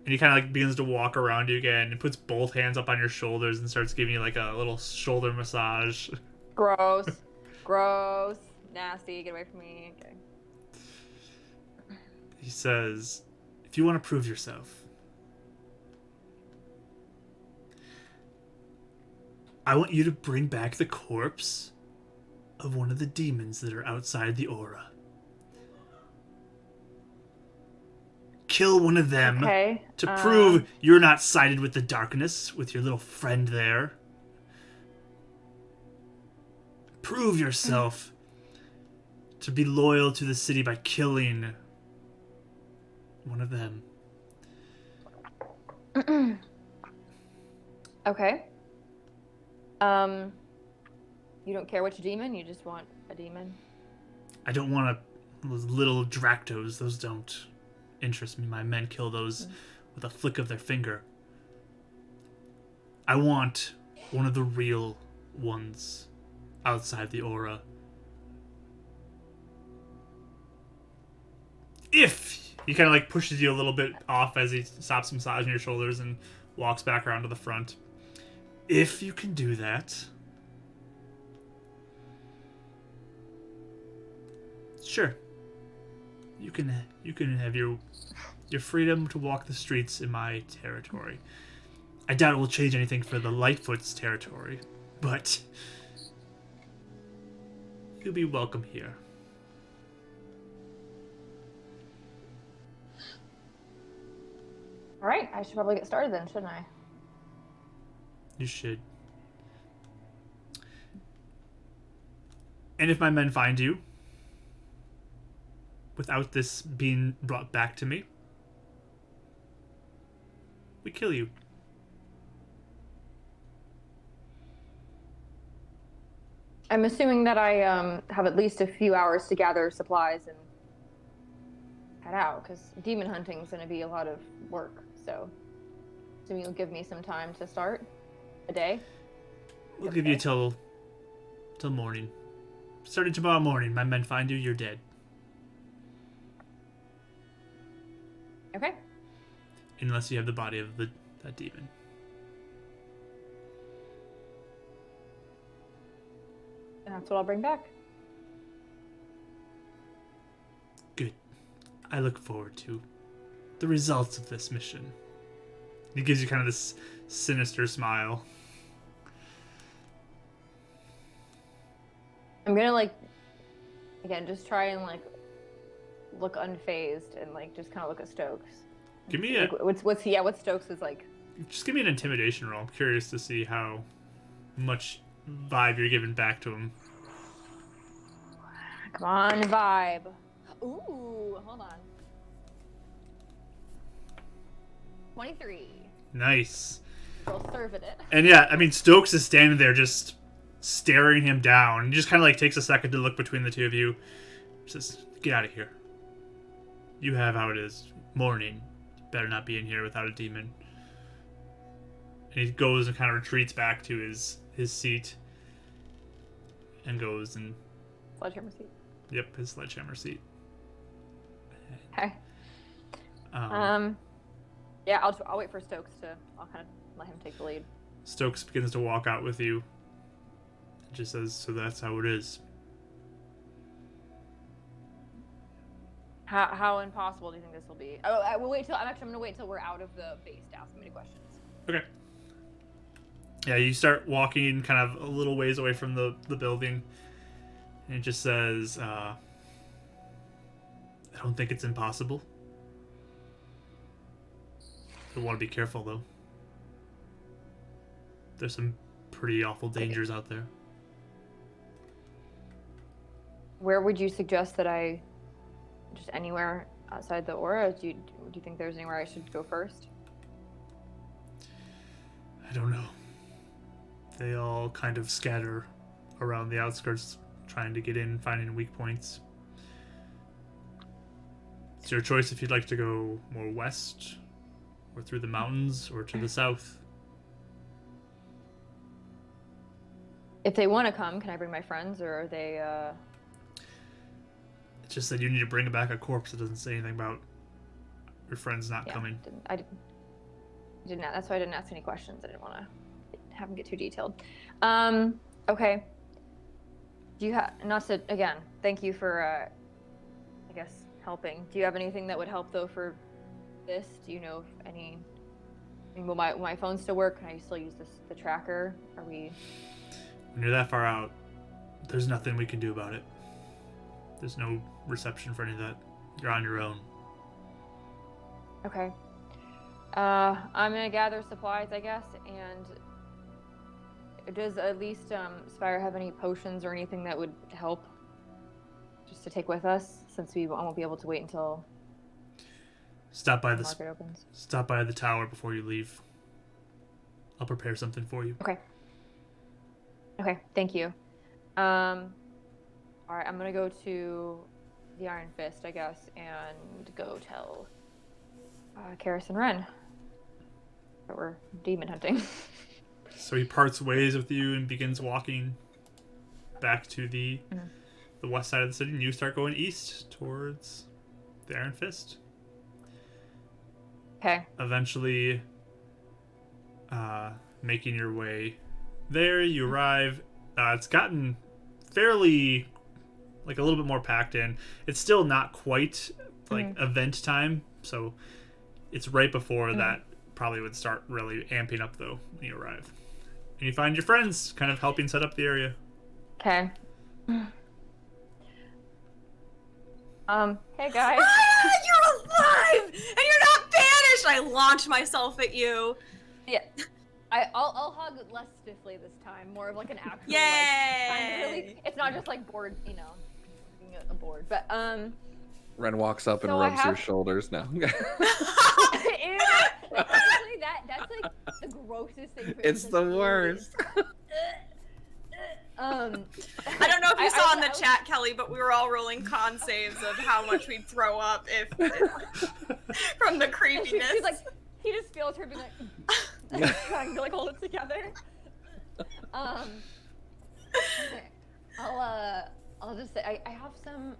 and he kind of like begins to walk around you again and puts both hands up on your shoulders and starts giving you like a little shoulder massage. Gross. Gross. Nasty. Get away from me. Okay. He says, if you want to prove yourself, I want you to bring back the corpse of one of the demons that are outside the aura. Kill one of them Okay. to prove you're not sided with the darkness with your little friend there. Prove yourself to be loyal to the city by killing one of them. Okay. You don't care which demon? You just want a demon? I don't want those little Dractos. Those don't interest me. My men kill those with a flick of their finger. I want one of the real ones outside the aura. If he kind of like pushes you a little bit off as he stops massaging your shoulders and walks back around to the front. If you can do that, sure. You can have your freedom to walk the streets in my territory. I doubt it will change anything for the Lightfoot's territory, but you'll be welcome here. All right. I should probably get started then, shouldn't I? You should. And if my men find you, without this being brought back to me, we kill you. I'm assuming that I have at least a few hours to gather supplies and head out, because demon hunting is going to be a lot of work. So, assuming you'll give me some time to start a day. We'll give you till morning. Starting tomorrow morning, my men find you, you're dead. Okay. Unless you have the body of that demon. And that's what I'll bring back. Good. I look forward to the results of this mission. He gives you kind of this sinister smile. I'm gonna like, again, just try and like look unfazed and like just kind of look at Stokes. Give me a Like, what's Stokes is like. just give me an intimidation roll. I'm curious to see how much vibe you're giving back to him. Come on, vibe. Ooh, hold on. 23. Nice. Roll serve at it. And yeah, I mean, Stokes is standing there just staring him down. He just kind of like takes a second to look between the two of you. Says, "Get out of here. You have how it is. Morning. You better not be in here without a demon." And he goes and kind of retreats back to his seat. And goes and... Sledgehammer seat. Yep, his sledgehammer seat. Okay. Yeah, I'll wait for Stokes to. I'll kind of let him take the lead. Stokes begins to walk out with you. It just says, "So that's how it is." How impossible do you think this will be? Oh, I will wait till. I'm gonna wait till we're out of the base to ask him any questions. Okay. Yeah, you start walking kind of a little ways away from the building. And it just says, I don't think it's impossible. I want to be careful, though. There's some pretty awful dangers out there. Where would you suggest that I? Just anywhere outside the aura? Do you think there's anywhere I should go first? I don't know. They all kind of scatter around the outskirts, trying to get in, finding weak points. It's your choice if you'd like to go more west, or through the mountains, or to the south. If they want to come, can I bring my friends, or are they? It's just that you need to bring back a corpse. It doesn't say anything about your friends not coming. I didn't. That's why I didn't ask any questions. I didn't want to have them get too detailed. Okay. Do you have not to again? Thank you for, I guess, helping. Do you have anything that would help though for this? Do you know if any? I mean, will my phone still work? Can I still use the tracker? Are we? When you're that far out, there's nothing we can do about it. There's no reception for any of that. You're on your own. Okay. I'm gonna gather supplies, I guess, and does at least Spire have any potions or anything that would help just to take with us, since we won't be able to wait until Stop by the the market opens? Stop by the tower before you leave. I'll prepare something for you. Okay. Okay, thank you. All right, I'm gonna go to the Iron Fist, I guess, and go tell Karis and Ren that we're demon hunting. So he parts ways with you and begins walking back to the west side of the city, and you start going east towards the Iron Fist. Okay. Eventually, making your way there, you arrive. It's gotten fairly, like, a little bit more packed in. It's still not quite like event time, so it's right before that probably would start really amping up though when you arrive. And you find your friends kind of helping set up the area. Okay. Hey guys. Ah, you're alive! And you're not banished! I launch myself at you. Yeah. I'll hug less stiffly this time, more of like an actual Yay! like, really, it's not just like board, you know, being a board, but Ren walks up and So I rubs your have- shoulders now. Ew. Honestly, that's like the grossest thing. For It's the worst. I don't know if you saw in the I was- chat, Kelly, but we were all rolling con saves of how much we'd throw up if from the creepiness. She's like, he just feels her being like, trying to like hold it together. I'll just say I have some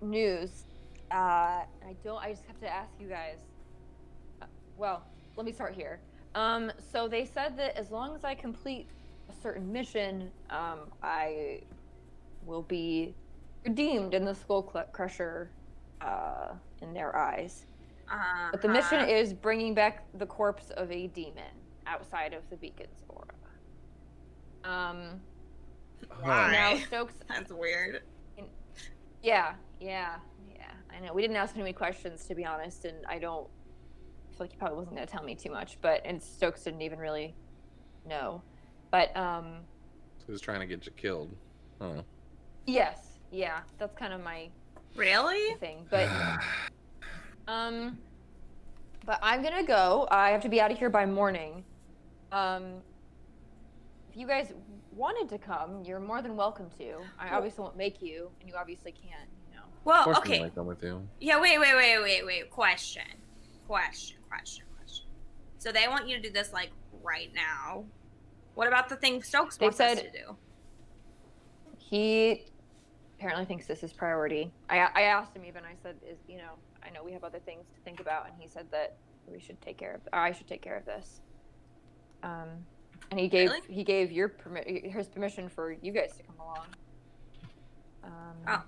news. I just have to ask you guys. Well, let me start here. So they said that as long as I complete a certain mission, I will be redeemed in the Skull Crusher in their eyes. But the mission is bringing back the corpse of a demon outside of the beacon's aura. Why? Now Stokes. That's weird. Yeah. I know we didn't ask many questions, to be honest, and I feel like he probably wasn't going to tell me too much. And Stokes didn't even really know. But He was trying to get you killed. Huh. yes, yeah, that's kind of my Really? thing. But I'm gonna go. I have to be out of here by morning. If you guys wanted to come, you're more than welcome to. I obviously won't make you, and you obviously can't, you know. Of Well, course I'm okay. gonna come with you. Yeah, wait. Question. So they want you to do this like right now. What about the thing Stokes They wants us said- to do? He apparently thinks this is priority. I asked him even. I said, I know we have other things to think about, and he said that I should take care of this. And he gave Really? he gave his permission for you guys to come along. Oh.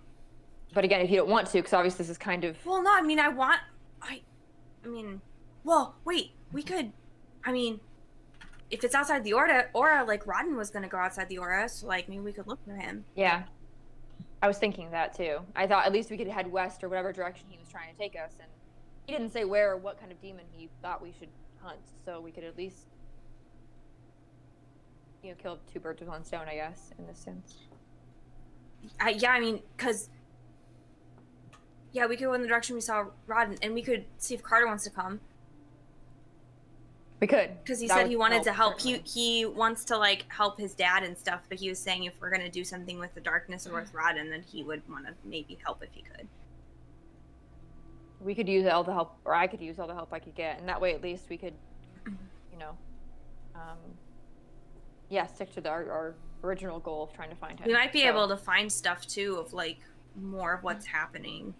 But again, if you don't want to, because obviously this is kind of Well, no. I mean, well, wait. We could. I mean, if it's outside the aura, like Rodden was gonna go outside the aura, so like maybe we could look for him. yeah. I was thinking that too. I thought at least we could head west or whatever direction he was trying to take us, and he didn't say where or what kind of demon he thought we should hunt, so we could at least, kill two birds with one stone, I guess, in this sense. Yeah, I mean, cause. Yeah, we could go in the direction we saw Rodden, and we could see if Carter wants to come. We could. Because he That said would he wanted to help. certainly. He wants to like help his dad and stuff. But he was saying if we're gonna do something with the darkness or with Rodden, then he would want to maybe help if he could. We could use all the help, or I could use all the help I could get, and that way at least we could, stick to our original goal of trying to find him. We might be So, able to find stuff too of like more of what's happening,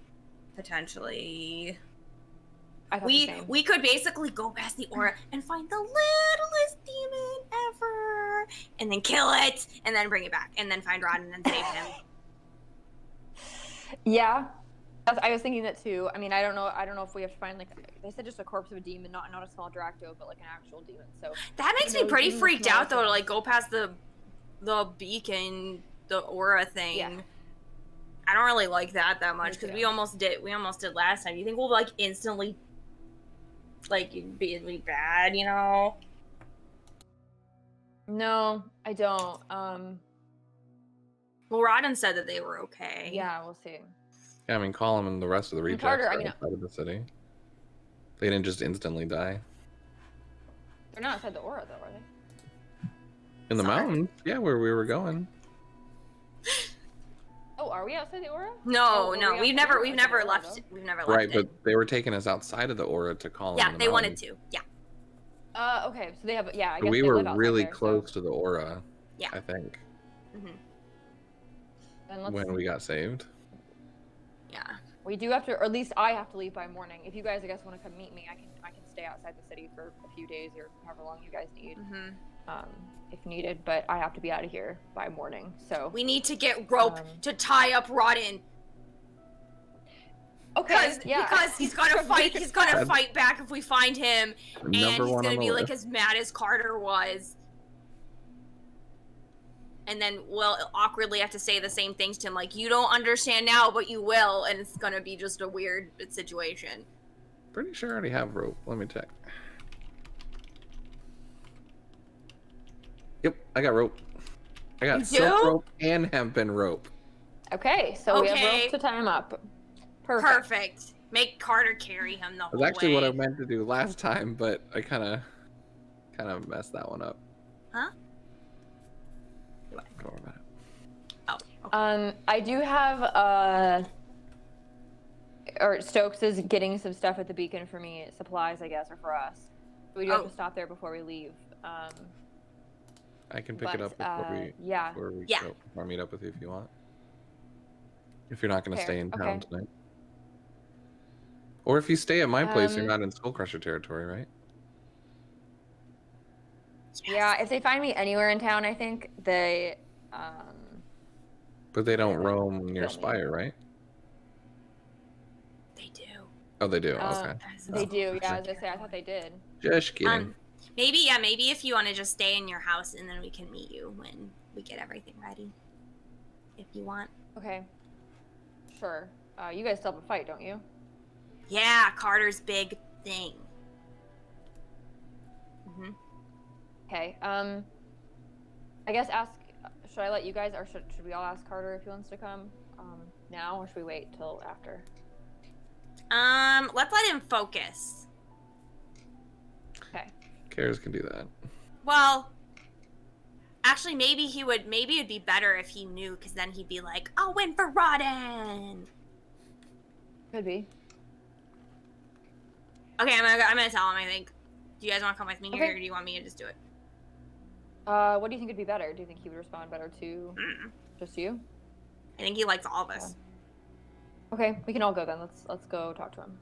potentially. I thought the same. We could basically go past the aura and find the littlest demon ever, and then kill it, and then bring it back, and then find Rodden and save him. Yeah, I was thinking that too. I mean, I don't know if we have to find they said just a corpse of a demon, not a small Dracto, but like an actual demon. So That makes me know, pretty even the freaked out though, to smallest like go past the beacon, the aura thing. Yeah. I don't really like that much Me because too. we almost did last time. You think we'll like instantly like be bad, No, I don't. Well, Rodden said that they were okay. Yeah, we'll see. Yeah, I mean, Colin and the rest of the rejects Carter, are I mean- outside of the city. They didn't just instantly die. They're not outside the aura though, are they? In the Sorry. mountains, yeah, where we were going. Oh, are we outside the aura? No, Oh, no, were we we've outside never the aura, left. though? We've never left. Right, it. but they were taking us outside of the aura to Colin. Yeah, in the they wanted mountains. to. Yeah. Okay, so they have. Yeah, I So guess we they were live outside really there, so- close to the aura. Yeah. I think hmm Then let's, when we got saved. Yeah. we do have to, or at least I have to leave by morning. If you guys, I guess, want to come meet me, I can stay outside the city for a few days or however long you guys need, hmm if needed. But I have to be out of here by morning. So We need to get rope to tie up Rodden. okay, yeah, Because he's gonna fight. He's gonna That's- fight back if we find him, and he's Number one gonna on be the like list. as mad as Carter was. And then we'll awkwardly have to say the same things to him, like, you don't understand now, but you will, and it's gonna be just a weird situation. Pretty sure I already have rope. Let me check. Yep, I got rope. I got You silk do? rope and hempen rope. Okay, so we have Okay. rope to tie him up. Perfect. Perfect. Make Carter carry him the That's whole actually way. what I meant to do last time, but I kind of kind of messed that one up. Huh? Don't worry about it. Oh. Okay. I do have or Stokes is getting some stuff at the beacon for me, supplies, I guess, or for us. We do have to stop there before we leave. I can pick it up before we Yeah. go, or meet up with you if you want. If you're not going to Fair. stay in town Okay. tonight. Or if you stay at my place, you're not in Skull Crusher territory, right? Yeah, if they find me anywhere in town, I think they. But they don't Yeah, roam near kill me. Spire, right? They do. Oh, they do. Okay. They do. Yeah, as I say, I thought they did. Just kidding. Maybe if you want to just stay in your house and then we can meet you when we get everything ready. If you want. Okay. Sure. You guys still have a fight, don't you? Yeah, Carter's big thing. Mhm. Okay. I guess should I let you guys, or should we all ask Carter if he wants to come now, or should we wait till after? Let's let him focus. Okay. Karis can do that. Well, actually, maybe it'd be better if he knew, because then he'd be like, I'll win for Rodden. Could be. Okay, I'm gonna tell him, I think. Do you guys want to come with me here, Okay. or do you want me to just do it? What do you think would be better? Do you think he would respond better to just you? I think he likes all of us. Okay, we can all go then. Let's go talk to him.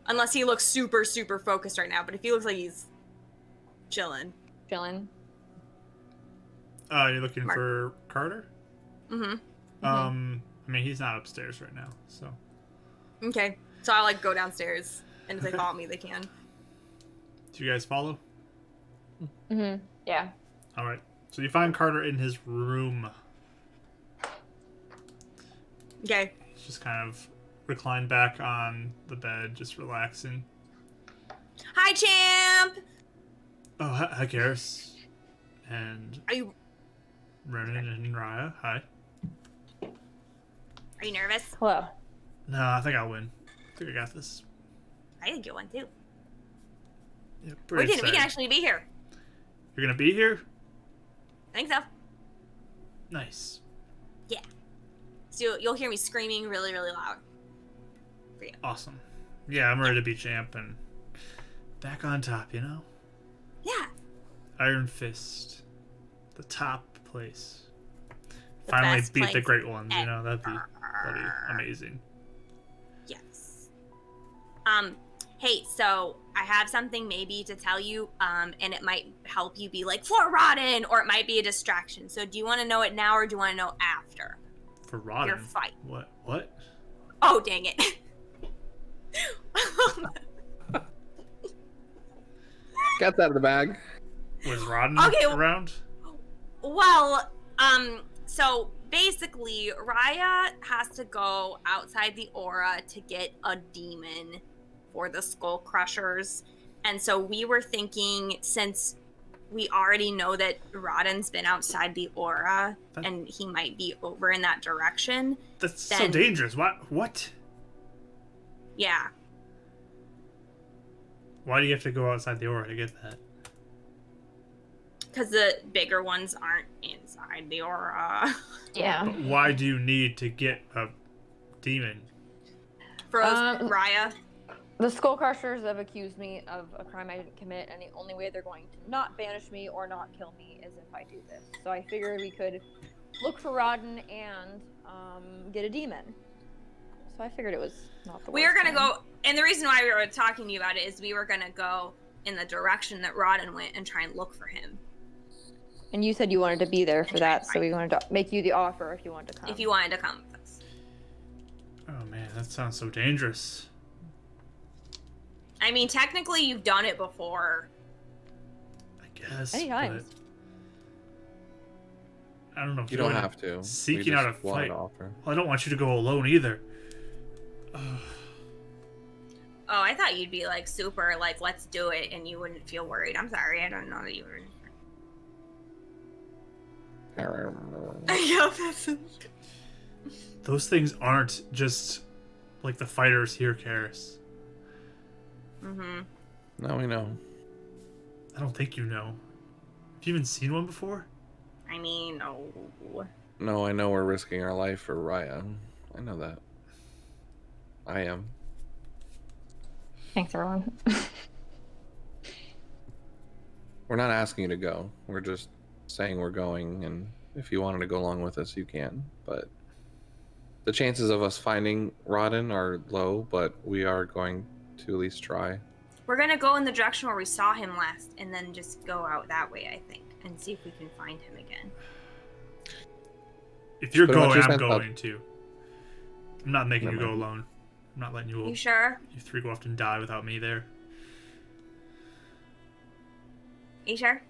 Unless he looks super, super focused right now, but if he looks like he's chilling. Chillin'. You're looking Mark. for Carter? Mm-hmm. I mean, he's not upstairs right now, so. Okay. So I'll go downstairs, and if they follow me, they can. Do you guys follow? Yeah. All right. So you find Carter in his room. Okay. He's just kind of reclined back on the bed, just relaxing. Hi, champ! Oh, hi, Karis. And Are you Ronan and Riya. Hi. nervous? Hello. No, I think I'll win. I think I got this. I think you won, too. Yeah, We pretty can excited. actually be here. You're gonna be here? I think so. Nice. Yeah. So you'll hear me screaming really, really loud. For you. Awesome. Yeah, I'm ready to be champ and back on top, you know? Yeah. Iron Fist. The top place. The Finally best beat the place great ones, you ever. know? That'd be amazing. Yes. Hey, so I have something maybe to tell you, and it might help you be like, for Rodden, or it might be a distraction. So do you want to know it now, or do you want to know after For Rodden. your fight? What? Oh, dang it. Cat's out of the bag. Was Rodden Okay, around? Well, so basically, Riya has to go outside the aura to get a demon for the Skull Crushers. And so we were thinking, since we already know that Rodden's been outside the aura and he might be over in that direction. That's so dangerous. What? Yeah. Why do you have to go outside the aura to get that? Because the bigger ones aren't inside the aura. Yeah. But why do you need to get a demon? For Riya. The Skull Crushers have accused me of a crime I didn't commit, and the only way they're going to not banish me or not kill me is if I do this. So I figured we could look for Rodden and get a demon. So I figured it was not the We worst are going to time. go, and the reason why we were talking to you about it is we were going to go in the direction that Rodden went and try and look for him. And you said you wanted to be there for that, so we wanted to make you the offer if you wanted to come. If you wanted to come with us. Oh man, that sounds so dangerous. I mean, technically you've done it before. I guess. Many times. but I don't know if You don't have to. Seeking We out a just wanted fight. to offer. Well, I don't want you to go alone either. Oh, I thought you'd be like super, like, let's do it, and you wouldn't feel worried. I'm sorry, I don't know that you were. Those things aren't just like the fighters here, Karis. Mm-hmm. No, we know. I don't think you know. Have you even seen one before? I mean, no. No, I know we're risking our life for Raya. I know that. I am. Thanks, everyone. We're not asking you to go. We're just saying we're going, and if you wanted to go along with us, you can. But the chances of us finding Rodden are low, but we are going to at least try. We're gonna go in the direction where we saw him last, and then just go out that way, I think, and see if we can find him again. If you're Just put him on going, your I'm sense going up. too. I'm not making Never you go mind. alone. I'm not letting you. You sure? You three go off and die without me there. You sure?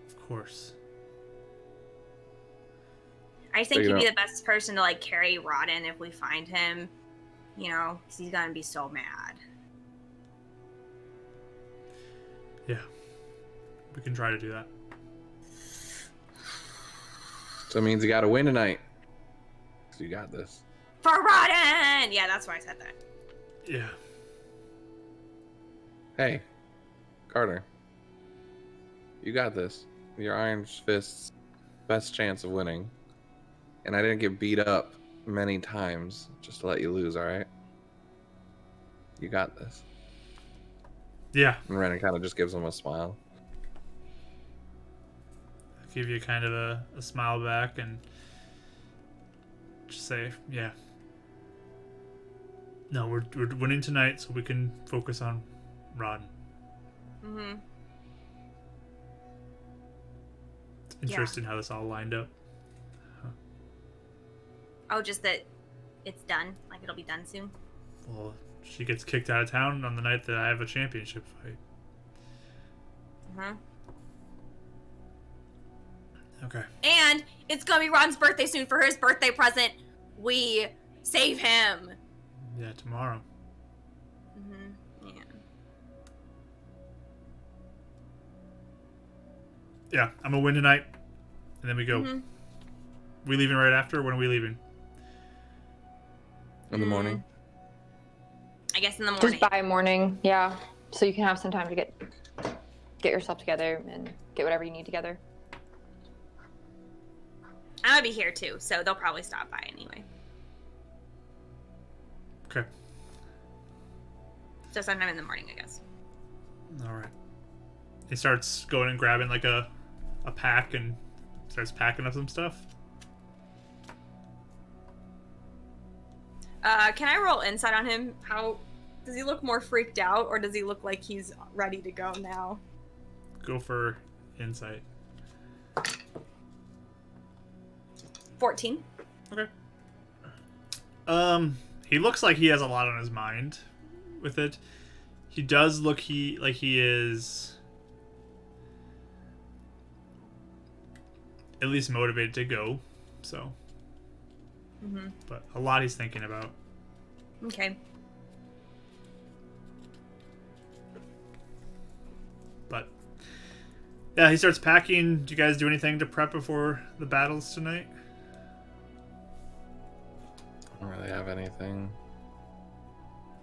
Of course. I think So you he'd be don't- the best person to like carry Rodden if we find him. You know, because he's gonna be so mad. Yeah. We can try to do that. So it means you got to win tonight. So you got this. For Rodden! Yeah, that's why I said that. Yeah. Hey, Carter. You got this. Your Iron Fist's best chance of winning. And I didn't get beat up many times just to let you lose, alright? You got this. Yeah. And Renan kind of just gives him a smile. I'll give you kind of a smile back and just say, yeah. No, we're winning tonight, so we can focus on Rodden. Mm-hmm. It's interesting how this all lined up. Oh, just that it's done? Like it'll be done soon? Well, she gets kicked out of town on the night that I have a championship fight. Uh-huh. Okay. And it's gonna be Ron's birthday soon. For his birthday present, we save him. Yeah, tomorrow. Mm-hmm. Yeah. Yeah, I'm gonna win tonight, and then we go. Mhm. We leaving right after? When are we leaving? In the morning. I guess in the morning. Just by morning, yeah. So you can have some time to get yourself together and get whatever you need together. I'm gonna be here too, so they'll probably stop by anyway. Okay. So sometime in the morning, I guess. All right. He starts going and grabbing like a pack and starts packing up some stuff. Can I roll insight on him? How does he look more freaked out, or does he look like he's ready to go now? Go for insight. 14. Okay. He looks like he has a lot on his mind with it. He does look like he is at least motivated to go. So, Mm-hmm. but a lot he's thinking about. Okay. But yeah, he starts packing. Do you guys do anything to prep before the battles tonight? I don't really have anything.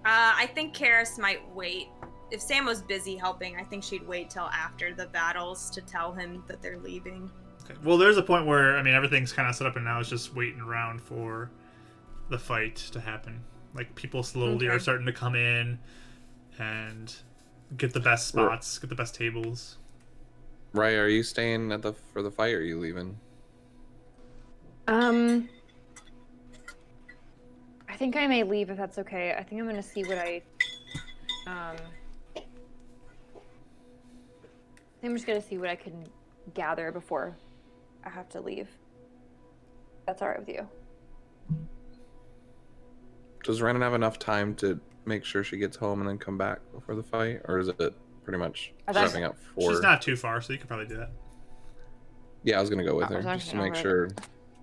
I think Karis might wait. If Sam was busy helping, I think she'd wait till after the battles to tell him that they're leaving. Okay. Well, there's a point where, I mean, everything's kind of set up and now it's just waiting around for the fight to happen. Like, people slowly Okay. are starting to come in and get the best spots, get the best tables. Raya, are you staying for the fight or are you leaving? I think I may leave if that's okay. I think I'm gonna see what I think I'm just gonna see what I can gather before I have to leave. That's alright with you. Does Renan have enough time to make sure she gets home and then come back before the fight? Or is it pretty much wrapping up for... She's not too far, so you could probably do that. Yeah, I was going to go with I her, was just to actually make already- sure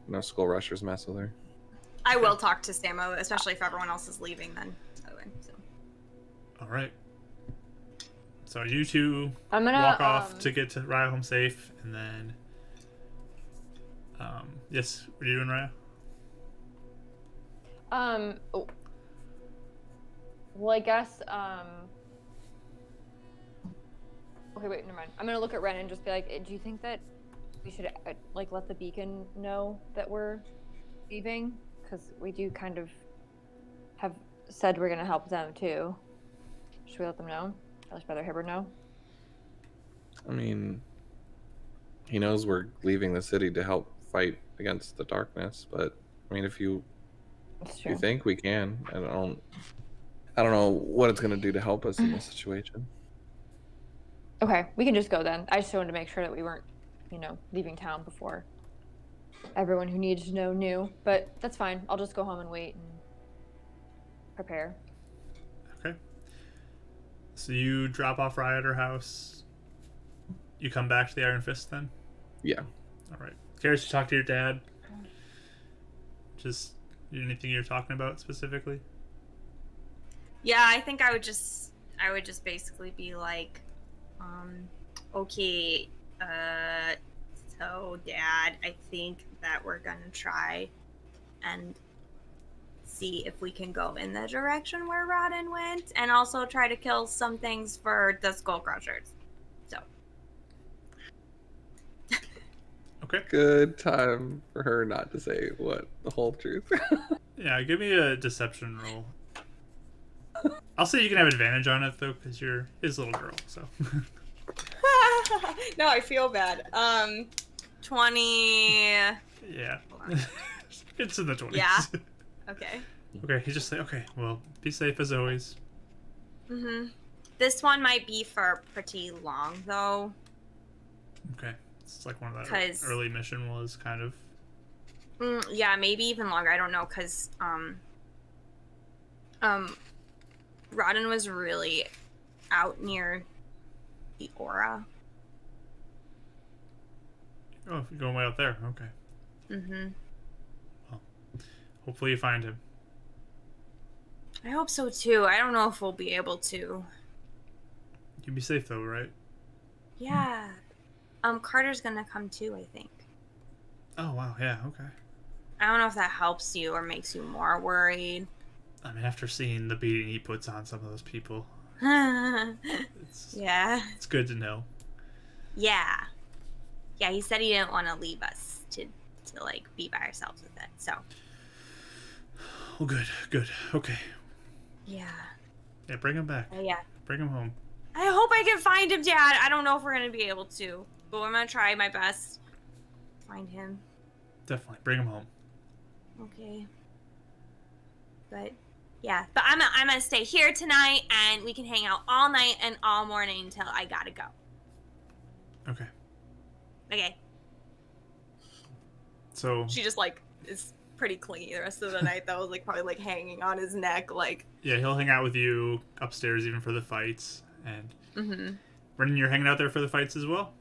no school rushers mess with her. I will talk to Samo, especially if everyone else is leaving then. So. All right. So you two I'm gonna walk off to get to Raya home safe, and then... yes, what are you doing, Raya? Oh. Well, I guess Okay, wait, never mind. I'm gonna look at Ren and just be like, do you think that we should like let the beacon know that we're leaving? Because we do kind of have said we're gonna help them too. Should we let them know? At least Brother Hibbert know. I mean, he knows we're leaving the city to help fight against the darkness, but I mean, if you think we can, I don't know what it's gonna do to help us in this situation. Okay, we can just go then. I just wanted to make sure that we weren't, leaving town before everyone who needed to know knew. But that's fine. I'll just go home and wait and prepare. Okay. So you drop off Riya at her house. You come back to the Iron Fist then? Yeah. All right. Karis, you talk to your dad. Just anything you're talking about specifically? Yeah, I think I would just basically be like, okay, so Dad, I think that we're gonna try and see if we can go in the direction where Rodden went, and also try to kill some things for the Skull Crushers. So. Okay. Good time for her not to say the whole truth. Yeah, give me a deception roll. I'll say you can have advantage on it though, because you're his little girl. So. No, I feel bad. 20. Yeah. It's in the 20s. Yeah. Okay. Okay, he's just like, okay, well, be safe as always. Mhm. This one might be for pretty long though. Okay, it's like one of that 'Cause- early mission was kind of. Yeah, maybe even longer. I don't know, cause Rodden was really out near the aura. Oh, you're going way out there. Okay. Mhm. Hopefully you find him. I hope so too. I don't know if we'll be able to. You'll be safe though, right? Yeah. Carter's gonna come too, I think. Oh wow, yeah, okay. I don't know if that helps you or makes you more worried. I mean, after seeing the beating he puts on some of those people, Yeah. it's good to know. Yeah. Yeah, he said he didn't want to leave us to like be by ourselves with it. So. Oh, good. Okay. Yeah. Yeah, bring him back. Yeah. Bring him home. I hope I can find him, Dad. I don't know if we're gonna be able to, but I'm gonna try my best. Find him. Definitely, bring him home. Okay. But yeah, but I'm gonna stay here tonight, and we can hang out all night and all morning until I gotta go. Okay. Okay. So. She just like is pretty clingy the rest of the night. That was like probably like hanging on his neck, like. Yeah, he'll hang out with you upstairs even for the fights, and. Mhm. Brendan, you're hanging out there for the fights as well?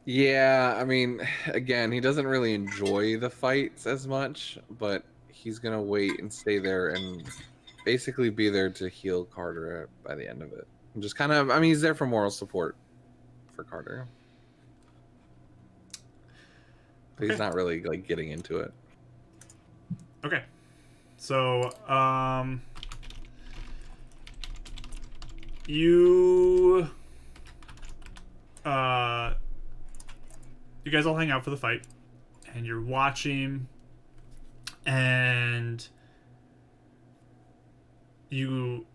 Yeah, I mean, again, he doesn't really enjoy the fights as much, but he's gonna wait and stay there and basically be there to heal Carter by the end of it. And just kind of, I mean, he's there for moral support for Carter. But he's not really like getting into it. Okay. So, you guys all hang out for the fight, and you're watching, and you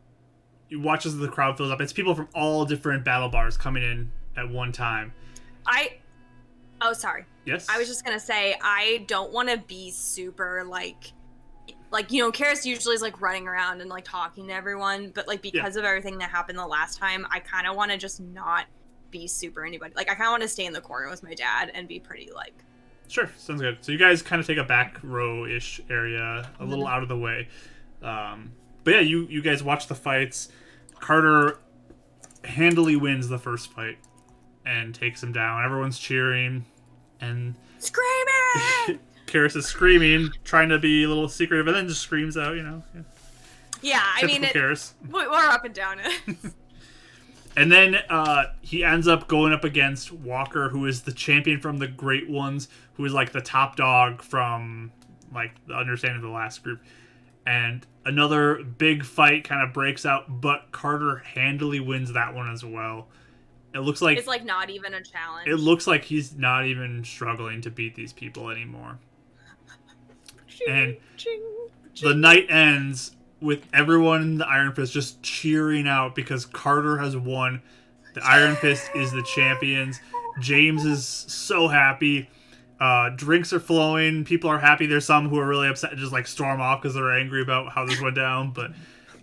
watch as the crowd fills up. It's people from all different battle bars coming in at one time. Oh, sorry. Yes? I was just gonna say, I don't want to be super, like, Karis usually is, like, running around and, like, talking to everyone, but, like, because of everything that happened the last time, I kind of want to just not be super anybody. Like, I kind of want to stay in the corner with my dad and be pretty, like... Sure, sounds good. So you guys kind of take a back row-ish area, a little out of the way. But yeah, you guys watch the fights. Carter handily wins the first fight and takes him down. Everyone's cheering, and Screaming! Karis is screaming, trying to be a little secretive, and then just screams out, Yeah, I mean, Karis. We're up and down it. And then he ends up going up against Walker, who is the champion from the Great Ones, who is like the top dog from like the understanding of the last group. and another big fight kind of breaks out, but Carter handily wins that one as well. It looks like It's like not even a challenge. it looks like he's not even struggling to beat these people anymore. And the night ends with everyone in the Iron Fist just cheering out because Carter has won. The Iron Fist is the champions. James is so happy. Drinks are flowing. People are happy. There's some who are really upset and just like storm off because they're angry about how this went down. But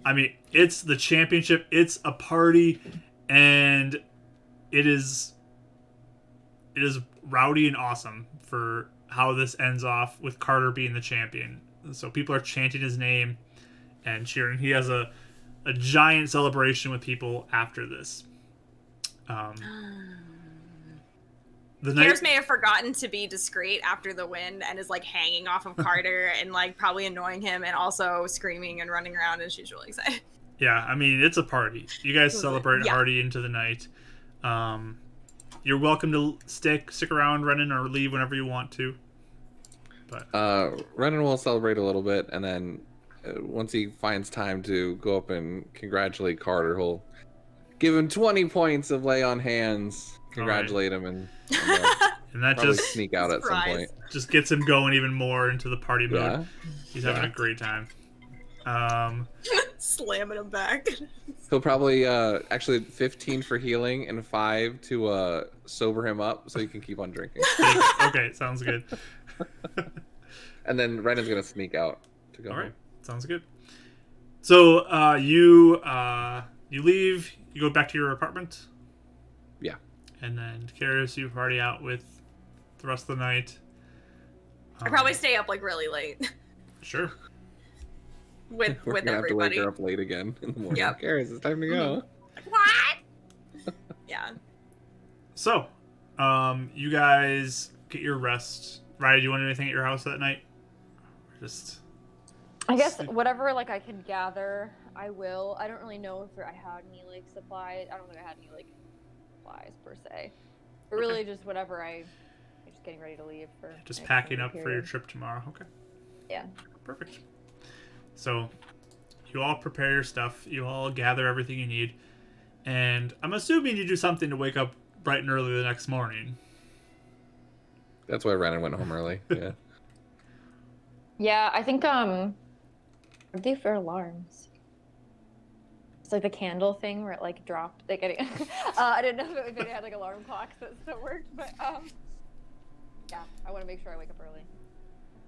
I mean, it's the championship. It's a party, and it is rowdy and awesome for how this ends off with Carter being the champion. So people are chanting his name and cheering. He has a giant celebration with people after this. Karis may have forgotten to be discreet after the win and is like hanging off of Carter and like probably annoying him and also screaming and running around, and she's really excited. Yeah, I mean, it's a party. You guys celebrate hardy into the night. You're welcome to stick around, Renan, or leave whenever you want to. But Renan will celebrate a little bit, and then once he finds time to go up and congratulate Carter, he'll give him 20 points of lay on hands, congratulate him, and that probably just sneak out at some point. Just gets him going even more into the party mode. Yeah. He's having a great time. Slamming him back. He'll probably actually 15 for healing and 5 to sober him up so he can keep on drinking. Okay, sounds good. And then Renan's gonna sneak out to go. All right, home. sounds good. So you leave. You go back to your apartment. Yeah. And then Karis, you party out with the rest of the night. I probably stay up like really late Sure. with We're gonna have to everybody. wake her up late again in the morning. Yep. Karis, it's time to go. What? Yeah. So, you guys get your rest. Riya, do you want to do anything at your house that night? Or just I guess whatever like I can gather, I will. I don't really know if I had any like supplies. I don't think I had any like supplies per se. But really just whatever I'm just getting ready to leave for. just my packing extended up for your period. trip tomorrow. Okay. Yeah. Perfect. So, you all prepare your stuff. You all gather everything you need. And I'm assuming you do something to wake up bright and early the next morning. That's why Renan went home early. Yeah. Yeah, I think what are they for alarms? It's like the candle thing where it like dropped. Like I didn't know if it had like alarm clocks that still worked, but yeah, I want to make sure I wake up early.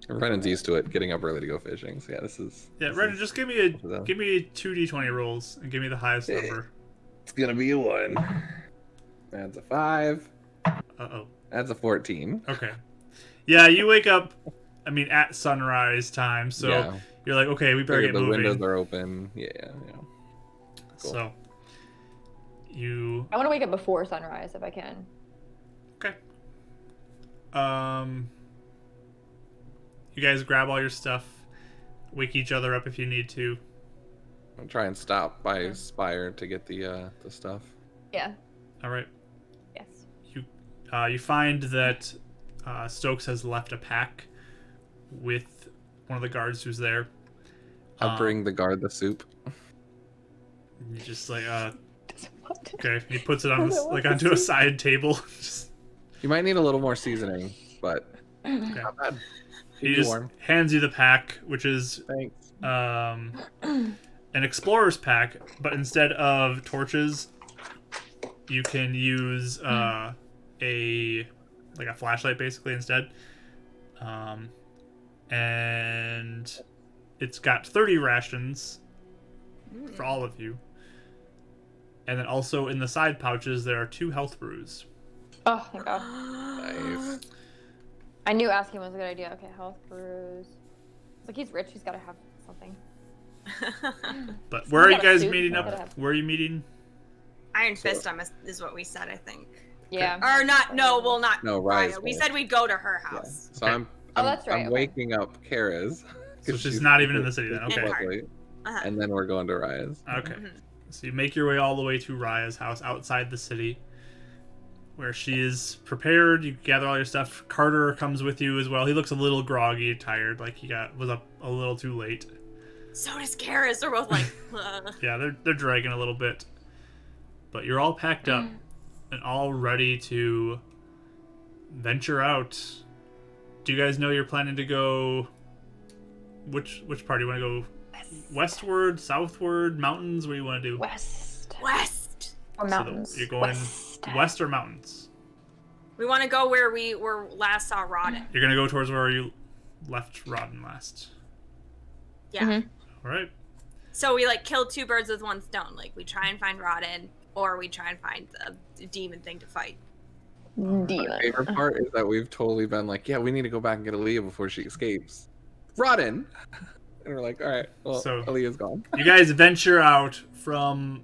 Renan's used to it, getting up early to go fishing. So yeah, this is. Yeah, this Renan, is- just give me 2d20 rolls and give me the highest number. It's gonna be a 1. That's a 5. Uh-oh. That's a 14. Okay. Yeah, you wake up, I mean, at sunrise time, so Yeah. you're like, okay, we better Figure get the moving. windows are open. Yeah. Cool. So, you... I want to wake up before sunrise if I can. Okay. You guys grab all your stuff, wake each other up if you need to. I'll try and stop by Spire to get the stuff. Yeah. All right. Yes. You find that Stokes has left a pack with one of the guards who's there. I'll bring the guard the soup. You just like, okay. He puts it on onto a side table. Just, You might need a little more seasoning, but okay. not bad. He Keep you just warm. hands you the pack, which is Thanks. an explorer's pack, but instead of torches, you can use a flashlight basically instead. And it's got 30 rations for all of you. And then also in the side pouches there are 2 health brews. Oh my god. Nice. I knew asking was a good idea. Okay, health brews. It's like he's rich. He's got to have something. But where are you got a guys suit, meeting you up? gotta have- Where are you meeting? Iron Fist is what we said, I think. Yeah. Or not? No, well, not No, Raya. Rise We will. said we'd go to her Yeah. house. So Okay. I'm that's right, I'm okay. waking up Kara's. So she's not even in the city then, okay. Lovely. Uh-huh. And then we're going to Raya's. Okay. Mhm. So you make your way all the way to Raya's house outside the city, where she is prepared. You gather all your stuff. Carter comes with you as well. He looks a little groggy, tired, like he was up a little too late. So does Karis. We're both like, Yeah, they're dragging a little bit. But you're all packed up and all ready to venture out. Do you guys know you're planning to go... Which part do you want to go? Westward, southward, mountains? What do you want to do? West. West. Or mountains. You're going west or mountains? We want to go where we were last saw Rodden. You're going to go towards where you left Rodden last. Yeah. Mhm. All right. So we like kill two birds with one stone. Like we try and find Rodden, or we try and find the demon thing to fight. My Demon. favorite part is that we've totally been like, yeah, we need to go back and get Aaliyah before she escapes. Rodden! And we're like, alright, well, So- Aaliyah's gone. You guys venture out from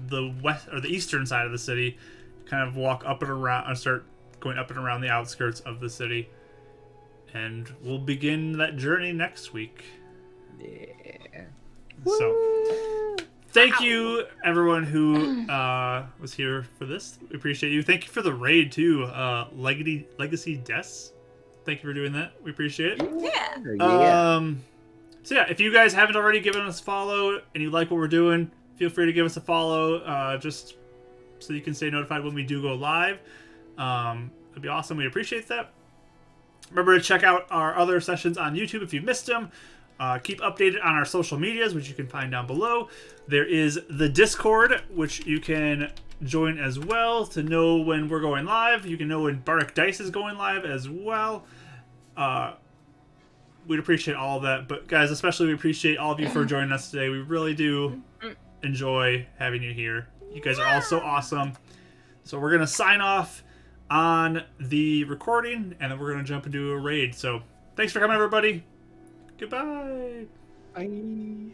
the west or the eastern side of the city, kind of walk up and around, and start going up and around the outskirts of the city, and we'll begin that journey next week. Yeah. So, thank you everyone who was here for this. We appreciate you. Thank you for the raid too, Legacy Des. Thank you for doing that. We appreciate it. Yeah. So yeah, if you guys haven't already given us a follow and you like what we're doing, feel free to give us a follow, just so you can stay notified when we do go live. It'd be awesome. We appreciate that. Remember to check out our other sessions on YouTube if you missed them. Keep updated on our social medias, which you can find down below. There is the Discord, which you can join as well to know when we're going live. You can know when Bardic Dice is going live as well. We'd appreciate all of that. But guys, especially we appreciate all of you for joining us today. We really do enjoy having you here. You guys are all so awesome. So we're going to sign off on the recording, and then we're going to jump into a raid. So thanks for coming, everybody. Goodbye. Bye.